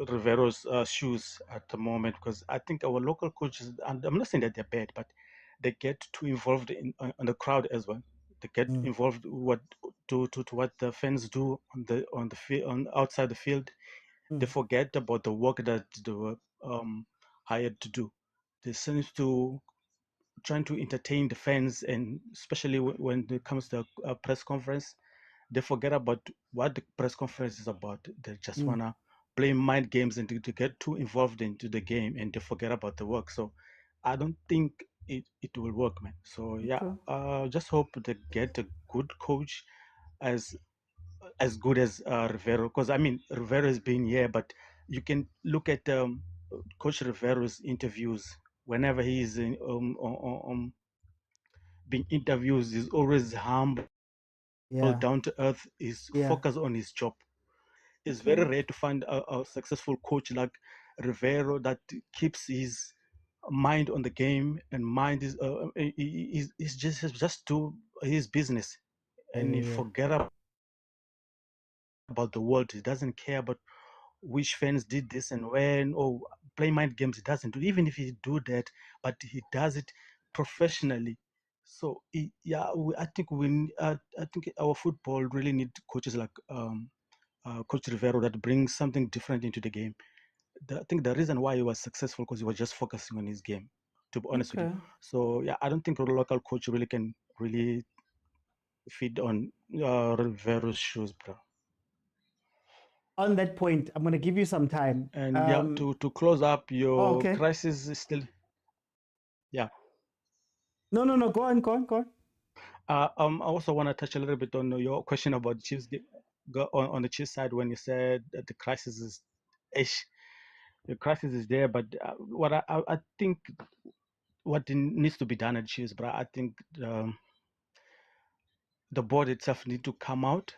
S19: Rivero's shoes at the moment, because I think our local coaches, and I'm not saying that they're bad, but they get too involved in the crowd as well. They get involved what to what the fans do on the field, on outside the field. They forget about the work that they were hired to do. They seem to trying to entertain the fans, and especially when it comes to a press conference, they forget about what the press conference is about. They just wanna play mind games and to get too involved into the game, and they forget about the work. So I don't think it will work, man. So yeah,
S1: Okay.
S19: just hope they get a good coach as good as Rivero, because I mean Rivero has been here, but you can look at Coach Rivero's interviews whenever he is being interviewed. He's always humble,
S1: Yeah.
S19: down to earth. He's
S1: Yeah.
S19: focused on his job. It's
S1: Okay.
S19: very rare to find a successful coach like Rivero that keeps his mind on the game and mind is he's just do his business and he
S1: Yeah.
S19: forget about the world. He doesn't care about which fans did this and when or play mind games. He doesn't do, even if he do that, but he does it professionally. So yeah, I think our football really need coaches like Coach Rivero that brings something different into the game. I think the reason why he was successful because he was just focusing on his game. To be honest with you,
S1: Okay.
S19: so yeah, I don't think a local coach really can really fit on Rivero's shoes, bro.
S1: On that point, I'm going to give you some time.
S19: And yeah, to close up, your
S1: okay.
S19: crisis is still, yeah.
S1: No. Go on.
S19: I also want to touch a little bit on your question about the Chiefs on the Chiefs side when you said that the crisis is ish. The crisis is there, but what I think what needs to be done at Chiefs, but I think the board itself need to come out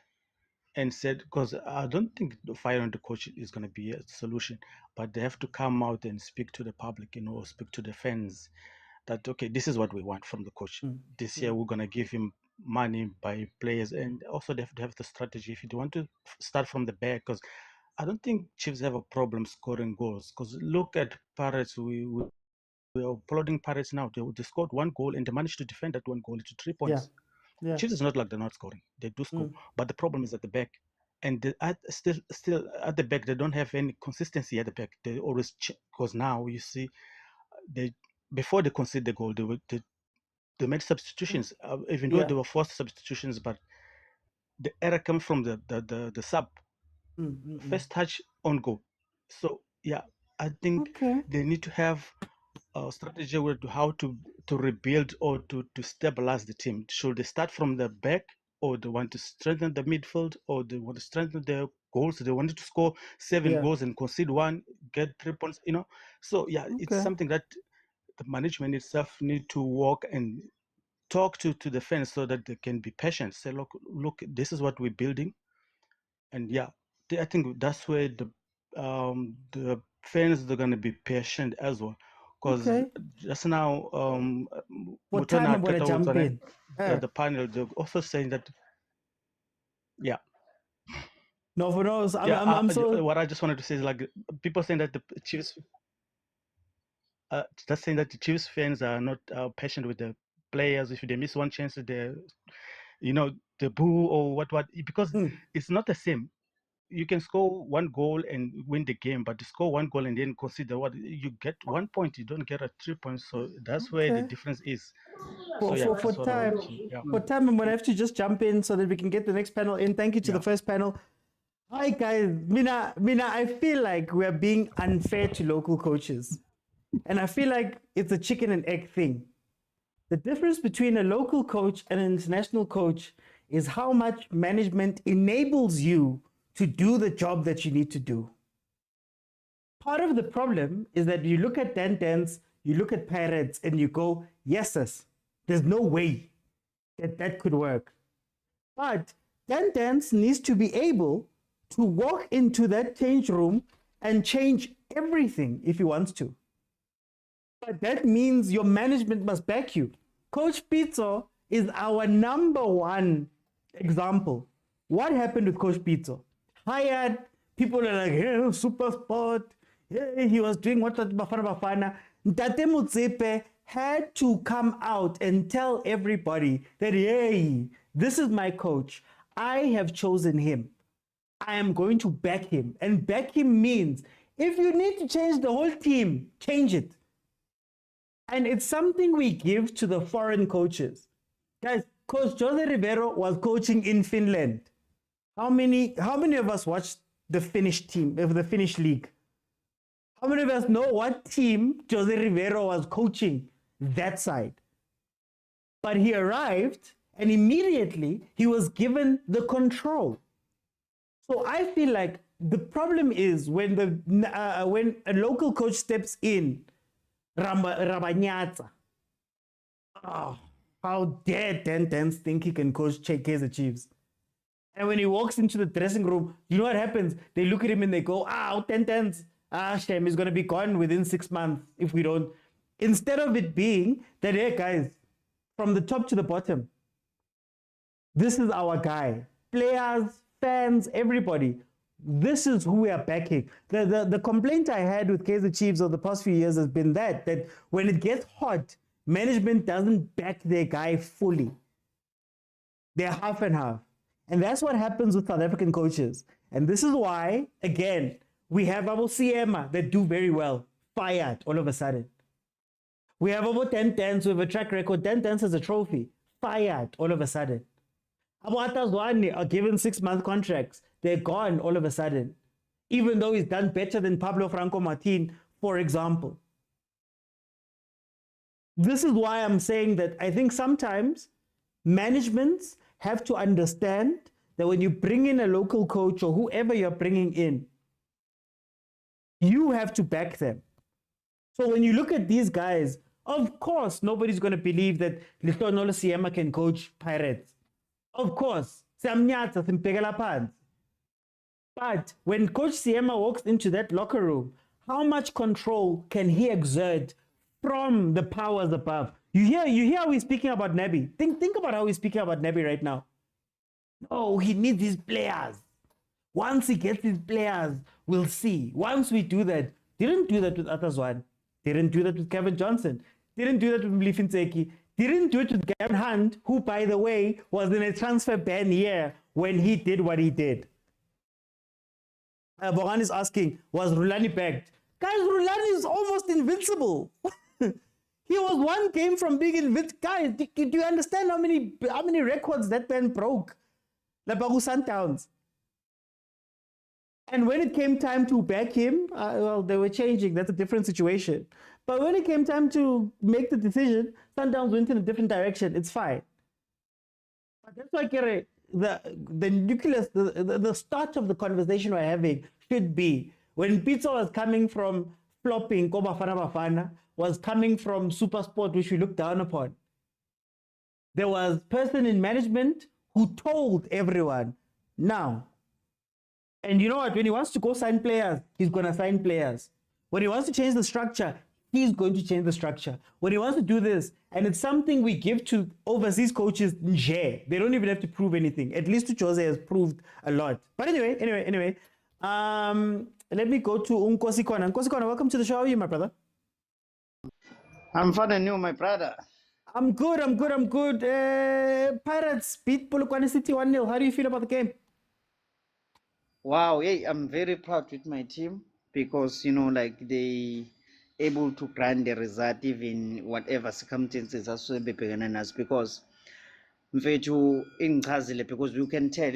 S19: and said, because I don't think the firing the coach is going to be a solution, but they have to come out and speak to the public, speak to the fans that, okay, this is what we want from the coach. This year we're going to give him money by players, and also they have to have the strategy if you want to start from the back, because I don't think Chiefs have a problem scoring goals, because look at Pirates. We are applauding Pirates now. They scored one goal and they managed to defend that one goal to 3 points.
S1: Yeah.
S19: Chiefs is not like they're not scoring. They do score, but the problem is at the back. And still at the back, they don't have any consistency at the back. They always because now you see, before they concede the goal, they made substitutions, even though they were forced substitutions, but the error comes from the sub first touch on goal. So yeah, I think they need to have a strategy with how to rebuild or to stabilize the team. Should they start from the back, or they want to strengthen the midfield, or they want to strengthen their goals? They wanted to score 7 goals and concede 1, get 3 points. So yeah, it's something that the management itself need to work and talk to the fans so that they can be patient. Say, look, this is what we're building, and yeah, I think that's where the fans are gonna be patient as well. Because just now,
S1: What time I'm going to jump in?
S19: The panel, they're also saying that, yeah.
S1: No, for those,
S19: I'm so. What I just wanted to say is like people saying that the Chiefs, just saying that the Chiefs fans are not patient with the players. If they miss one chance, they, the boo or what, because it's not the same. You can score 1 goal and win the game, but to score 1 goal and then consider what you get 1 point, you don't get 3 points. So that's where the difference is.
S1: For time, I'm gonna have to just jump in so that we can get the next panel in. Thank you to the first panel. Hi guys, Mina, I feel like we're being unfair to local coaches, and I feel like it's a chicken and egg thing. The difference between a local coach and an international coach is how much management enables you to do the job that you need to do. Part of the problem is that you look at Dance, you look at Pirates, and you go, yes, there's no way that could work. But Dance needs to be able to walk into that change room and change everything if he wants to. But that means your management must back you. Coach Pitso is our #1 example. What happened with Coach Pitso? Hired, people are like, hey, super sport. Hey, he was doing what bafana. Ntate Motsepe had to come out and tell everybody that, hey, this is my coach. I have chosen him. I am going to back him. And back him means if you need to change the whole team, change it. And it's something we give to the foreign coaches. Guys, Coach Jose Rivero was coaching in Finland. How many of us watched the Finnish team, the Finnish league? How many of us know what team Jose Rivero was coaching? that side. But he arrived and immediately he was given the control. So I feel like the problem is when a local coach steps in, Rabanyata. Oh, how dare Tentens think he can coach Kaizer Chiefs? And when he walks into the dressing room, you know what happens? They look at him and they go, Tentens, shame, he's going to be gone within 6 months if we don't. Instead of it being that, hey guys, from the top to the bottom, this is our guy. Players, fans, everybody. This is who we are backing. The complaint I had with Kaizer Chiefs over the past few years has been that when it gets hot, management doesn't back their guy fully. They're half and half. And that's what happens with South African coaches. And this is why, again, we have Abo Siema that do very well, fired all of a sudden. We have Abo Tentens with a track record. Tentens has a trophy, fired all of a sudden. Abo Atazwani are given 6-month contracts. They're gone all of a sudden. Even though he's done better than Pablo Franco Martin, for example. This is why I'm saying that I think sometimes managements have to understand that when you bring in a local coach or whoever you're bringing in, you have to back them. So when you look at these guys, of course, nobody's going to believe that Lihlonola Siema can coach Pirates. Of course, Samnyata Simpegala Pants. But when Coach Siema walks into that locker room, how much control can he exert from the powers above? You hear how he's speaking about Nabi. Think about how he's speaking about Nabi right now. Oh, he needs his players. Once he gets his players, we'll see. Once we do that, didn't do that with Atazwan. Didn't do that with Kevin Johnson. Didn't do that with Mlifinseki. Didn't do it with Gavin Hunt, who, by the way, was in a transfer ban year when he did what he did. Boran is asking, was Rulani backed? Guys, Rulani is almost invincible. He was one game from being invincible. Guys, do you understand how many records that man broke? Labaru Sundowns. And when it came time to back him, well, they were changing. That's a different situation. But when it came time to make the decision, Sundowns went in a different direction. It's fine. But that's why, Kere, the nucleus, the start of the conversation we're having should be when Pitso was coming from flopping, ko bafana, was coming from supersport, which we look down upon. There was a person in management who told everyone, now, and you know what, when he wants to go sign players, he's going to sign players. When he wants to change the structure, he's going to change the structure. When he wants to do this, and it's something we give to overseas coaches, they don't even have to prove anything. At least Jose has proved a lot. But anyway, let me go to Nkosi Kona. Nkosi Kona, welcome to the show. How are you, my brother?
S20: I'm fine and you, my brother.
S1: I'm good. Pirates beat Polokwane City 1-0. How do you feel about the game?
S20: Wow, hey, I'm very proud with my team because, like they able to grind the result even whatever circumstances are so us because because you can tell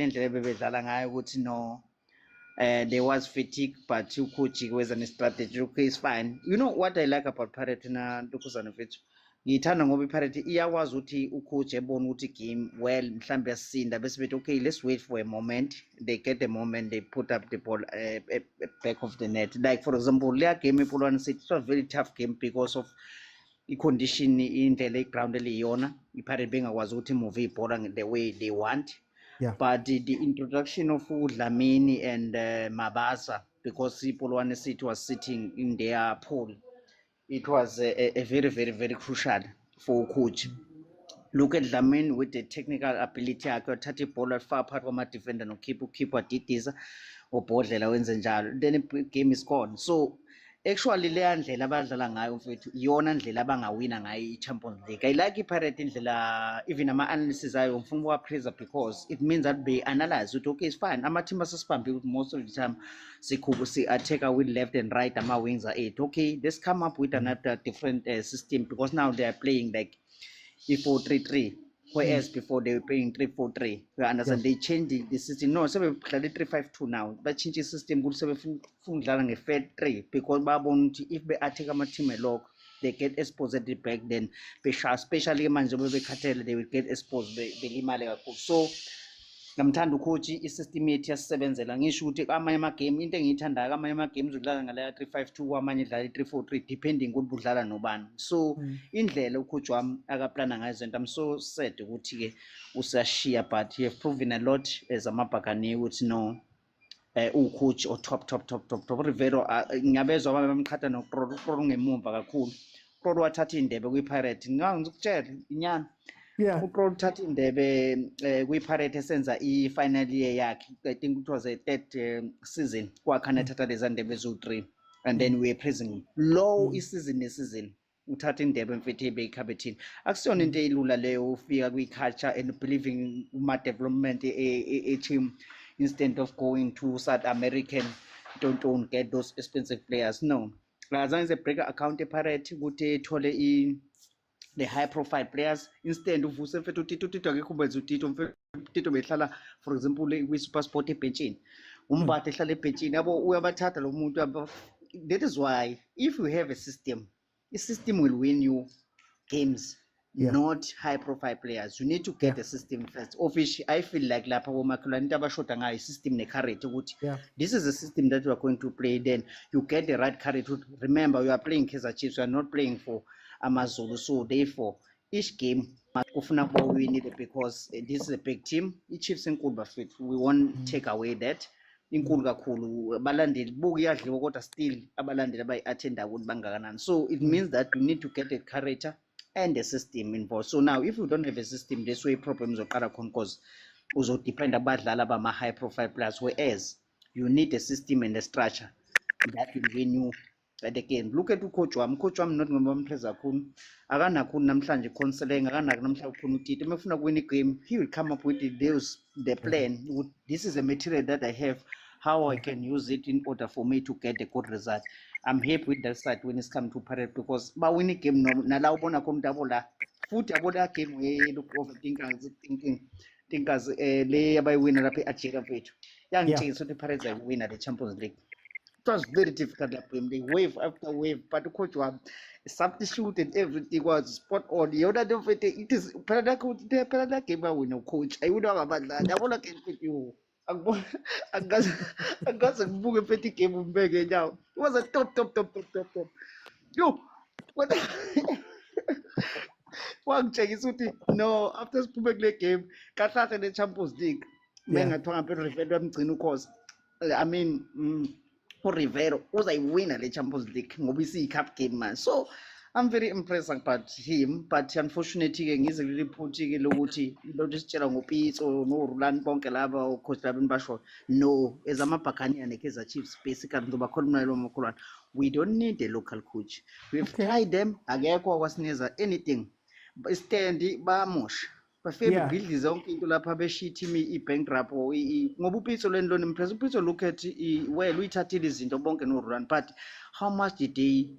S20: there was fatigue, but you coach was a strategy. Okay, it's fine. You know what I like about Parrot na Dukuzana Fetch? Ngithanda ngoba iParrot iyakwazi ukuthi ucoach ebona ukuthi game well mhlambe yasinda bese bethi okay, let's wait for a moment. They get a moment, they put up the ball back of the net. Like for example, leya game ePolokwane City, it was a very tough game because of the condition indlela iground eliyona. iParrot bengakwazi ukuthi move ibhola the way they want.
S1: Yeah.
S20: But the introduction of Dlamini and Mabasa, because Polokwane City was sitting in their pool, it was a very, very, very crucial for coach. Look at Dlamini with the technical ability, I could touch a ball at far part of my defender, no keep what it is, or Bodlela wins and jar. Then the game is gone. So actually, leya ndlela abadlala ngayo mfethu iyona ndlela abangawina ngayo i-Champions League. I like iParrot indlela even ama-analysis ayo ngifuna ukuwapraise because it means that they analyze ukuthi okay, it's fine. Ama-team asesibambe most of the time si-attack with left and right, ama-wings are 8. Okay, let's come up with another different system because now they are playing like 4-3-3. Whereas before they were playing 3-4-3. You understand? They changed the system. No, so we play 3-5-2 now. But change the system. Good, so we 4-3 because if they attack my team a lot, they get exposed at the back, then especially manje bebekhathele, they will get exposed, belimale kakhulu. So ngamthanda ucoach isystem yethu yasisebenzela, ngisho ukuthi amanye amagame into engiyithandayo, amanye amagame udlala ngala 352, amanye udlala 343 depending ukuthi udlala nobani. So indlela ucoach wami akaplana ngayo izinto, I'm so sad ukuthi ke usashiya, but he have proven a lot as amabhakane ukuthi no ucoach o top Rivero. Ngiyabezwa bamqhatha noPro ngemumva kakhulu. Pro wathatha indebe kwiPirate, ngizokutshela inyana.
S1: Yeah.
S20: uPro uthatha indebe kwiPirate esenza i-final year yakhe. I think it was a third season kwakhe anathatha lezi ndebe eziwu-3, and then we were praising him. Low isizini nesizini uthatha indebe mfethu ebeyikhabethini. Akusiyona into elula leyo ufika kwi-culture and believing kuma-development e-team instead of going to South American don't get those expensive players. No, azange ze break account ePirate ukuthi ethole the high profile players. Instead uvuse mfethu uTito akekho benza uTito behlala for example kwi-supersport ebhenchini, umbathe ehlala ebhenchini yabo uyabathatha lo muntu. That is why if you have a system will win you games. Not high profile players. You need to get the system first. Officially, I feel like lapha womakhelwane into abashoda ngayo system ne-courage ukuthi this is a system that you are going to play, then you get the right courage. Remember, you are playing Kaizer Chiefs, you are not playing for Amazulu, so therefore each game kufuna win it because this is a big team. I-Chiefs inkulu bafethu, we won't take away that. Inkulu kakhulu abalandeli buku iyadliwa kodwa still abalandeli abayi-attenda ukuthi bangakanani. So it means that you need to get a character and the system involved. So now if you don't have a system, this way problems oqala khona because uzodepend abadlali abama high profile players, whereas you need a system and a structure that will win you at the game. Look at ucoach wami not ngoba bampheza kakhulu, akanakhulu namhlanje counseling, akanako namhlanje khona uTito. Mefuna win a game, he will come up with the plan. This is a material that I have, how I can use it in order for me to get a good result. I'm happy with that side when it's come to Parade because ba win a game nala ubona khona double la futhi abola game we look over thinkers le abayiwina lapha eAjeka mfethu yangitshengisa ukuthi Parade zayiwina the Champions League. It was very difficult that game, they wave after wave, but the coach was substitute and everything was spot on. The other day it is Parade game I win, coach. I would have about that. I want to get you. Angazi ngibuke mfethu igame umbeke nyawo. It was a top. Yo, what? Wangitshengisa ukuthi no, after siphume kule game kahlahla ne Champions League mengathwa ngampela Rivero yamgcina ukhoza. I mean uRivero uzayiwina le Champions League ngoba isiyi-cup game man. So I'm very impressed about him, but unfortunately ke ngize report ke lokuthi into esitshela ngoPitso no Rulani bonke laba coach Gavin basho no ezamabhakani ne Kaizer Chiefs basically ngoba khona lo mkhulwana, we don't need a local coach. We've tried them, akekho kwasinikeza anything. Stand bamosha bafike build zonke into lapha beshithi i-bankrupt ngoba uPitso lento impress. uPitso look at well uyithathile izinto bonke no Rulani, but how much did they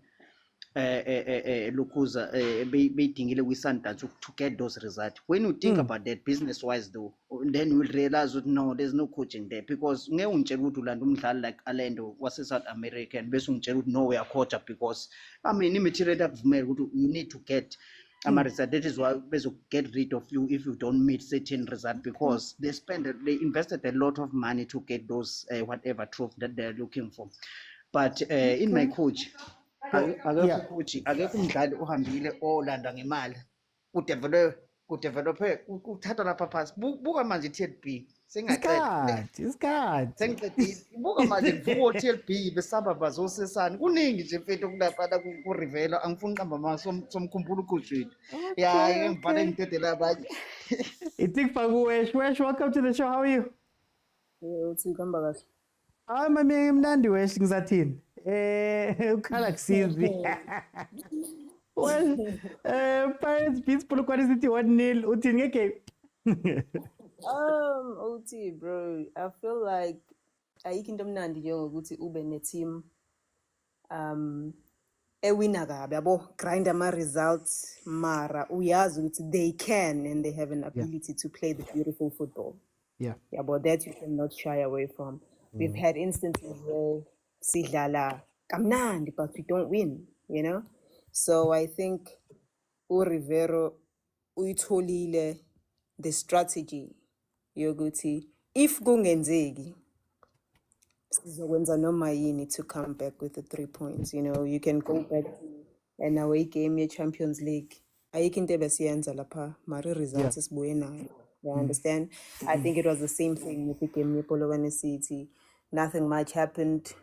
S20: Lukuza beyidingile kwi-Sundowns to get those results? When you think about that business wise though, then you will realize that no, there's no coaching there, because ngeke ungitshela ukuthi ulanda umdlali like Orlando wase-South American bese ungitshela ukuthi no, we are coach up, because I mean i-material yakuvumela ukuthi you need to get result. That is why they get rid of you if you don't meet certain results, because they invested a lot of money to get those whatever trophy that they're looking for. But in my coach, akekho coach, akekho umdlali ohambile olanda ngemali udevelope uthatha lapha phasi. Buka manje i-TLB sengaqeda sengiqedile, buka manje kuvuka TLB besaba bazosesana kuningi nje mfethu okulapha ku-Rivelo. Angifuni uqamba manje somkhumbulo ucoach wethu ya ngibhale ngidedela abanye.
S1: Itik Faguwesh, welcome to the show. How are you?
S21: Uthi kuhamba kahle.
S1: Hayi mami mnandi wesh, ngizathini ukhala kusizi. Well, Pirates beats Polokwane City 1-0. Uthini ngegame?
S21: OT bro, I feel like ayikho into emnandi njengokuthi ube ne-team ewina kabi yabo, grind ama results mara uyazi ukuthi they can and they have an ability to play the beautiful football. Yeah, but that you cannot shy away from. We've had instances where sidlala kamnandi but we don't win, you know. So I think uRivero uyitholile the strategy yokuthi if kungenzeki sizokwenza noma yini to come back with the 3 points. You know, you can go back to an away game Champions League. Ayikho into ebesiyenza lapha, mari results esibuye nayo. You understand? I think it was the same thing with the game Polokwane City. Nothing much happened.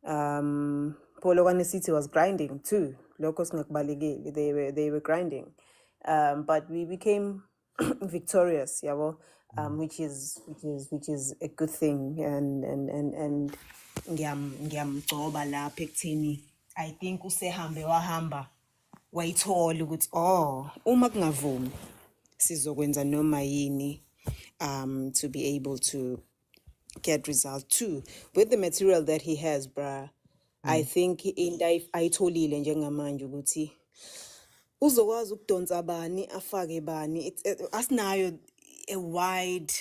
S21: Polokwane City was grinding too. Locos ngakbalekeli, they were grinding. But we became victorious, yabo. Which is a good thing, and ngiyamgcoba lapha ekuthini I think usehambe wahamba wayithola ukuthi uma kungavumi sizokwenza noma yini to be able to get result too with the material that he has, bruh. I think ayitholile njengamanje ukuthi uzokwazi ukudonsa bani afake bani asinayo a wide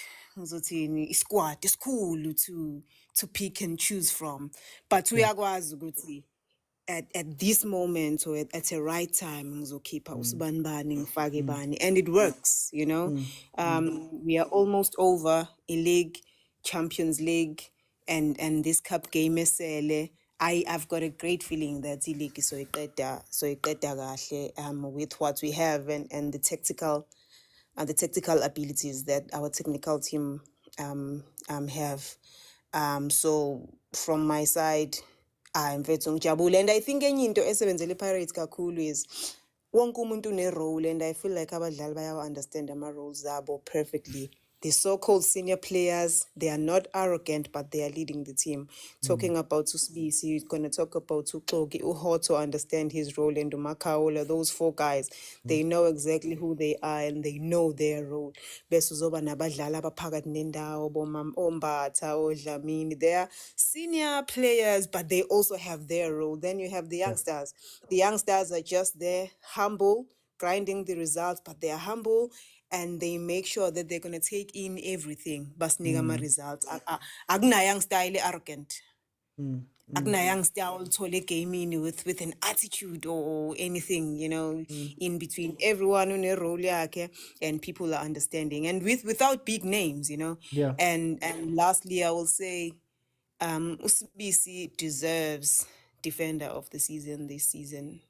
S21: squad esikhulu to pick and choose from, but uyakwazi ukuthi at this moment or at a right time ngizokhipha usibani bani ngifake bani, and it works, you know. We are almost over a league, Champions League, and this cup game esele. I've got a great feeling that the league is so kahle with what we have and the tactical abilities that our technical team have. So from my side, I'm very ngijabule, and I think enye into esebenzele Pirates kakhulu is wonke umuntu une role, and I feel like abadlali bayawa understand ama roles zabo perfectly. The so-called senior players, they are not arrogant, but they are leading the team. Talking about Usbisi, you're going to talk about Uklogi, Uhoto understand his role, and Umakaola, those 4 guys, they know exactly who they are and they know their role. Besuzoba nabadlala abaphakathi nendawo, bomam Ombatha, Dlamini, they are senior players, but they also have their role. Then you have the youngsters. The youngsters are just there, humble, grinding the results, but they are humble. And they make sure that they're going to take in everything. Basniga ma results. Agna young style arrogant. Agna young style tole gaming with an attitude or anything, you know, in between. Everyone on a role yake, and people are understanding. And without big names, you know.
S1: Yeah.
S21: And lastly, I will say, Usbisi deserves defender of the season this season.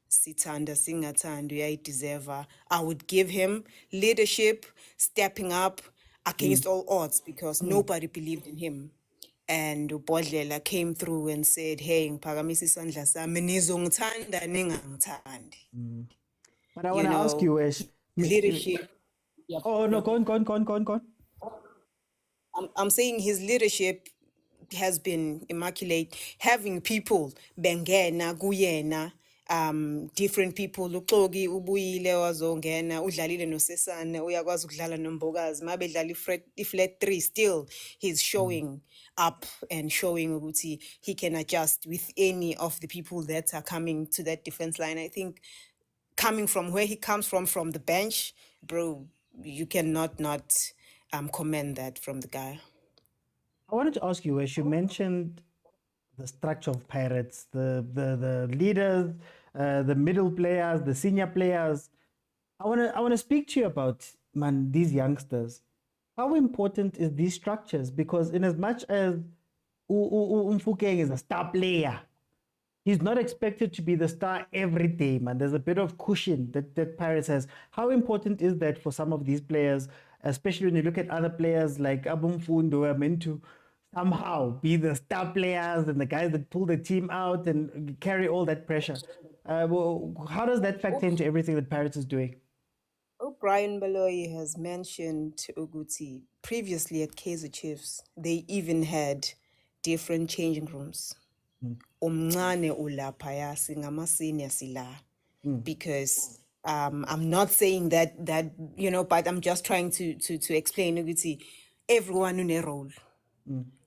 S21: Sitanda Singatanda, I deserve. I would give him leadership, stepping up against all odds, because nobody believed in him. And Bodlela came through and said, "Hey, ngiphakamisa isandla sami, nizongithanda ningangithandi."
S1: But I want to ask you,
S21: leadership.
S1: Oh no, go on.
S21: I'm saying his leadership has been immaculate. Having people bengena kuyena. Different people, uXoki ubuyile wazongena, udlalile noSesane, uyakwazi ukudlala noMbokazi, mabe dlala iflat 3, still he's showing up and showing ukuthi he can adjust with any of the people that are coming to that defense line. I think coming from where he comes from the bench, bro, you cannot not commend that from the guy.
S1: I wanted to ask you, as you mentioned the structure of Pirates, the leaders, the middle players, the senior players. I wanna speak to you about, man, these youngsters. How important is these structures? Because in as much as Mfukeng is a star player, he's not expected to be the star every day, man. There's a bit of cushion that Pirates has. How important is that for some of these players, especially when you look at other players like Abumfundo, who are meant to somehow be the star players and the guys that pull the team out and carry all that pressure? How does that factor into everything that Pirates is doing?
S21: Brian Baloyi has mentioned Uguti previously at Kaizer Chiefs. They even had different changing rooms. Omncane ulaphaya singama senior sila. Because I'm not saying that you know, but I'm just trying to explain Uguti. Everyone in a role.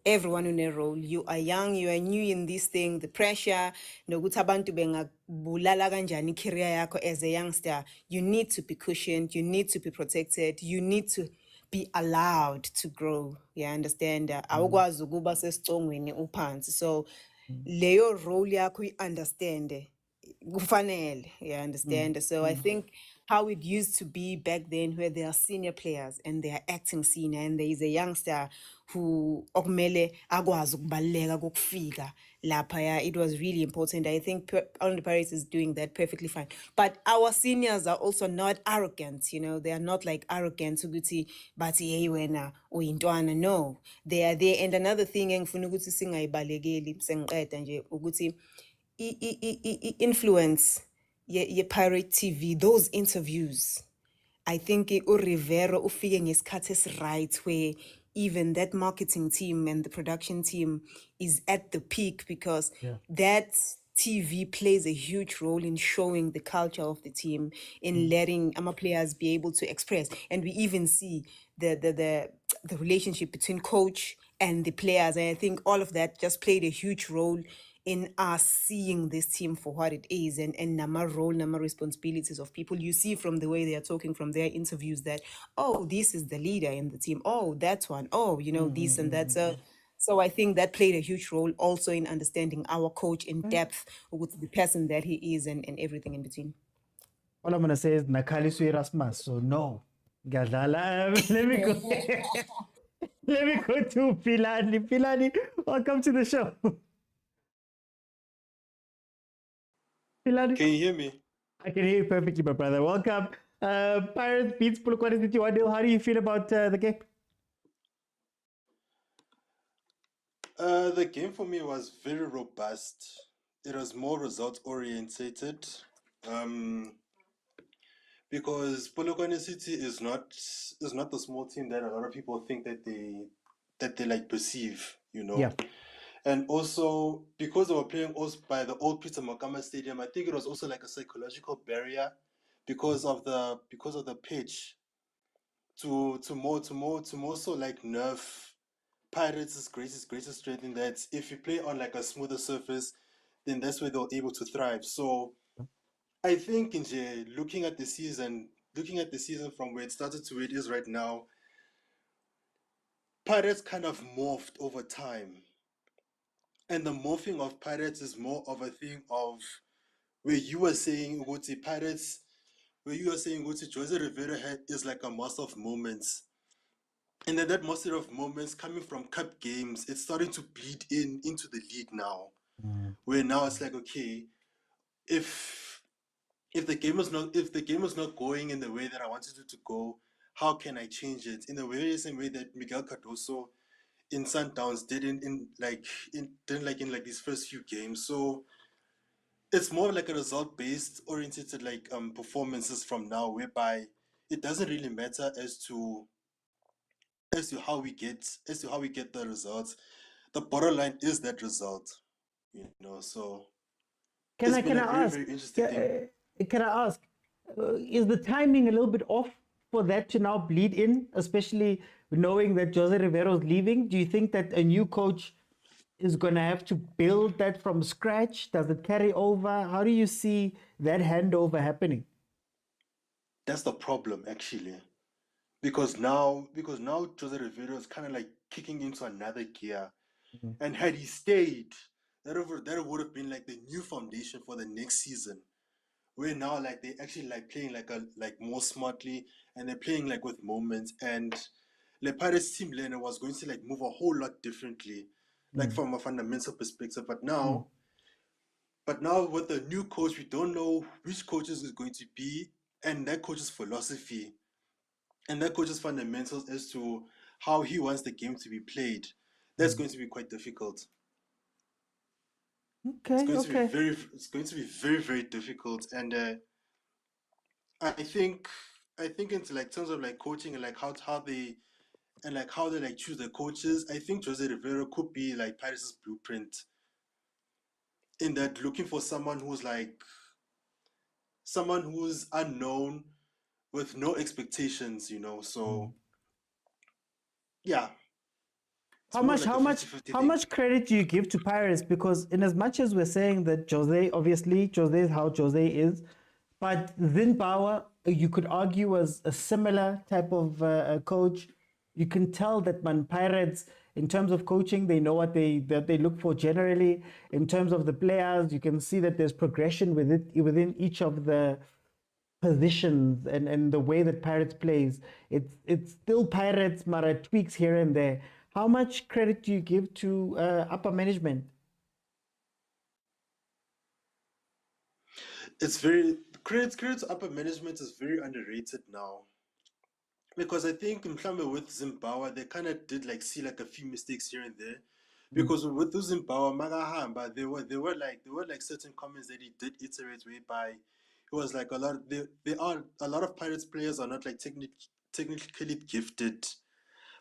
S21: Everyone in a role. You are young, you are new in this thing, the pressure, nokuthi abantu bengabulala kanjani career yakho as a youngster. You need to be cushioned, you need to be protected, you need to be allowed to grow. You understand? Awukwazi ukuba sesicongweni uphansi. So leyo role yakho understand. kufanele, yeah, understand. So I think how it used to be back then, where there are senior players and they are acting senior, and there is a youngster who okumele akwazi ukubaleka kokufika lapha. It was really important. I think Orlando Pirates is doing that perfectly fine. But our seniors are also not arrogant, you know. They are not like arrogant ukuthi bathi hey wena uyintwana. No, they are there. And another thing engifuna ukuthi singayibalekeli sengiqeda nje ukuthi influence ye Pirate TV, those interviews, I think uRivero ufike ngesikhathi esi-right where even that marketing team and the production team is at the peak, because that TV plays a huge role in showing the culture of the team, in letting our players be able to express. And we even see the relationship between coach and the players. And I think all of that just played a huge role in us seeing this team for what it is, and nama role, nama responsibilities of people. You see from the way they are talking, from their interviews, that, oh, this is the leader in the team. Oh, that one. Oh, you know, this and that. So I think that played a huge role also in understanding our coach in depth, with the person that he is, and everything in between.
S1: All I'm going to say is Nakali Rasmas. So no. Gadala, let me go. Let me go to Pilani. Pilani, welcome to the show. Pilani.
S2: Can you hear me?
S1: I can hear you perfectly, my brother. Welcome. Pirates beats Polokwane City 1-0. How do you feel about the game?
S2: The game for me was very robust. It was more result orientated. Because Polokwane City is not the small team that a lot of people think that they like perceive, you know.
S1: Yeah.
S2: And also because they were playing also by the old Pitso Mosimane Stadium, I think it was also like a psychological barrier because of the pitch to more so like nerve Pirates' greatest strength, in that if you play on like a smoother surface, then that's where they're able to thrive. So I think looking at the season from where it started to where it is right now, Pirates kind of morphed over time. And the morphing of Pirates is more of a thing of where you were saying Uguti Pirates, where you were saying Uguti Jose Rivera is like a master of moments. And then that master of moments coming from cup games, it's starting to bleed into the league now. Where now it's like, okay, if the game is not going in the way that I wanted it to go, how can I change it? In the very same way that Miguel Cardoso in Sundowns didn't in these first few games. So it's more like a result-based oriented performances from now, whereby it doesn't really matter as to how we get the results. The bottom line is that result, you know. So
S1: Can I ask?
S2: very interesting thing.
S1: Can I ask? Is the timing a little bit off for that to now bleed in, especially knowing that Jose Rivero is leaving? Do you think that a new coach is going to have to build that from scratch? Does it carry over? How do you see that handover happening?
S2: That's the problem, actually, because now Jose Rivero is kind of like kicking into another gear, and had he stayed, that would have been like the new foundation for the next season. Where now like they actually like playing like more smartly, and they're playing like with moments, and the Pirates team Lena was going to like move a whole lot differently, like from a fundamental perspective. But now with the new coach, we don't know which coaches is going to be, and that coach's philosophy and that coach's fundamentals as to how he wants the game to be played. That's going to be quite difficult.
S1: Okay,
S2: It's going to be very, very difficult, and I think into like terms of like coaching and like how they like choose their coaches. I think Jose Rivera could be like Paris' blueprint, in that looking for someone who's unknown with no expectations, you know. So yeah.
S1: How much credit do you give to Pirates? Because in as much as we're saying that Jose is how Jose is, but Zimbabwe, you could argue, was a similar type of coach. You can tell that Pirates, In terms of coaching, they know what they look for generally. In terms of the players, you can see that there's progression within each of the positions and the way that Pirates plays. It's still Pirates, Mara tweaks here and there. How much credit do you give to upper management?
S2: It's very credit to upper management is very underrated now. Because I think mhlambe with Zimbabwe they kind of did like see like a few mistakes here and there. Because with the Zimbabwe Magahamba, there were like certain comments that he did iterate whereby it was like there are a lot of Pirates players are not like technically gifted.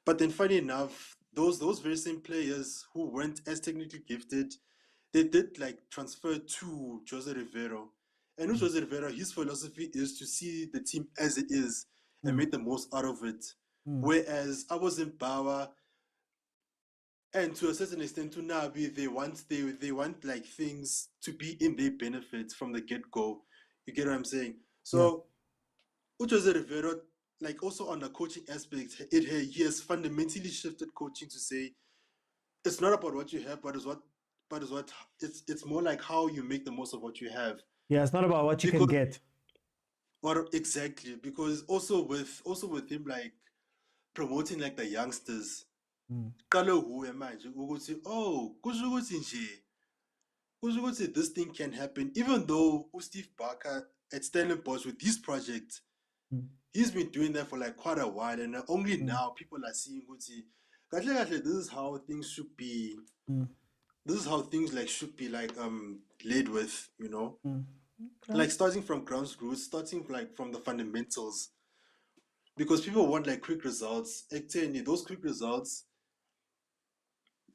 S2: But then funny enough, those very same players who weren't as technically gifted, they did like transfer to Jose Rivero. And with Jose Rivero, his philosophy is to see the team as it is and make the most out of it. Whereas I was in Bawa, and to a certain extent to Nabi, they want like things to be in their benefit from the get-go. You get what I'm saying? So Jose Rivero, like also on the coaching aspect, he has fundamentally shifted coaching to say it's not about what you have, but it's more like how you make the most of what you have.
S1: Yeah, it's not about what you can get.
S2: Or exactly, because also with him like promoting like the youngsters. Qale huwe manje ukuthi kusho ukuthi this thing can happen, even though Steve Barker at Stellenbosch with this project, he's been doing that for like quite a while, and only now people are seeing ukuthi kahle this is how things should be. This is how things like should be like led with, you know. Like starting from roots, starting like from the fundamentals, because people want like quick results. Actually, those quick results,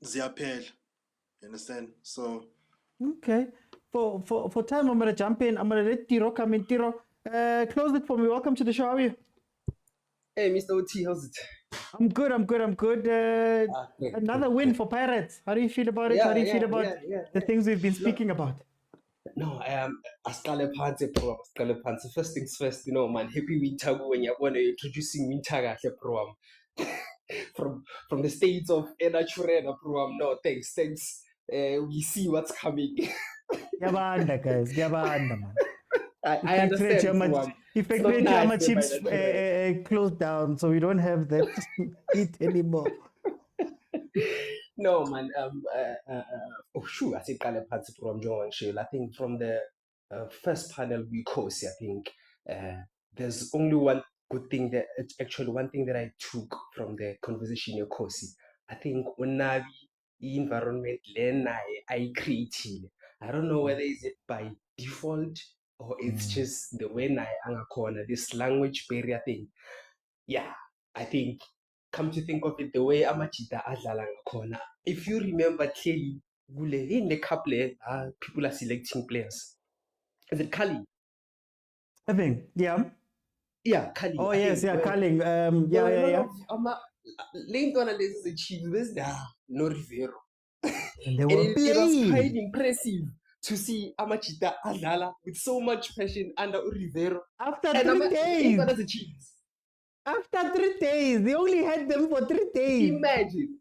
S2: ziyaphela. You understand? So
S1: okay, for time, I'm gonna jump in. I'm gonna let Tiro come in. Tiro, close it for me. Welcome to the show. How are you?
S4: Hey, Mr. OT, how's it?
S1: I'm good.
S4: Great,
S1: Another win for Pirates. How do you feel about it? How do you feel about the things we've been speaking about?
S4: No, I am Ascale Panze Pro. Ascale Panze. First things first, you know, man. Happy Wintago when you're introducing Wintaga program from the states of Enachurena program. No, thanks. We see what's coming.
S1: Yabanda, guys. Yabanda, man.
S4: I understand.
S1: Effectively, German chips closed down, so we don't have that eat anymore.
S4: No, man. I think I think from the first panel we course, I think there's only one good thing that actually one thing that I took from the conversation your course. I think unabi environment I created. I don't know whether is it by default or it's just the way I corner this language barrier thing. Yeah, I think. Come to think of it, the way Amachita Adlala corner. If you remember clearly, in the couple, people are selecting players. Is it Kali?
S1: I think, yeah.
S4: Yeah, Kali.
S1: Oh, yes, yeah, Kali. Yeah.
S4: Lane one is the Chiefs, no Rivero.
S1: And they were
S4: it was quite impressive to see Amachita Adlala with so much passion under Rivero.
S1: After 3 days. After 3 days, they only had them for 3 days.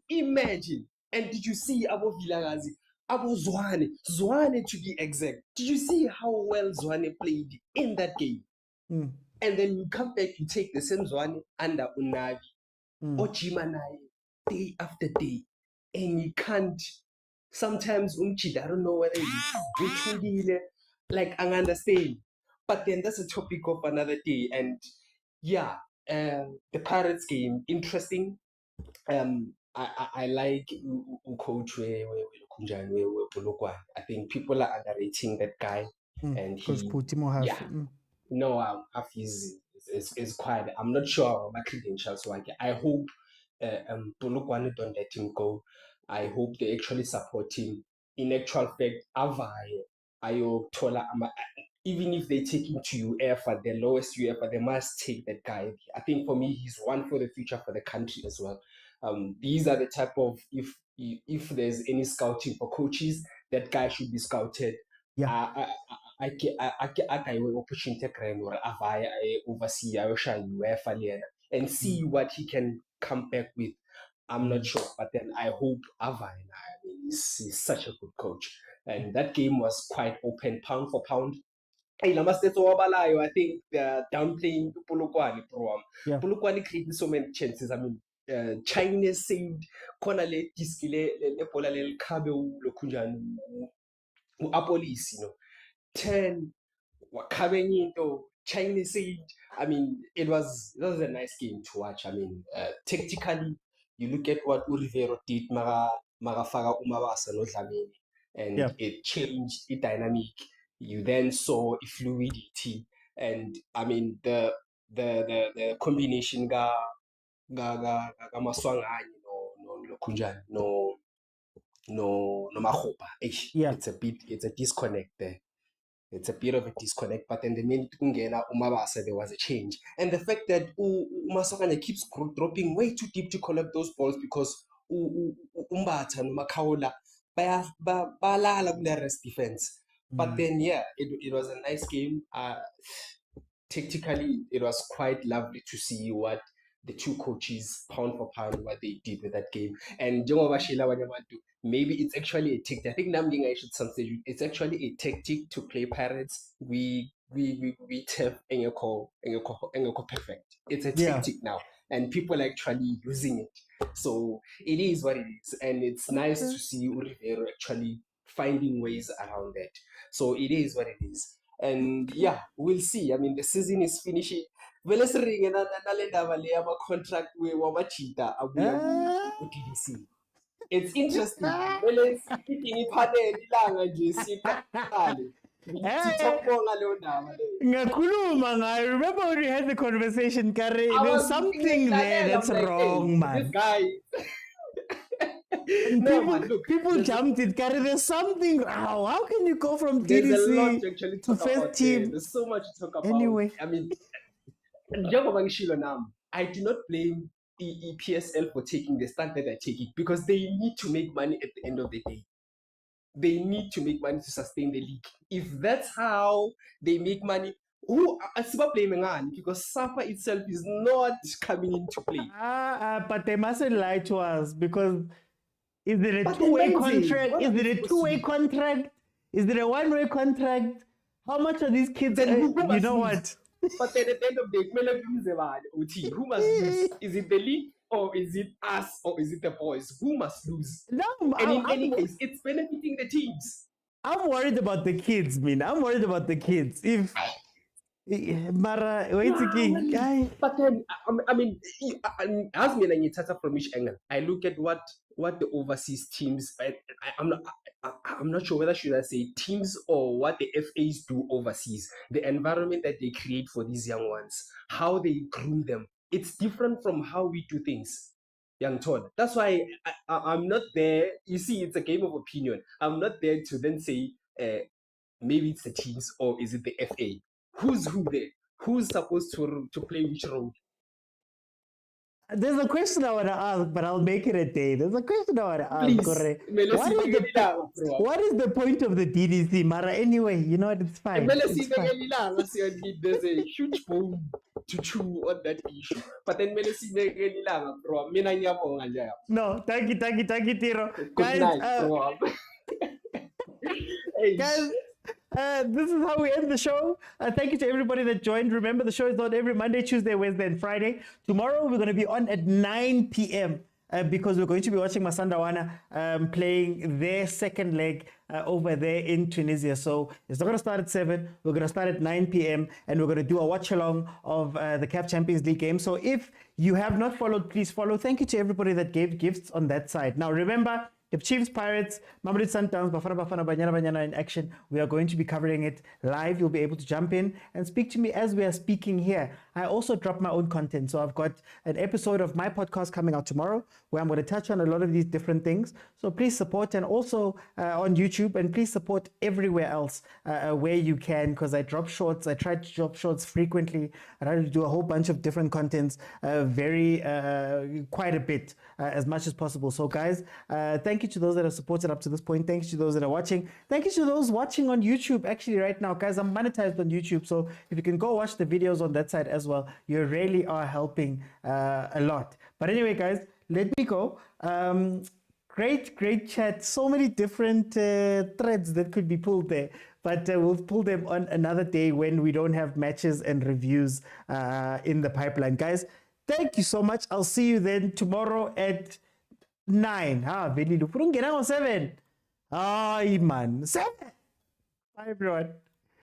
S4: Imagine. And did you see Abo Vilakazi? Abo Zwane to be exact. Did you see how well Zwane played in that game? And then you come back, you take the same Zwane under Unavi, Ojimanai, day after day. And you can't, sometimes I don't know whether it's like I understand. But then that's a topic of another day. And yeah, the Pirates game, interesting. I like coach I think people are underrating that guy, and
S1: because Putimo have
S4: half is quite. I'm not sure of my credentials. So I hope Polokwane don't let him go. I hope they actually support him. In actual fact, Ayo Tola, even if they take him to UEFA, the lowest UEFA, they must take that guy. I think for me, he's one for the future for the country as well. These are the type of, if there's any scouting for coaches, that guy should be scouted.
S1: Yeah.
S4: I opportunity oversee UEFA and see what he can come back with. I'm not sure, but then I hope Irvin. I mean, he's such a good coach, and that game was quite open, pound for pound. Hey, I think they're downplaying Polokwane, bro.
S1: Yeah.
S4: Polokwane created so many chances. I mean, China saved corner le idiski le bola le khabe lokhunjani u-apolisi, 10 wakhabeni into China saved. I mean, it was a nice game to watch. I mean, tactically, you look at what Rivero did, Marafaka Umabasa no Dlamini, and
S1: Yeah.
S4: it changed the dynamic. You then saw a fluidity, and I mean the combination ga maswangani no kunjani no mahopa.
S1: Yeah.
S4: It's a disconnect there. It's a bit of a disconnect, but then the minute Ungena Umabasa, there was a change. And the fact that Umasokane keeps dropping way too deep to collect those balls because Umbata and Makaola balala with the rest defense. But then, yeah, it was a nice game. Tactically, it was quite lovely to see what the two coaches, pound for pound, what they did with that game. And maybe it's actually a tactic. I think Namding I should say it's actually a tactic to play Pirates. We have Engeko perfect. It's a tactic now, and people are actually using it. So it is what it is, and it's nice to see Rivero actually finding ways around that. So it is what it is. And yeah, we'll see. I mean, the season is finishing. Contract with Wamachita. It's interesting.
S1: I remember when we had the conversation, Kari, there's something there that's wrong, man.
S4: This guy.
S1: People jumped it, Kari. There's something. How can you go from
S4: There's a lot
S1: TDC
S4: to actually
S1: to
S4: talk about
S1: first team?
S4: there. There's so much to talk about.
S1: Anyway.
S4: I mean, I do not blame EPSL for taking the stand that they're taking because they need to make money at the end of the day. They need to make money to sustain the league. If that's how they make money, I'm not blaming on because SAFA itself is not coming into play.
S1: But they mustn't lie to us because is it a
S4: But
S1: two-way
S4: amazing.
S1: contract?
S4: What
S1: Is
S4: are
S1: it a
S4: we
S1: two-way
S4: supposed
S1: contract? Is it a one-way contract? How much are these kids? You know what?
S4: But then at the end of the day, who must lose? Is it the league or is it us or is it the boys? Who must lose?
S1: No,
S4: And in any case, it's benefiting the teams.
S1: I'm worried about the kids, man. I'm worried about the kids. If Mara, wait a guy.
S4: But then, I mean, as me and Tata from each angle, I look at what the overseas teams. I'm not sure whether should I say teams or what the FAs do overseas. The environment that they create for these young ones, how they groom them, it's different from how we do things. Young Todd. That's why I'm not there. You see, it's a game of opinion. I'm not there to then say maybe it's the teams or is it the FA. Who's who there? Who's supposed to play which role?
S1: There's a question I want to ask, but I'll make it a day. There's a question I want to ask.
S4: Please.
S1: Correct. What is the point of the DDC, Mara? Anyway, you know what? It's fine. It's fine.
S4: There's a huge bone to chew on that issue. But then
S1: No, thank you, Tiro.
S4: Good
S1: Guys,
S4: night,
S1: guys, this is how we end the show. Thank you to everybody that joined. Remember, the show is on every Monday, Tuesday, Wednesday, and Friday. Tomorrow, we're going to be on at 9 p.m. Because we're going to be watching Masandawana playing their second leg over there in Tunisia. So it's not going to start at 7. We're going to start at 9 p.m. and we're going to do a watch-along of the CAF Champions League game. So if you have not followed, please follow. Thank you to everybody that gave gifts on that side. Now, remember, the Chiefs, Pirates, Mamelodi Sundowns, Bafana, Banyana in action. We are going to be covering it live. You'll be able to jump in and speak to me as we are speaking here. I also drop my own content. So I've got an episode of my podcast coming out tomorrow where I'm going to touch on a lot of these different things. So please support, and also on YouTube, and please support everywhere else where you can, because I drop shorts. I try to drop shorts frequently. I try to do a whole bunch of different contents, quite a bit, as much as possible. So guys, thank you to those that have supported up to this point. Thank you to those that are watching. Thank you to those watching on YouTube. Actually, right now, guys, I'm monetized on YouTube. So if you can go watch the videos on that side as well, you really are helping a lot. But anyway, guys, let me go. Great chat. So many different threads that could be pulled there, but we'll pull them on another day when we don't have matches and reviews in the pipeline. Guys, thank you so much. I'll see you then tomorrow at 9. Very low. 7. Ay, man. 7. Bye, everyone.